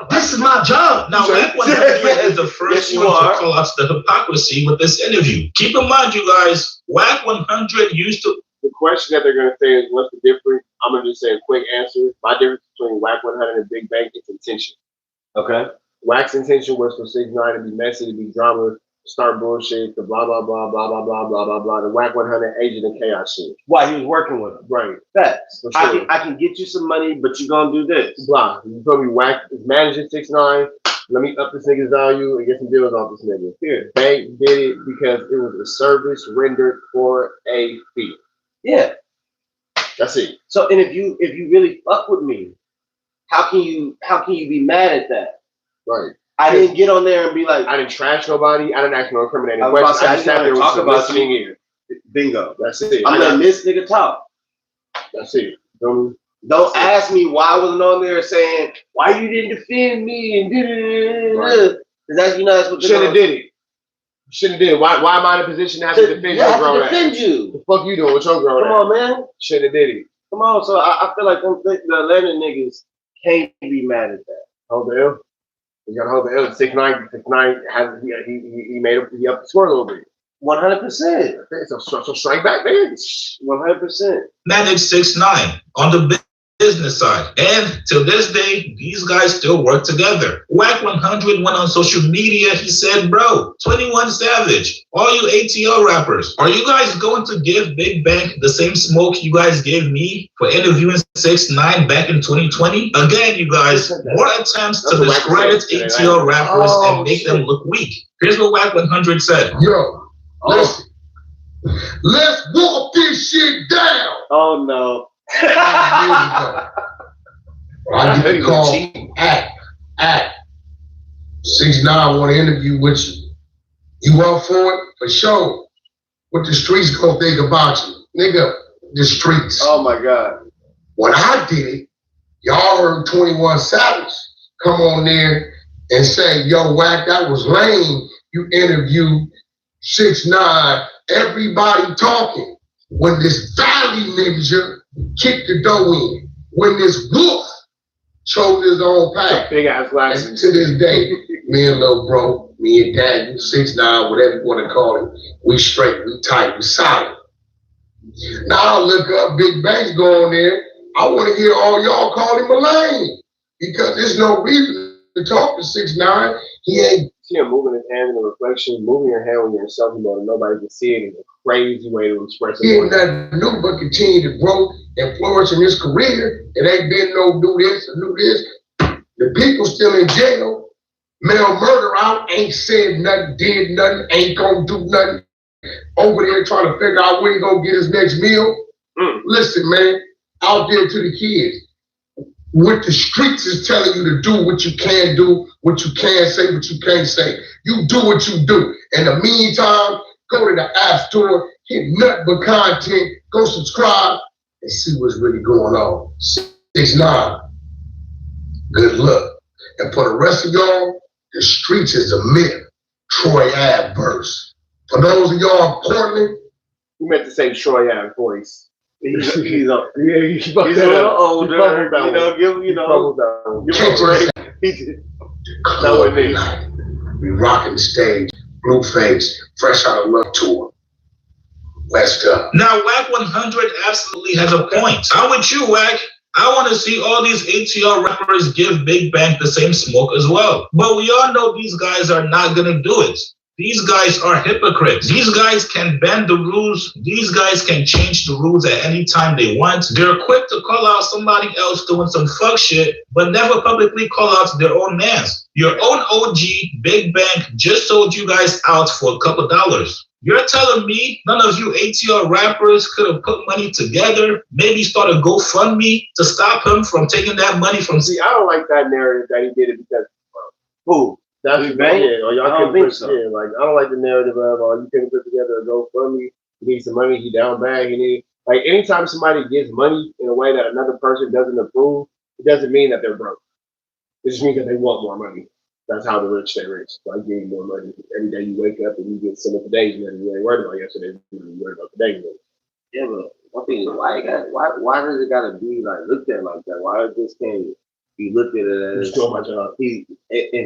this is my job.
Now, WACK100 is the first one to call out the hypocrisy with this interview. Keep in mind, you guys, WACK100 used to.
The question that they're going to say is, what's the difference? I'm going to just say a quick answer. My difference between WACK100 and Big Bang is intention.
Okay.
WACK's intention was for 6ix9ine to be messy, to be drama, start bullshit, the blah, blah, blah, blah, blah, blah, blah, blah, blah, the WACK100 agent and chaos shit.
Why he was working with him.
Right.
Facts.
For sure.
I can get you some money, but you gonna do this.
Blah. You probably WACK is managing 6ix9ine. Let me up this nigga's value and get some deals off this nigga. Here. They did it because it was a service rendered for a fee.
Yeah.
That's it.
So, and if you really fuck with me, how can you be mad at that?
Right.
I didn't get on there and be like,
I didn't trash nobody. I didn't ask no incriminating
I was about
questions.
to
I
say,
just sat there
talk
with
about
listening ear.
Bingo.
That's it.
I'm letting this nigga talk.
That's it. Don't
ask me why I wasn't on there saying why you didn't defend me and because that's that's what
should have did it. Shouldn't have did it. Why am I in a position to have to defend your grown ass?
Defend you.
The fuck you doing with your grown ass?
Come on, man.
Shouldn't have did it.
Come on. So I feel like the Atlanta niggas can't be mad at that.
Hold the L. You gotta hold the L. 6ix9ine has he made up the score a little bit.
100%.
So strike back, man.
100%.
Manage 6ix9ine on the business side. And till this day, these guys still work together. WACK100 went on social media. He said, bro, 21 Savage, all you ATL rappers, are you guys going to give Big Bang the same smoke you guys gave me for interviewing 6ix9ine back in 2020? Again, you guys, more attempts to discredit ATL rappers and make them look weak. Here's what WACK100 said.
Yo, listen. Let's walk this shit down.
Oh, no.
I get the call. Act. 6ix9ine want to interview with you. You up for it? For sure. What the streets gonna think about you? Nigga, the streets.
Oh my God.
When I did it, y'all heard 21 Savage come on there and say, yo, Wack, that was lame. You interviewed 6ix9ine, everybody talking. When this Valley ninja kicked the door in, when this wolf chose his own path.
Big ass glasses.
And to this day, me and little bro, me and dad, 6ix9ine, whatever you want to call it, we straight, we tight, we solid. Now I look up Big Bang's going there. I want to hear all y'all call him a lame because there's no reason to talk to 6ix9ine. He ain't.
See him moving his hand in the reflection, moving your hand when you're in selfie mode and nobody can see it in a crazy way to express it.
He ain't nothing new but continue to grow and flourish in his career. It ain't been no do this or do this. The people still in jail. Mail murder out, ain't said nothing, did nothing, ain't gonna do nothing. Over there trying to figure out when he gonna get his next meal. Listen, man, out there to the kids. What the streets is telling you to do, what you can do, what you can say, what you can't say. You do what you do. In the meantime, go to the App Store, hit nothing but content, go subscribe, and see what's really going on. 6ix9ine, good luck. And for the rest of y'all, the streets is a myth. Troy Ave verse. For those of y'all in Portland,
you meant to say Troy Ave voice.
He's a
little
older.
We rocking the stage, Blueface, fresh out of Love Tour. Let's go.
Now, WACK100 absolutely has a point. I'm with you, Wack. I want to see all these ATL rappers give Big Bang the same smoke as well. But we all know these guys are not going to do it. These guys are hypocrites. These guys can bend the rules. These guys can change the rules at any time they want. They're quick to call out somebody else doing some fuck shit, but never publicly call out their own mans. Your own OG, Big Bang, just sold you guys out for a couple dollars. You're telling me none of you ATL rappers could have put money together, maybe start a GoFundMe to stop him from taking that money from...
See, I don't like that narrative that he did it because
Who?
That's
the bank?
Yeah, or y'all
I don't
couldn't
think
put,
so.
yeah, like I don't like the narrative of you couldn't put together a GoFundMe. He needs some money. He down bad. He need like anytime somebody gives money in a way that another person doesn't approve, it doesn't mean that they're broke. It just means that they want more money. That's how the rich stay rich. Like getting more money every day you wake up and you get some of today's money. You ain't worried about yesterday's money. You worried about today's money.
Yeah, but one thing is why does it gotta be like looked at like that? Why this can't be looked at as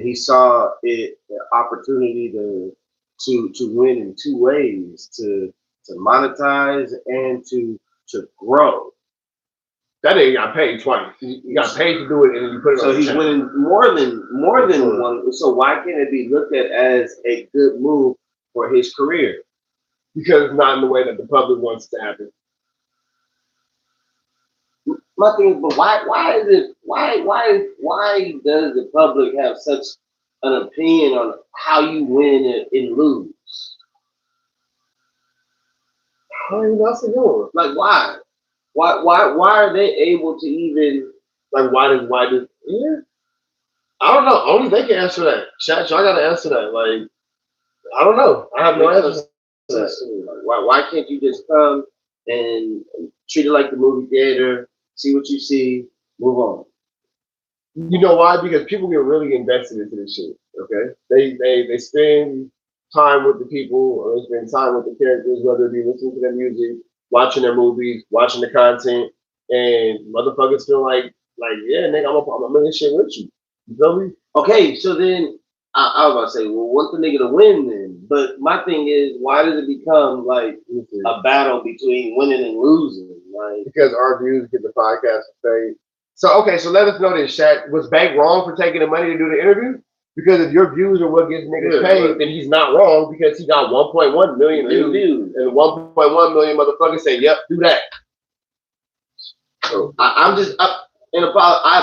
he saw it an opportunity to win in two ways, to monetize and to grow.
That nigga got paid twice. He got paid to do it, and then you put it.
So he's winning more than one. So why can't it be looked at as a good move for his career?
Because it's not in the way that the public wants it to happen.
My thing is, but why does the public have such an opinion on how you win and lose?
That's a good one.
Like why? Why are they able to even
like why does yeah? I don't know. Only they can answer that. Chat, y'all gotta answer that. Like I don't know. I have no answer to that.
Why can't you just come and treat it like the movie theater, see what you see, move on?
You know why? Because people get really invested into this shit. Okay, they spend time with the people, or they spend time with the characters, whether it be listening to their music, watching their movies, watching the content, and motherfuckers feel like yeah, nigga, I'm in this shit with you. You feel me?
Okay, so then I was about to say, well, want the nigga to win then? But my thing is, why does it become like a battle between winning and losing? Like
because our views get the podcast paid. So okay, so let us know this, Shaq. Was Bank wrong for taking the money to do the interview? Because if your views are what gets niggas paid, then he's not wrong because he got 1.1 million views, and 1.1 million motherfuckers say, "Yep, do that."
So I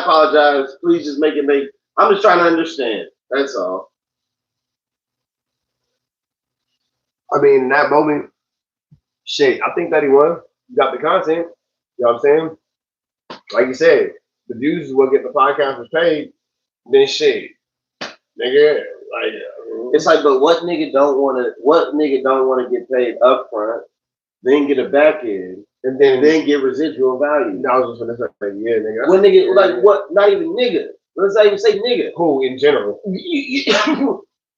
apologize. Please just make it make. I'm just trying to understand. That's all.
I mean, in that moment, shit, I think that he won. You got the content. You know what I'm saying? Like you said, the views is what get the podcasters paid. Then shit, nigga, like
it's like, but what nigga don't want to get paid up front, then get a back end, and then get residual value?
I was just gonna say, yeah, nigga.
What nigga like what? Not even nigga. Let's not even say nigga.
Who in general?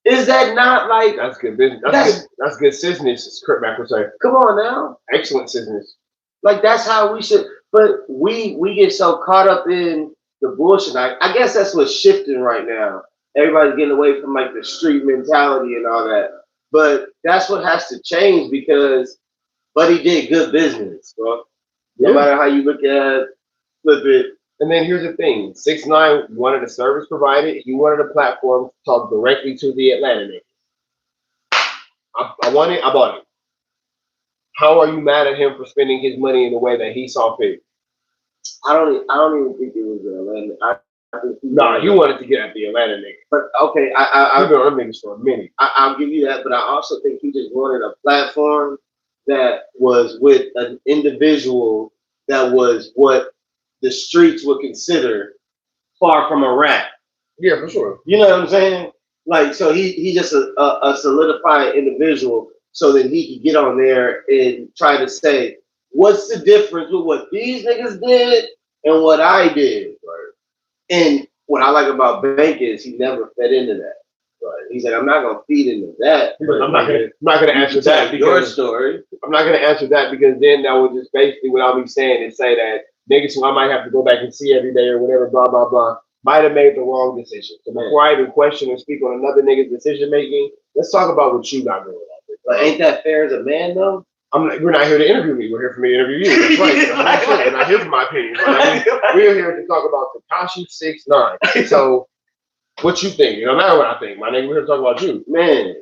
Is that not like
that's good business? That's good business. As Kurt Mack would say.
Come on now.
Excellent business.
Like that's how we should. But we get so caught up in the bullshit. I guess that's what's shifting right now. Everybody's getting away from like the street mentality and all that. But that's what has to change because Buddy did good business, bro. No matter how you look at it, flip it.
And then here's the thing: 6ix9ine wanted a service provided. He wanted a platform to talk directly to the Atlanta niggas. I want it. I bought it. How are you mad at him for spending his money in the way that he saw fit?
I don't even think it was Atlanta.
He wanted to get at the Atlanta niggas.
But okay, I've
been on them niggas for a minute.
I'll give you that, but I also think he just wanted a platform that was with an individual that was what the streets would consider far from a rat.
Yeah, for sure.
You know what I'm saying? Like, so he just a solidified individual so that he could get on there and try to say, what's the difference with what these niggas did and what I did? Right? And what I like about Bank is he never fed into that. Right? He's like, I'm not gonna feed into that.
I'm not gonna answer that because
your story.
I'm not gonna answer that because then that would just basically without me saying and say that niggas who I might have to go back and see every day or whatever, blah blah blah, might have made the wrong decision. So before I even question or speak on another nigga's decision making, let's talk about what you got going on.
But ain't that fair as a man though?
We're not here to interview me. We're here for me to interview you. That's right. We're not here for my opinion. We're here to talk about Tekashi 6ix9ine. So, what you think? It don't matter what I think. My nigga, we're here to talk about you.
Man,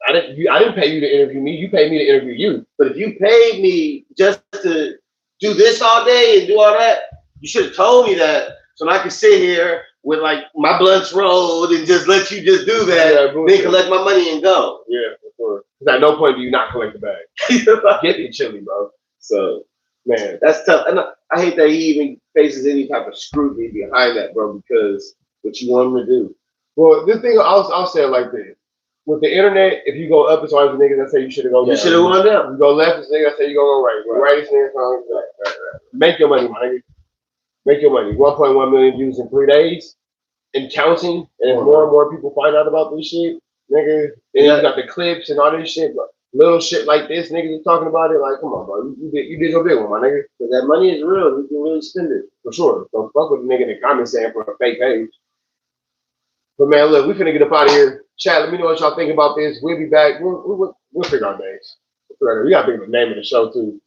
I didn't pay you to interview me. You paid me to interview you.
But if you paid me just to do this all day and do all that, you should have told me that so I could sit here with like my blunts rolled and just let you just do that, then collect my money and go.
Yeah, for sure. Because at no point do you not collect the bag. Get me chili, bro. So, man,
that's tough. And I hate that he even faces any type of scrutiny behind that, bro, because what you want him to do.
Well, this thing, I'll say it like this. With the internet, if you go up, it's always the niggas that say you should have gone down.
You should have gone down.
You go left, it's niggas that say you gonna go right. Right is niggas wrong. Right. Make your money, my nigga. Make your money. 1.1 million views in 3 days and counting. And as more and more people find out about this shit, nigga, and you got the clips and all this shit, but little shit like this, niggas are talking about it. Like, come on, bro. You did your big one, my nigga.
Because that money is real. You can really spend it.
For sure. Don't fuck with the nigga in the comments saying for a fake page. But man, look, we finna get up out of here. Chat, let me know what y'all think about this. We'll be back. We'll figure out names. We gotta think of the name of the show too.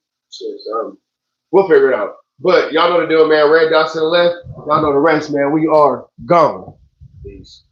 We'll figure it out. But y'all know the deal, man. Red dots to the left. Y'all know the rest, man. We are gone. Peace.